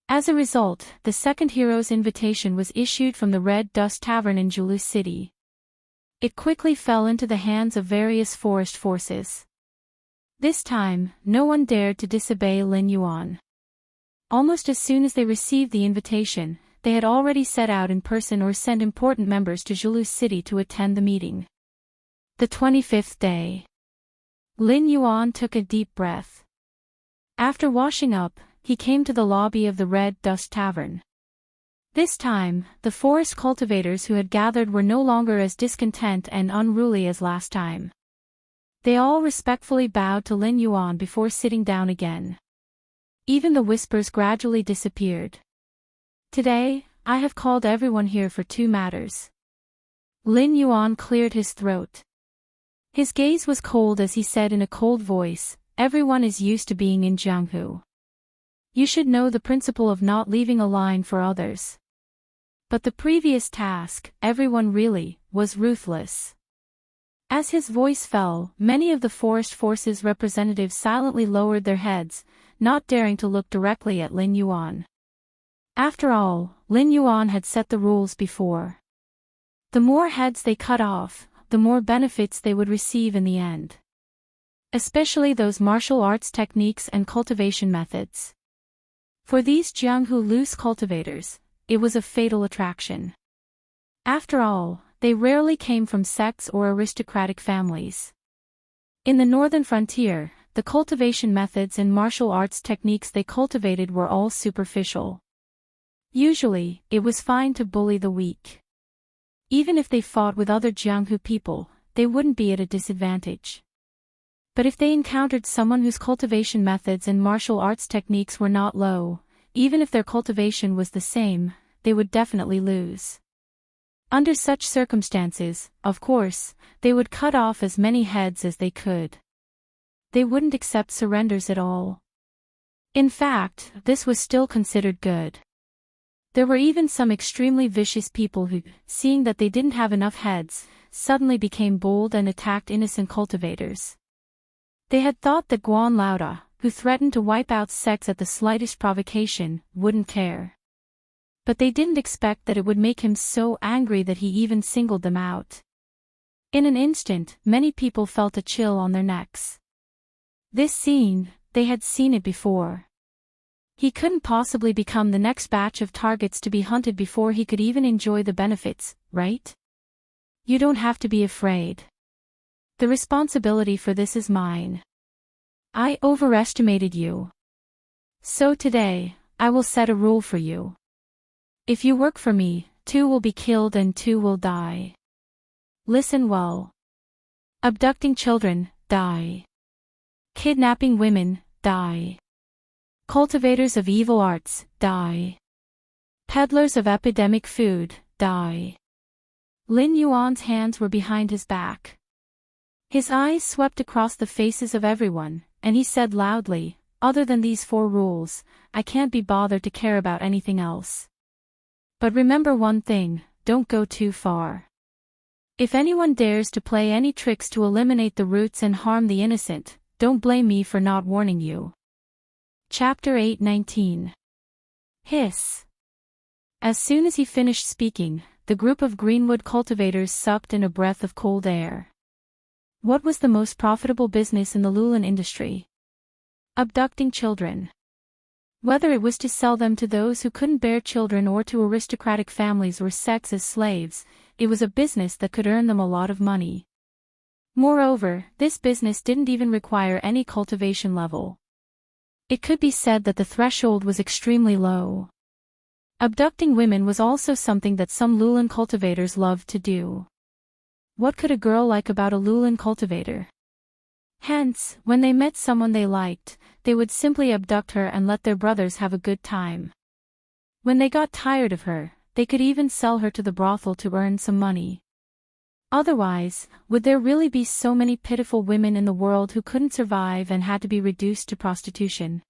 As a result, the second hero's invitation was issued from the Red Dust Tavern in Zhulu City. It quickly fell into the hands of various forest forces. This time, no one dared to disobey Lin Yuan. Almost as soon as they received the invitation, they had already set out in person or sent important members to Zhulu City to attend the meeting. The 25th day. Lin Yuan took a deep breath. After washing up, he came to the lobby of the Red Dust Tavern. This time, the forest cultivators who had gathered were no longer as discontent and unruly as last time. They all respectfully bowed to Lin Yuan before sitting down again. Even the whispers gradually disappeared. Today, I have called everyone here for 2 matters. Lin Yuan cleared his throat. His gaze was cold as he said in a cold voice, "Everyone is used to being in Jianghu. You should know the principle of not leaving a line for others. But the previous task, everyone really, was ruthless." As his voice fell, many of the forest forces representatives silently lowered their heads, not daring to look directly at Lin Yuan. After all, Lin Yuan had set the rules before. The more heads they cut off, the more benefits they would receive in the end. Especially those martial arts techniques and cultivation methods. For these Jianghu loose cultivators, it was a fatal attraction. After all, they rarely came from sects or aristocratic families. In the northern frontier, the cultivation methods and martial arts techniques they cultivated were all superficial. Usually, it was fine to bully the weak. Even if they fought with other Jianghu people, they wouldn't be at a disadvantage. But if they encountered someone whose cultivation methods and martial arts techniques were not low, even if their cultivation was the same, they would definitely lose. Under such circumstances, of course, they would cut off as many heads as they could. they wouldn't accept surrenders at all. In fact, this was still considered good. There were even some extremely vicious people who, seeing that they didn't have enough heads, suddenly became bold and attacked innocent cultivators. They had thought that Guan Lauda, who threatened to wipe out sects at the slightest provocation, wouldn't care. But they didn't expect that it would make him so angry that he even singled them out. In an instant, many people felt a chill on their necks. This scene, they had seen it before. He couldn't possibly become the next batch of targets to be hunted before he could even enjoy the benefits, right? You don't have to be afraid. The responsibility for this is mine. I overestimated you. So today, I will set a rule for you. If you work for me, 2 will be killed and 2 will die. Listen well. Abducting children, die. Kidnapping women, die. Cultivators of evil arts, die. Peddlers of epidemic food, die. Lin Yuan's hands were behind his back. His eyes swept across the faces of everyone, and he said loudly, other than these 4 rules, I can't be bothered to care about anything else. But remember one thing, don't go too far. If anyone dares to play any tricks to eliminate the roots and harm the innocent, don't blame me for not warning you. Chapter 8:19. Hiss. As soon as he finished speaking, the group of greenwood cultivators sucked in a breath of cold air. What was the most profitable business in the Lulan industry? Abducting children. Whether it was to sell them to those who couldn't bear children or to aristocratic families or sects as slaves, it was a business that could earn them a lot of money. Moreover, this business didn't even require any cultivation level. It could be said that the threshold was extremely low. Abducting women was also something that some Lulan cultivators loved to do. What could a girl like about a Lulan cultivator? Hence, when they met someone they liked, they would simply abduct her and let their brothers have a good time. When they got tired of her, they could even sell her to the brothel to earn some money. Otherwise, would there really be so many pitiful women in the world who couldn't survive and had to be reduced to prostitution?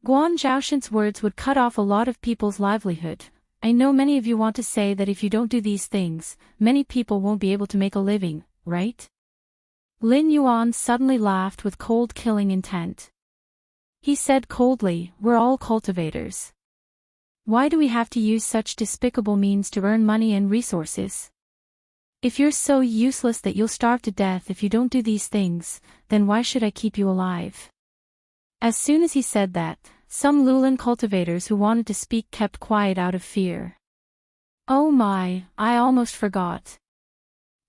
Guan Zhaoshan's words would cut off a lot of people's livelihood. I know many of you want to say that if you don't do these things, many people won't be able to make a living, right? Lin Yuan suddenly laughed with cold killing intent. He said coldly, we're all cultivators. Why do we have to use such despicable means to earn money and resources? If you're so useless that you'll starve to death if you don't do these things, then why should I keep you alive? As soon as he said that, some Lulan cultivators who wanted to speak kept quiet out of fear. Oh my, I almost forgot.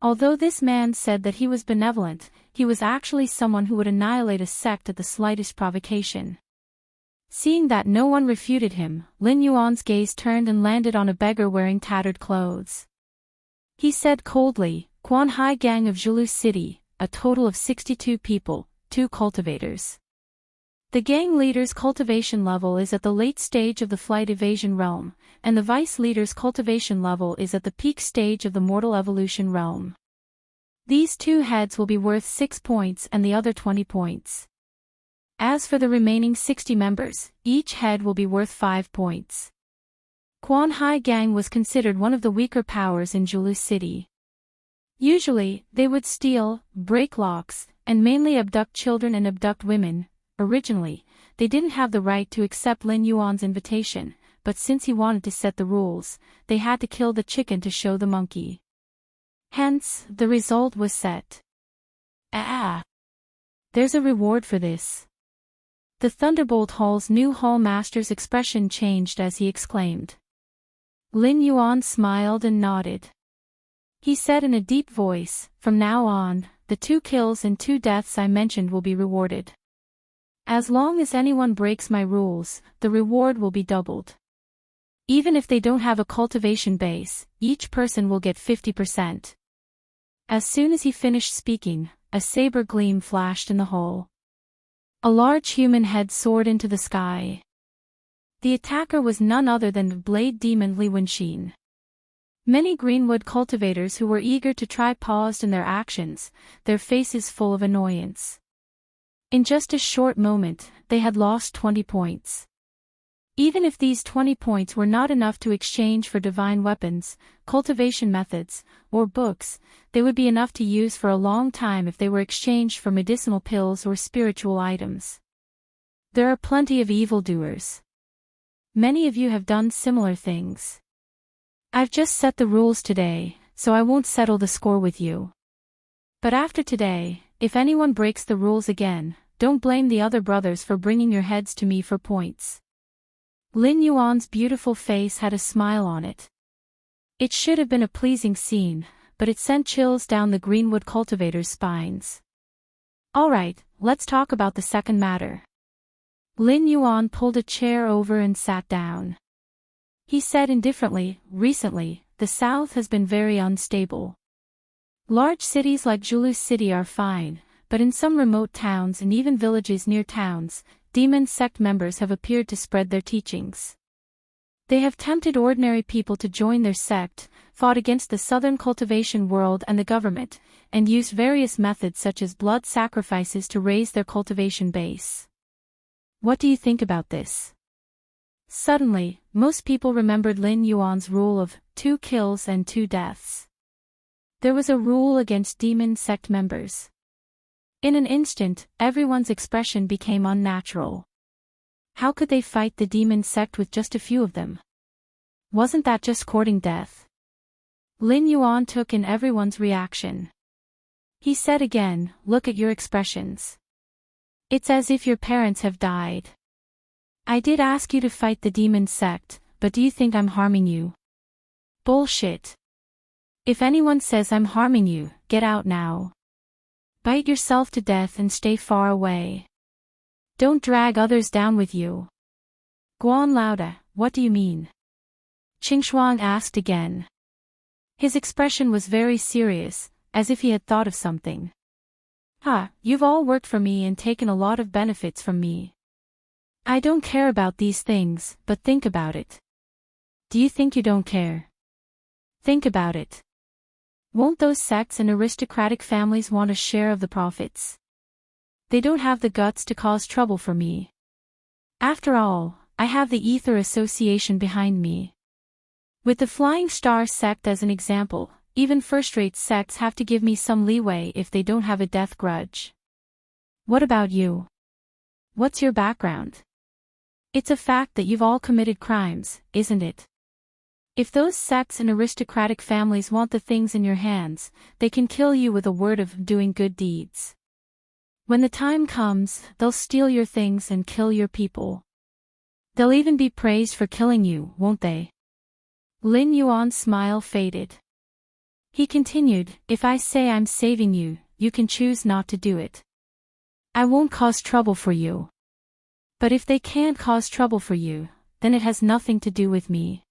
Although this man said that he was benevolent, he was actually someone who would annihilate a sect at the slightest provocation. Seeing that no one refuted him, Lin Yuan's gaze turned and landed on a beggar wearing tattered clothes. He said coldly, Quanhai Gang of Zhulu City, a total of 62 people, 2 cultivators. The gang leader's cultivation level is at the late stage of the flight evasion realm, and the vice leader's cultivation level is at the peak stage of the mortal evolution realm. These 2 heads will be worth 6 points and the other 20 points. As for the remaining 60 members, each head will be worth 5 points. Quanhai Gang was considered one of the weaker powers in Zhulu City. Usually, they would steal, break locks, and mainly abduct children and abduct women. Originally, they didn't have the right to accept Lin Yuan's invitation, but since he wanted to set the rules, they had to kill the chicken to show the monkey. Hence, the result was set. There's a reward for this. The Thunderbolt Hall's new hall master's expression changed as he exclaimed. Lin Yuan smiled and nodded. He said in a deep voice, from now on, the 2 kills and 2 deaths I mentioned will be rewarded. As long as anyone breaks my rules, the reward will be doubled. Even if they don't have a cultivation base, each person will get 50%. As soon as he finished speaking, a saber gleam flashed in the hall. A large human head soared into the sky. The attacker was none other than the blade demon Li Wenxin. Many greenwood cultivators who were eager to try paused in their actions, their faces full of annoyance. In just a short moment, they had lost 20 points. Even if these 20 points were not enough to exchange for divine weapons, cultivation methods, or books, they would be enough to use for a long time if they were exchanged for medicinal pills or spiritual items. There are plenty of evildoers. Many of you have done similar things. I've just set the rules today, so I won't settle the score with you. But after today, if anyone breaks the rules again, don't blame the other brothers for bringing your heads to me for points. Lin Yuan's beautiful face had a smile on it. It should have been a pleasing scene, but it sent chills down the greenwood cultivators' spines. Alright, let's talk about the second matter. Lin Yuan pulled a chair over and sat down. He said indifferently, recently, the South has been very unstable. Large cities like Julu City are fine, but in some remote towns and even villages near towns, demon sect members have appeared to spread their teachings. They have tempted ordinary people to join their sect, fought against the southern cultivation world and the government, and used various methods such as blood sacrifices to raise their cultivation base. What do you think about this? Suddenly, most people remembered Lin Yuan's rule of 2 kills and 2 deaths. There was a rule against demon sect members. In an instant, everyone's expression became unnatural. How could they fight the demon sect with just a few of them? Wasn't that just courting death? Lin Yuan took in everyone's reaction. He said again, look at your expressions. It's as if your parents have died. I did ask you to fight the demon sect, but do you think I'm harming you? Bullshit. If anyone says I'm harming you, get out now. Bite yourself to death and stay far away. Don't drag others down with you. Guan Lauda, what do you mean? Qingshuang asked again. His expression was very serious, as if he had thought of something. You've all worked for me and taken a lot of benefits from me. I don't care about these things, but think about it. Do you think you don't care? Think about it. Won't those sects and aristocratic families want a share of the profits? They don't have the guts to cause trouble for me. After all, I have the Ether Association behind me. With the Flying Star sect as an example, even first-rate sects have to give me some leeway if they don't have a death grudge. What about you? What's your background? It's a fact that you've all committed crimes, isn't it? If those sects and aristocratic families want the things in your hands, they can kill you with a word of doing good deeds. When the time comes, they'll steal your things and kill your people. They'll even be praised for killing you, won't they? Lin Yuan's smile faded. He continued, if I say I'm saving you, you can choose not to do it. I won't cause trouble for you. But if they can't cause trouble for you, then it has nothing to do with me.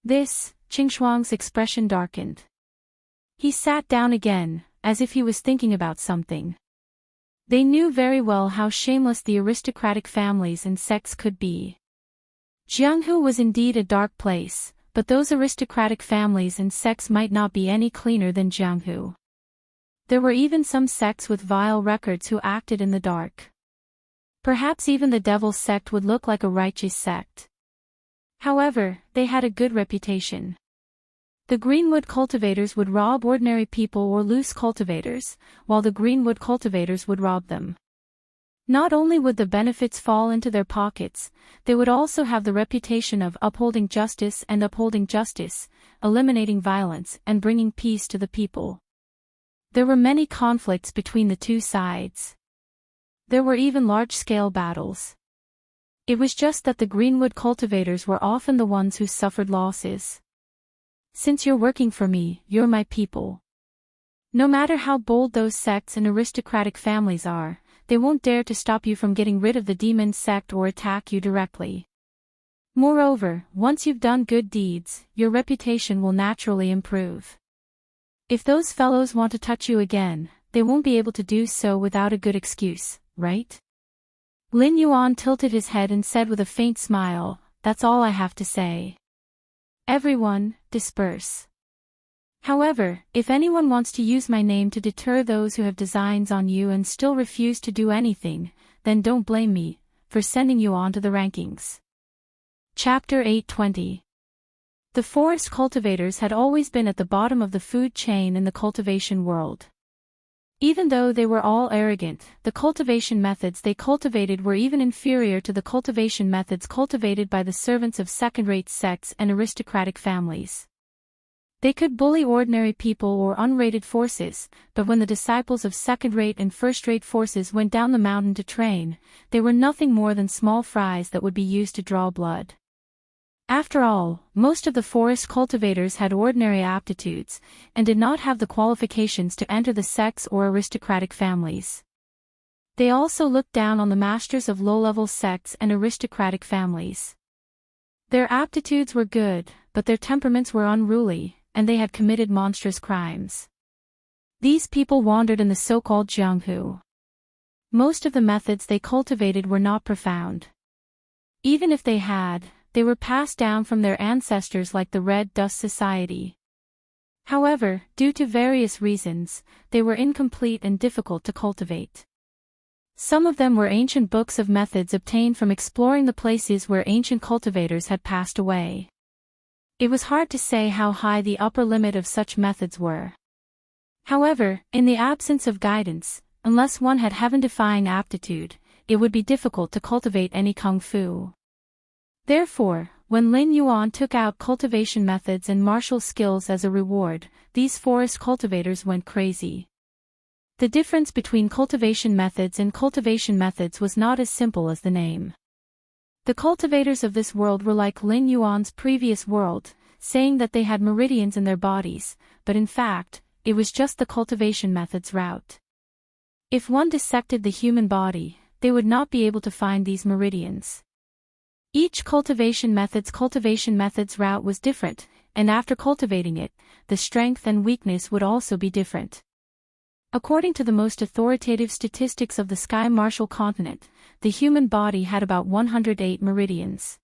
Qingshuang's expression darkened. He sat down again, as if he was thinking about something. They knew very well how shameless the aristocratic families and sects could be. Jianghu was indeed a dark place, but those aristocratic families and sects might not be any cleaner than Jianghu. There were even some sects with vile records who acted in the dark. Perhaps even the Devil sect would look like a righteous sect. However, they had a good reputation. The Greenwood cultivators would rob ordinary people or loose cultivators, while the Greenwood cultivators would rob them. Not only would the benefits fall into their pockets, they would also have the reputation of upholding justice, eliminating violence and bringing peace to the people. There were many conflicts between the two sides. There were even large-scale battles. It was just that the Greenwood cultivators were often the ones who suffered losses. Since you're working for me, you're my people. No matter how bold those sects and aristocratic families are, they won't dare to stop you from getting rid of the demon sect or attack you directly. Moreover, once you've done good deeds, your reputation will naturally improve. If those fellows want to touch you again, they won't be able to do so without a good excuse, right? Lin Yuan tilted his head and said with a faint smile, that's all I have to say. Everyone, disperse. However, if anyone wants to use my name to deter those who have designs on you and still refuse to do anything, then don't blame me for sending you on to the rankings. Chapter 820. The forest cultivators had always been at the bottom of the food chain in the cultivation world. Even though they were all arrogant, the cultivation methods they cultivated were even inferior to the cultivation methods cultivated by the servants of second-rate sects and aristocratic families. They could bully ordinary people or unrated forces, but when the disciples of second-rate and first-rate forces went down the mountain to train, they were nothing more than small fries that would be used to draw blood. After all, most of the forest cultivators had ordinary aptitudes, and did not have the qualifications to enter the sects or aristocratic families. They also looked down on the masters of low-level sects and aristocratic families. Their aptitudes were good, but their temperaments were unruly, and they had committed monstrous crimes. These people wandered in the so-called Jianghu. Most of the methods they cultivated were not profound. Even if they had, they were passed down from their ancestors like the Red Dust Society. However, due to various reasons, they were incomplete and difficult to cultivate. Some of them were ancient books of methods obtained from exploring the places where ancient cultivators had passed away. It was hard to say how high the upper limit of such methods were. However, in the absence of guidance, unless one had heaven-defying aptitude, it would be difficult to cultivate any kung fu. Therefore, when Lin Yuan took out cultivation methods and martial skills as a reward, these forest cultivators went crazy. The difference between cultivation methods and cultivation methods was not as simple as the name. The cultivators of this world were like Lin Yuan's previous world, saying that they had meridians in their bodies, but in fact, it was just the cultivation method's route. If one dissected the human body, they would not be able to find these meridians. Each cultivation method's route was different, and after cultivating it, the strength and weakness would also be different. According to the most authoritative statistics of the Sky Martial continent, the human body had about 108 meridians.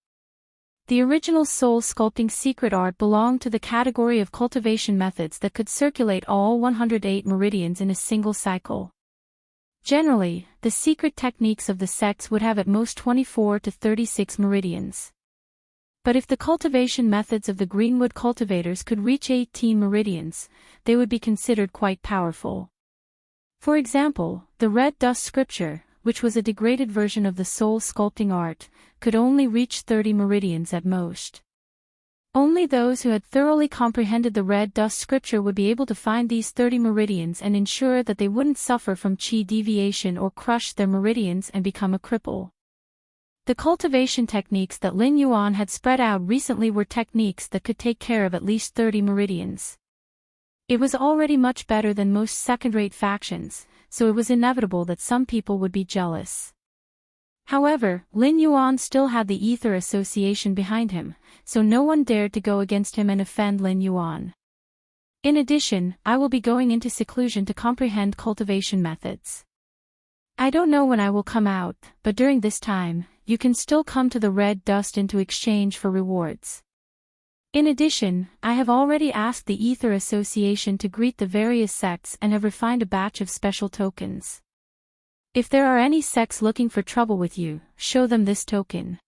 The original soul sculpting secret art belonged to the category of cultivation methods that could circulate all 108 meridians in a single cycle. Generally, the secret techniques of the sects would have at most 24 to 36 meridians. But if the cultivation methods of the Greenwood cultivators could reach 18 meridians, they would be considered quite powerful. For example, the Red Dust scripture, which was a degraded version of the soul sculpting art, could only reach 30 meridians at most. Only those who had thoroughly comprehended the Red Dust scripture would be able to find these 30 meridians and ensure that they wouldn't suffer from qi deviation or crush their meridians and become a cripple. The cultivation techniques that Lin Yuan had spread out recently were techniques that could take care of at least 30 meridians. It was already much better than most second-rate factions, so it was inevitable that some people would be jealous. However, Lin Yuan still had the Ether Association behind him, so no one dared to go against him and offend Lin Yuan. In addition, I will be going into seclusion to comprehend cultivation methods. I don't know when I will come out, but during this time, you can still come to the Red Dust Inn to exchange for rewards. In addition, I have already asked the Ether Association to greet the various sects and have refined a batch of special tokens. If there are any sects looking for trouble with you, show them this token.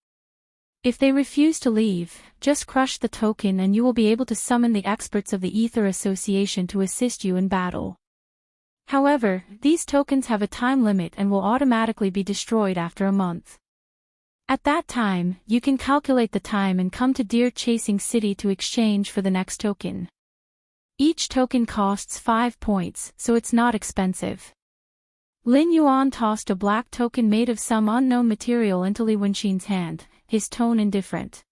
If they refuse to leave, just crush the token and you will be able to summon the experts of the Ether Association to assist you in battle. However, these tokens have a time limit and will automatically be destroyed after a month. At that time, you can calculate the time and come to Deer Chasing City to exchange for the next token. Each token costs 5 points, so it's not expensive. Lin Yuan tossed a black token made of some unknown material into Li Wenxin's hand, his tone indifferent.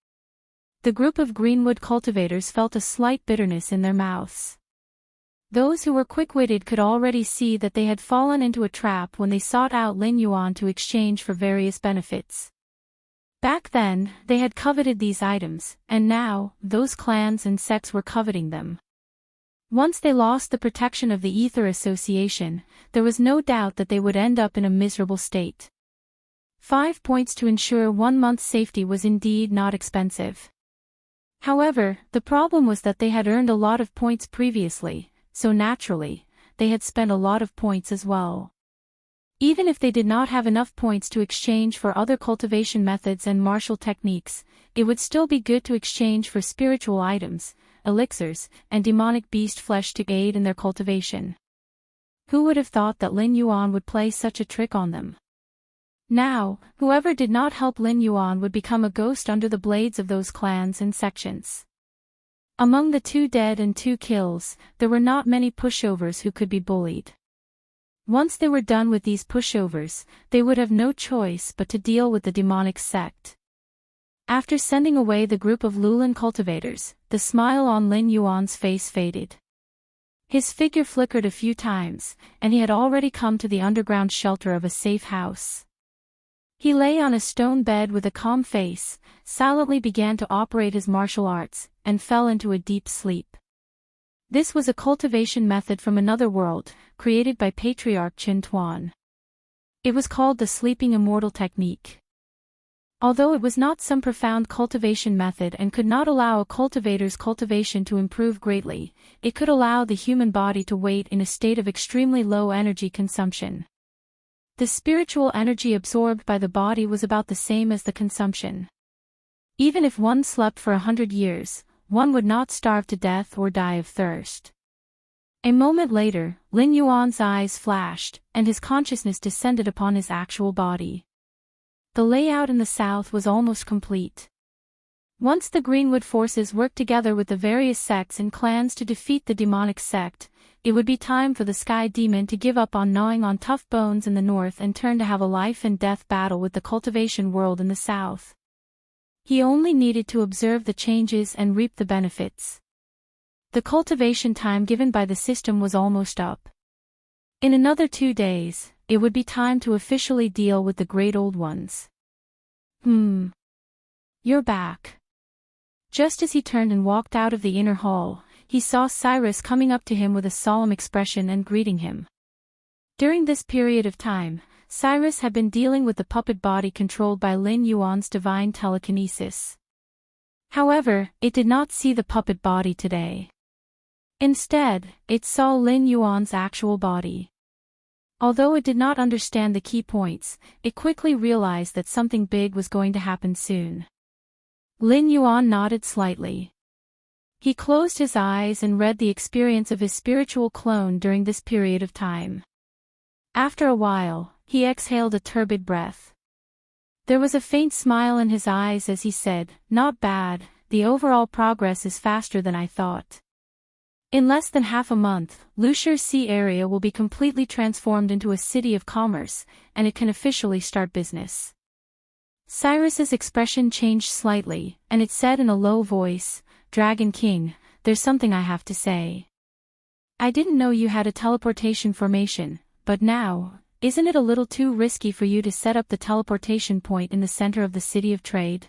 The group of Greenwood cultivators felt a slight bitterness in their mouths. Those who were quick-witted could already see that they had fallen into a trap when they sought out Lin Yuan to exchange for various benefits. Back then, they had coveted these items, and now, those clans and sects were coveting them. Once they lost the protection of the Ether Association, there was no doubt that they would end up in a miserable state. 5 points to ensure 1 month's safety was indeed not expensive. However, the problem was that they had earned a lot of points previously, so naturally, they had spent a lot of points as well. Even if they did not have enough points to exchange for other cultivation methods and martial techniques, it would still be good to exchange for spiritual items, elixirs, and demonic beast flesh to aid in their cultivation. Who would have thought that Lin Yuan would play such a trick on them? Now, whoever did not help Lin Yuan would become a ghost under the blades of those clans and sections. Among the 2 dead and 2 kills, there were not many pushovers who could be bullied. Once they were done with these pushovers, they would have no choice but to deal with the demonic sect. After sending away the group of Lulin cultivators, the smile on Lin Yuan's face faded. His figure flickered a few times, and he had already come to the underground shelter of a safe house. He lay on a stone bed with a calm face, silently began to operate his martial arts, and fell into a deep sleep. This was a cultivation method from another world, created by Patriarch Qin Tuan. It was called the Sleeping Immortal Technique. Although it was not some profound cultivation method and could not allow a cultivator's cultivation to improve greatly, it could allow the human body to wait in a state of extremely low energy consumption. The spiritual energy absorbed by the body was about the same as the consumption. Even if one slept for 100 years, one would not starve to death or die of thirst. A moment later, Lin Yuan's eyes flashed, and his consciousness descended upon his actual body. The layout in the south was almost complete. Once the Greenwood forces worked together with the various sects and clans to defeat the demonic sect, it would be time for the Sky Demon to give up on gnawing on tough bones in the north and turn to have a life and death battle with the cultivation world in the south. He only needed to observe the changes and reap the benefits. The cultivation time given by the system was almost up. In another 2 days, it would be time to officially deal with the great old ones. You're back. Just as he turned and walked out of the inner hall, he saw Cyrus coming up to him with a solemn expression and greeting him. During this period of time, Cyrus had been dealing with the puppet body controlled by Lin Yuan's divine telekinesis. However, it did not see the puppet body today. Instead, it saw Lin Yuan's actual body. Although it did not understand the key points, it quickly realized that something big was going to happen soon. Lin Yuan nodded slightly. He closed his eyes and read the experience of his spiritual clone during this period of time. After a while, he exhaled a turbid breath. There was a faint smile in his eyes as he said, "Not bad, the overall progress is faster than I thought. In less than half a month, Lushur Sea area will be completely transformed into a city of commerce, and it can officially start business." Cyrus's expression changed slightly, and it said in a low voice, "Dragon King, there's something I have to say. I didn't know you had a teleportation formation, but now, isn't it a little too risky for you to set up the teleportation point in the center of the city of trade?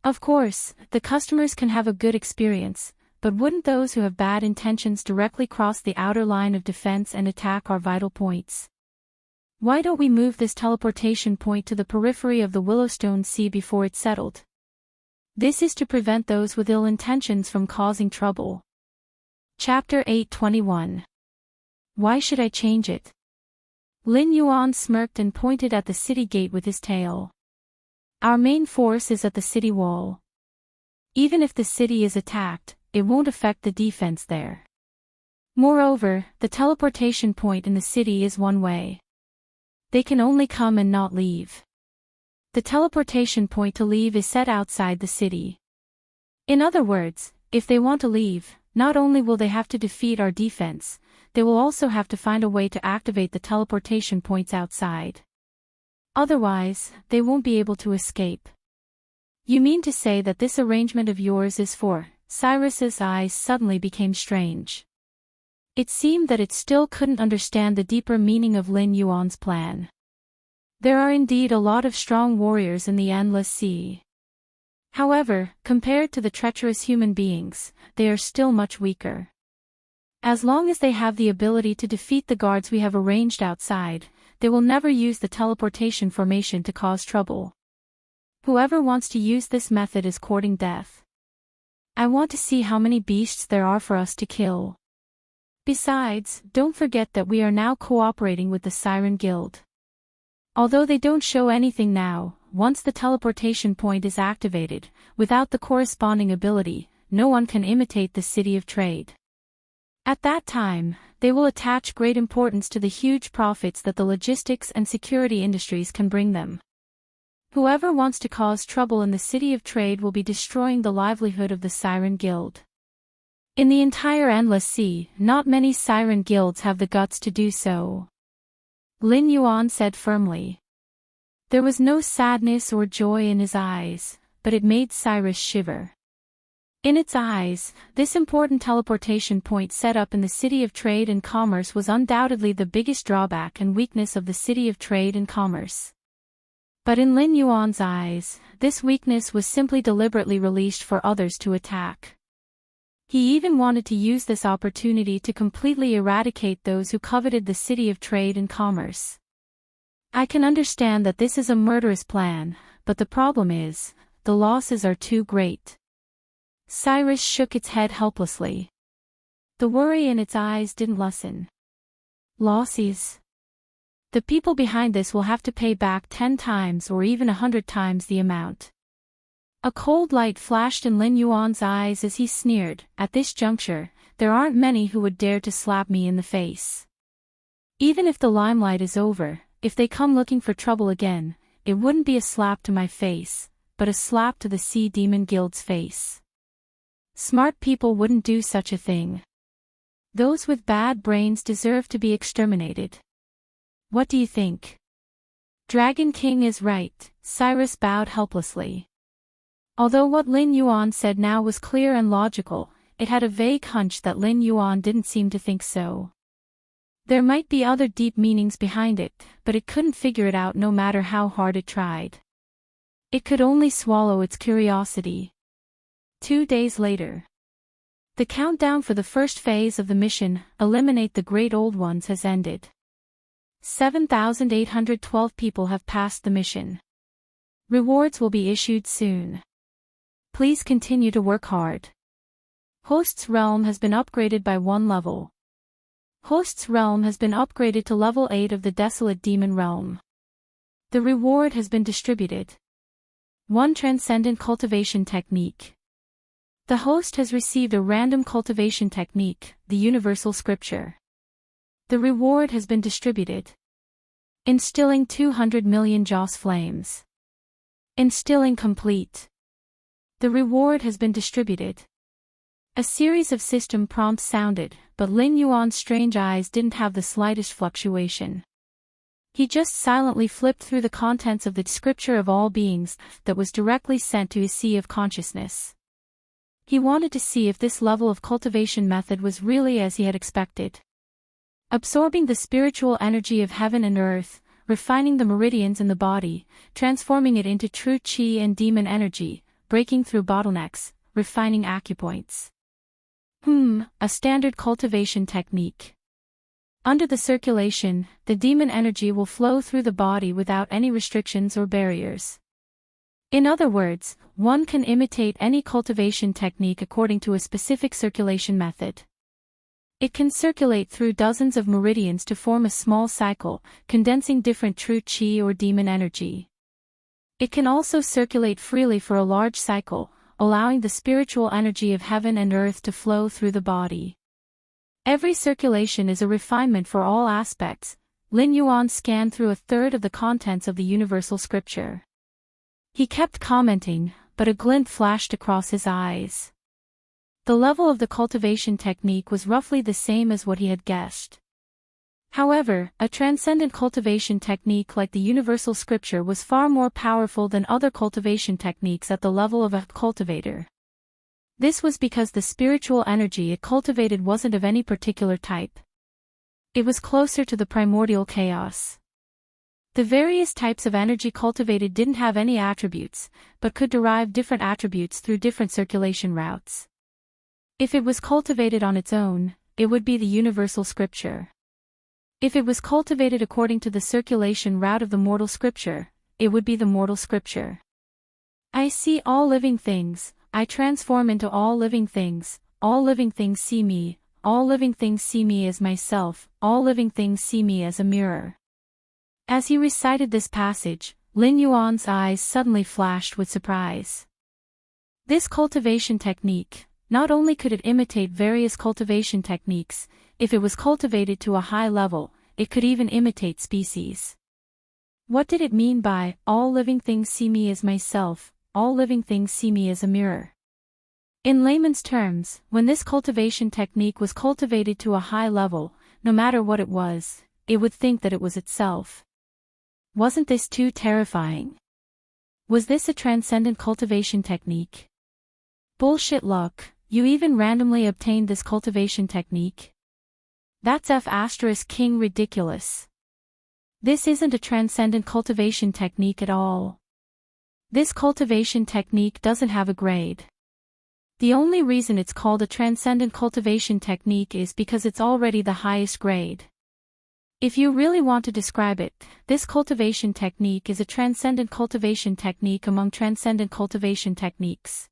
Of course, the customers can have a good experience, but wouldn't those who have bad intentions directly cross the outer line of defense and attack our vital points? Why don't we move this teleportation point to the periphery of the Willowstone Sea before it's settled? This is to prevent those with ill intentions from causing trouble." Chapter 8:21. Why should I change it? Lin Yuan smirked and pointed at the city gate with his tail. "Our main force is at the city wall. Even if the city is attacked, it won't affect the defense there. Moreover, the teleportation point in the city is one way. They can only come and not leave. The teleportation point to leave is set outside the city. In other words, if they want to leave, not only will they have to defeat our defense, they will also have to find a way to activate the teleportation points outside. Otherwise, they won't be able to escape." "You mean to say that this arrangement of yours is for..." Cyrus's eyes suddenly became strange. It seemed that it still couldn't understand the deeper meaning of Lin Yuan's plan. There are indeed a lot of strong warriors in the Endless Sea. However, compared to the treacherous human beings, they are still much weaker. As long as they have the ability to defeat the guards we have arranged outside, they will never use the teleportation formation to cause trouble. Whoever wants to use this method is courting death. I want to see how many beasts there are for us to kill. Besides, don't forget that we are now cooperating with the Siren Guild. Although they don't show anything now, once the teleportation point is activated, without the corresponding ability, no one can imitate the City of Trade. At that time, they will attach great importance to the huge profits that the logistics and security industries can bring them. Whoever wants to cause trouble in the City of Trade will be destroying the livelihood of the Siren Guild. In the entire Endless Sea, not many Siren Guilds have the guts to do so. Lin Yuan said firmly. There was no sadness or joy in his eyes, but it made Cyrus shiver. In its eyes, this important teleportation point set up in the City of Trade and Commerce was undoubtedly the biggest drawback and weakness of the City of Trade and Commerce. But in Lin Yuan's eyes, this weakness was simply deliberately released for others to attack. He even wanted to use this opportunity to completely eradicate those who coveted the City of Trade and Commerce. I can understand that this is a murderous plan, but the problem is, the losses are too great. Cyrus shook its head helplessly. The worry in its eyes didn't lessen. Losses? The people behind this will have to pay back 10 times or even 100 times the amount. A cold light flashed in Lin Yuan's eyes as he sneered, at this juncture, there aren't many who would dare to slap me in the face. Even if the limelight is over, if they come looking for trouble again, it wouldn't be a slap to my face, but a slap to the Sea Demon Guild's face. Smart people wouldn't do such a thing. Those with bad brains deserve to be exterminated. What do you think? Dragon King is right, Cyrus bowed helplessly. Although what Lin Yuan said now was clear and logical, it had a vague hunch that Lin Yuan didn't seem to think so. There might be other deep meanings behind it, but it couldn't figure it out no matter how hard it tried. It could only swallow its curiosity. 2 days later. The countdown for the first phase of the mission, Eliminate the Great Old Ones, has ended. 7,812 people have passed the mission. Rewards will be issued soon. Please continue to work hard. Host's Realm has been upgraded by 1 level. Host's Realm has been upgraded to level 8 of the Desolate Demon Realm. The reward has been distributed. 1 Transcendent Cultivation Technique. The host has received a random cultivation technique, the Universal Scripture. The reward has been distributed. Instilling 200 million Joss Flames. Instilling complete. The reward has been distributed. A series of system prompts sounded, but Lin Yuan's strange eyes didn't have the slightest fluctuation. He just silently flipped through the contents of the Scripture of all beings that was directly sent to his sea of consciousness. He wanted to see if this level of cultivation method was really as he had expected. Absorbing the spiritual energy of heaven and earth, refining the meridians in the body, transforming it into true chi and demon energy, breaking through bottlenecks, refining acupoints. A standard cultivation technique. Under the circulation, the demon energy will flow through the body without any restrictions or barriers. In other words, one can imitate any cultivation technique according to a specific circulation method. It can circulate through dozens of meridians to form a small cycle, condensing different true chi or demon energy. It can also circulate freely for a large cycle, allowing the spiritual energy of heaven and earth to flow through the body. Every circulation is a refinement for all aspects. Lin Yuan scanned through 1/3 of the contents of the Universal Scripture. He kept commenting, but a glint flashed across his eyes. The level of the cultivation technique was roughly the same as what he had guessed. However, a transcendent cultivation technique like the Universal Scripture was far more powerful than other cultivation techniques at the level of a cultivator. This was because the spiritual energy it cultivated wasn't of any particular type. It was closer to the primordial chaos. The various types of energy cultivated didn't have any attributes, but could derive different attributes through different circulation routes. If it was cultivated on its own, it would be the Universal Scripture. If it was cultivated according to the circulation route of the Mortal Scripture, it would be the Mortal Scripture. I see all living things, I transform into all living things see me, all living things see me as myself, all living things see me as a mirror. As he recited this passage, Lin Yuan's eyes suddenly flashed with surprise. This cultivation technique, not only could it imitate various cultivation techniques, if it was cultivated to a high level, it could even imitate species. What did it mean by, all living things see me as myself, all living things see me as a mirror? In layman's terms, when this cultivation technique was cultivated to a high level, no matter what it was, it would think that it was itself. Wasn't this too terrifying? Was this a transcendent cultivation technique? Bullshit luck, you even randomly obtained this cultivation technique? That's F**king ridiculous. This isn't a transcendent cultivation technique at all. This cultivation technique doesn't have a grade. The only reason it's called a transcendent cultivation technique is because it's already the highest grade. If you really want to describe it, this cultivation technique is a transcendent cultivation technique among transcendent cultivation techniques.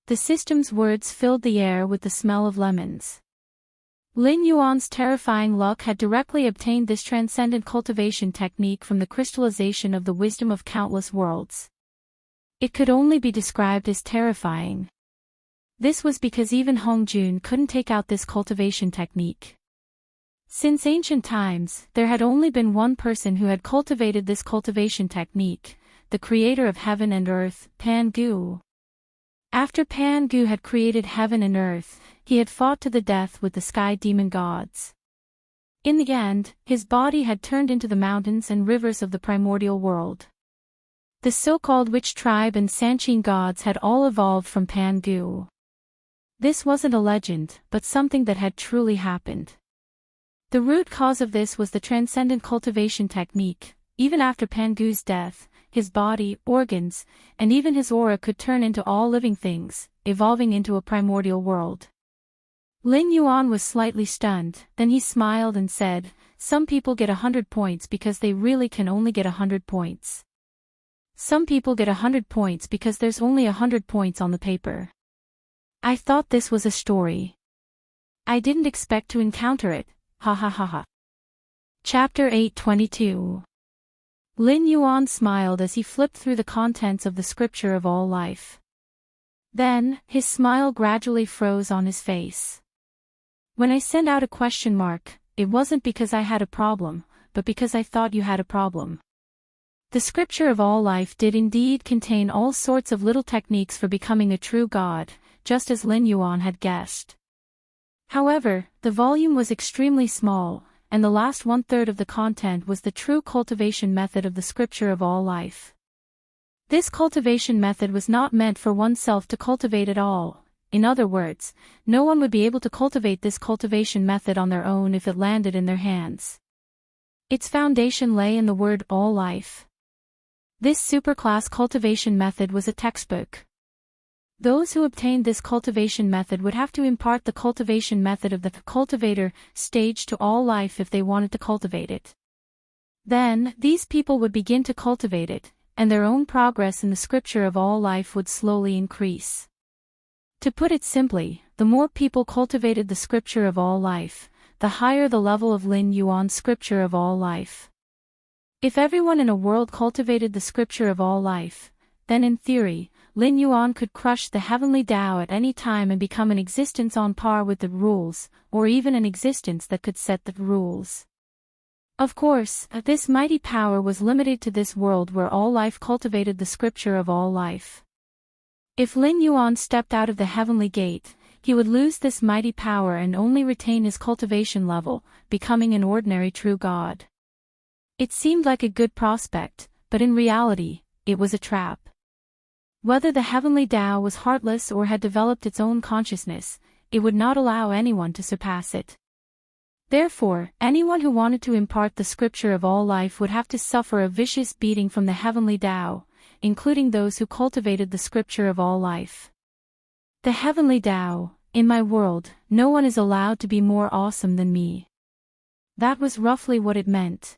The system's words filled the air with the smell of lemons. Lin Yuan's terrifying luck had directly obtained this transcendent cultivation technique from the crystallization of the wisdom of countless worlds. It could only be described as terrifying. This was because even Hongjun couldn't take out this cultivation technique. Since ancient times, there had only been one person who had cultivated this cultivation technique, the creator of heaven and earth, Pan Gu. After Pan Gu had created heaven and earth, he had fought to the death with the sky demon gods. In the end, his body had turned into the mountains and rivers of the primordial world. The so-called witch tribe and Sanchin gods had all evolved from Pan Gu. This wasn't a legend, but something that had truly happened. The root cause of this was the transcendent cultivation technique. Even after Pan Gu's death, his body, organs, and even his aura could turn into all living things, evolving into a primordial world. Lin Yuan was slightly stunned, then he smiled and said, "Some people get 100 points because they really can only get 100 points. Some people get 100 points because there's only 100 points on the paper. I thought this was a story. I didn't expect to encounter it, ha ha ha ha." Chapter 822. Lin Yuan smiled as he flipped through the contents of the scripture of all life. Then, his smile gradually froze on his face. When I sent out a question mark, it wasn't because I had a problem, but because I thought you had a problem. The scripture of all life did indeed contain all sorts of little techniques for becoming a true god, just as Lin Yuan had guessed. However, the volume was extremely small, and the last one-third of the content was the true cultivation method of the scripture of all life. This cultivation method was not meant for oneself to cultivate at all. In other words, no one would be able to cultivate this cultivation method on their own if it landed in their hands. Its foundation lay in the word all life. This superclass cultivation method was a textbook. Those who obtained this cultivation method would have to impart the cultivation method of the cultivator stage to all life if they wanted to cultivate it. Then, these people would begin to cultivate it, and their own progress in the scripture of all life would slowly increase. To put it simply, the more people cultivated the scripture of all life, the higher the level of Lin Yuan's scripture of all life. If everyone in a world cultivated the scripture of all life, then in theory, Lin Yuan could crush the heavenly Tao at any time and become an existence on par with the rules, or even an existence that could set the rules. Of course, this mighty power was limited to this world where all life cultivated the scripture of all life. If Lin Yuan stepped out of the heavenly gate, he would lose this mighty power and only retain his cultivation level, becoming an ordinary true god. It seemed like a good prospect, but in reality, it was a trap. Whether the heavenly Tao was heartless or had developed its own consciousness, it would not allow anyone to surpass it. Therefore, anyone who wanted to impart the scripture of all life would have to suffer a vicious beating from the heavenly Tao, including those who cultivated the scripture of all life. The heavenly Tao, in my world, no one is allowed to be more awesome than me. That was roughly what it meant.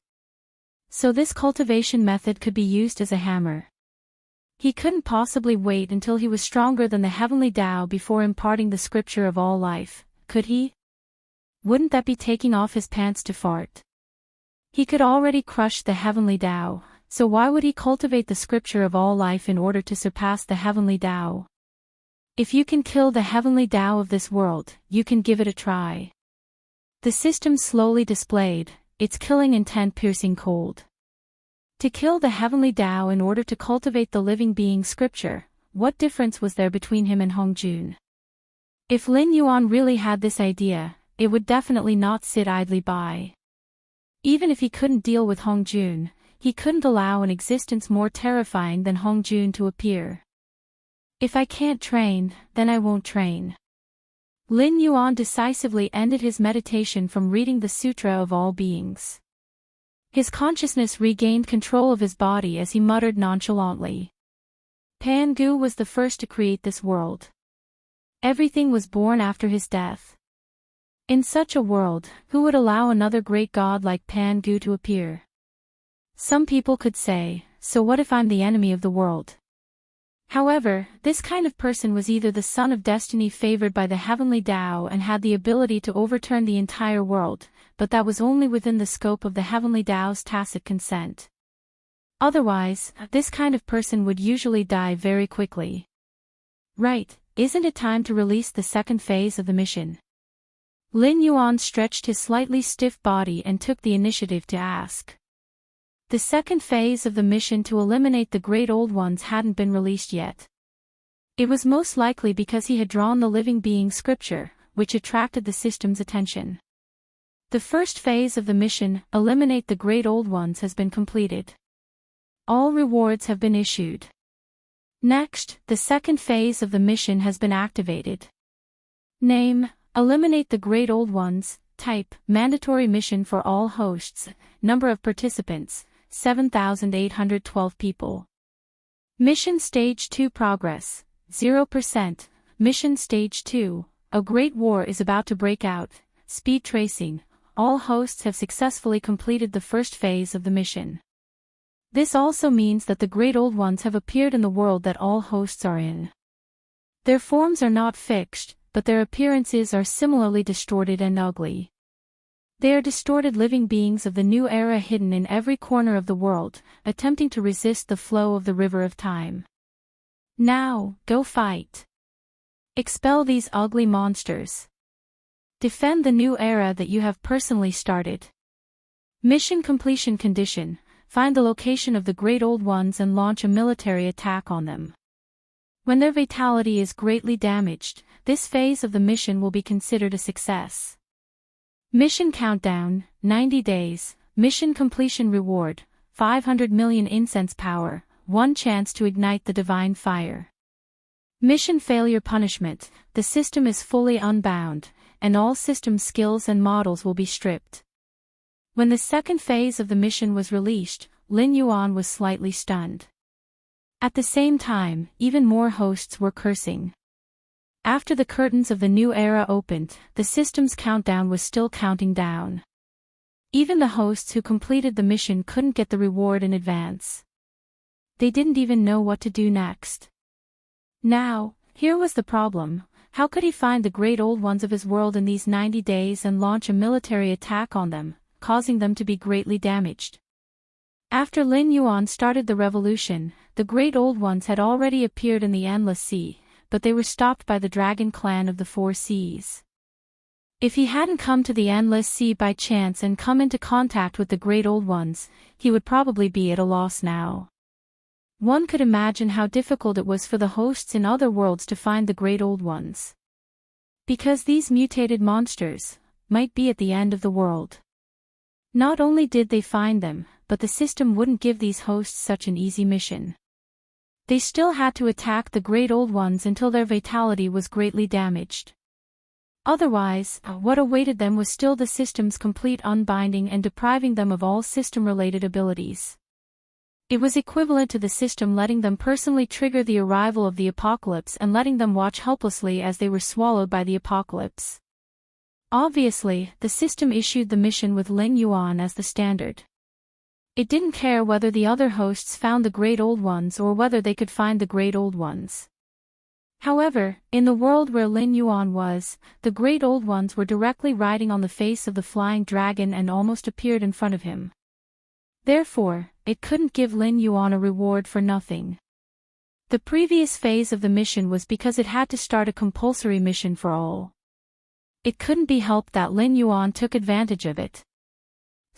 So this cultivation method could be used as a hammer. He couldn't possibly wait until he was stronger than the heavenly Tao before imparting the scripture of all life, could he? Wouldn't that be taking off his pants to fart? He could already crush the heavenly Tao, so why would he cultivate the scripture of all life in order to surpass the heavenly Tao? If you can kill the heavenly Tao of this world, you can give it a try. The system slowly displayed, its killing intent piercing cold. To kill the heavenly Tao in order to cultivate the living being scripture, what difference was there between him and Hongjun? If Lin Yuan really had this idea, it would definitely not sit idly by. Even if he couldn't deal with Hongjun, he couldn't allow an existence more terrifying than Hongjun to appear. If I can't train, then I won't train. Lin Yuan decisively ended his meditation from reading the Sutra of All Beings. His consciousness regained control of his body as he muttered nonchalantly. Pangu was the first to create this world. Everything was born after his death. In such a world, who would allow another great god like Pangu to appear? Some people could say, so what if I'm the enemy of the world? However, this kind of person was either the son of destiny favored by the heavenly Tao and had the ability to overturn the entire world, but that was only within the scope of the heavenly Tao's tacit consent. Otherwise, this kind of person would usually die very quickly. Right, isn't it time to release the second phase of the mission? Lin Yuan stretched his slightly stiff body and took the initiative to ask. The second phase of the mission to eliminate the Great Old Ones hadn't been released yet. It was most likely because he had drawn the living being scripture, which attracted the system's attention. The first phase of the mission, eliminate the Great Old Ones, has been completed. All rewards have been issued. Next, the second phase of the mission has been activated. Name, eliminate the Great Old Ones. Type, mandatory mission for all hosts. Number of participants, 7,812 people. Mission Stage 2 progress, 0%. Mission Stage 2, a great war is about to break out. Speed tracing, all hosts have successfully completed the first phase of the mission. This also means that the Great Old Ones have appeared in the world that all hosts are in. Their forms are not fixed, but their appearances are similarly distorted and ugly. They are distorted living beings of the new era hidden in every corner of the world, attempting to resist the flow of the river of time. Now, go fight. Expel these ugly monsters. Defend the new era that you have personally started. Mission completion condition, find the location of the Great Old Ones and launch a military attack on them. When their vitality is greatly damaged, this phase of the mission will be considered a success. Mission countdown, 90 days, mission completion reward, 500 million incense power, 1 chance to ignite the divine fire. Mission failure punishment, the system is fully unbound, and all system skills and models will be stripped. When the second phase of the mission was released, Lin Yuan was slightly stunned. At the same time, even more hosts were cursing. After the curtains of the new era opened, the system's countdown was still counting down. Even the hosts who completed the mission couldn't get the reward in advance. They didn't even know what to do next. Now, here was the problem. How could he find the Great Old Ones of his world in these 90 days and launch a military attack on them, causing them to be greatly damaged? After Lin Yuan started the revolution, the Great Old Ones had already appeared in the Endless Sea, but they were stopped by the Dragon Clan of the Four Seas. If he hadn't come to the Endless Sea by chance and come into contact with the Great Old Ones, he would probably be at a loss now. One could imagine how difficult it was for the hosts in other worlds to find the Great Old Ones. Because these mutated monsters might be at the end of the world. Not only did they find them, but the system wouldn't give these hosts such an easy mission. They still had to attack the Great Old Ones until their vitality was greatly damaged. Otherwise, what awaited them was still the system's complete unbinding and depriving them of all system-related abilities. It was equivalent to the system letting them personally trigger the arrival of the apocalypse and letting them watch helplessly as they were swallowed by the apocalypse. Obviously, the system issued the mission with Lin Yuan as the standard. It didn't care whether the other hosts found the Great Old Ones or whether they could find the Great Old Ones. However, in the world where Lin Yuan was, the Great Old Ones were directly riding on the face of the flying dragon and almost appeared in front of him. Therefore, it couldn't give Lin Yuan a reward for nothing. The previous phase of the mission was because it had to start a compulsory mission for all. It couldn't be helped that Lin Yuan took advantage of it.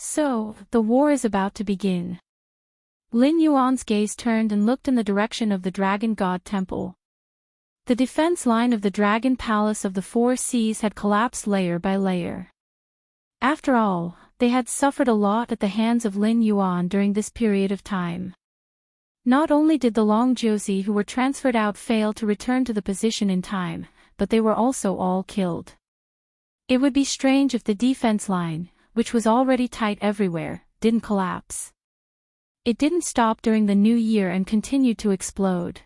So, the war is about to begin. Lin Yuan's gaze turned and looked in the direction of the Dragon God Temple. The defense line of the Dragon Palace of the Four Seas had collapsed layer by layer. After all, they had suffered a lot at the hands of Lin Yuan during this period of time. Not only did the Longjiuzi who were transferred out fail to return to the position in time, but they were also all killed. It would be strange if the defense line, which was already tight everywhere, didn't collapse. It didn't stop during the new year and continued to explode.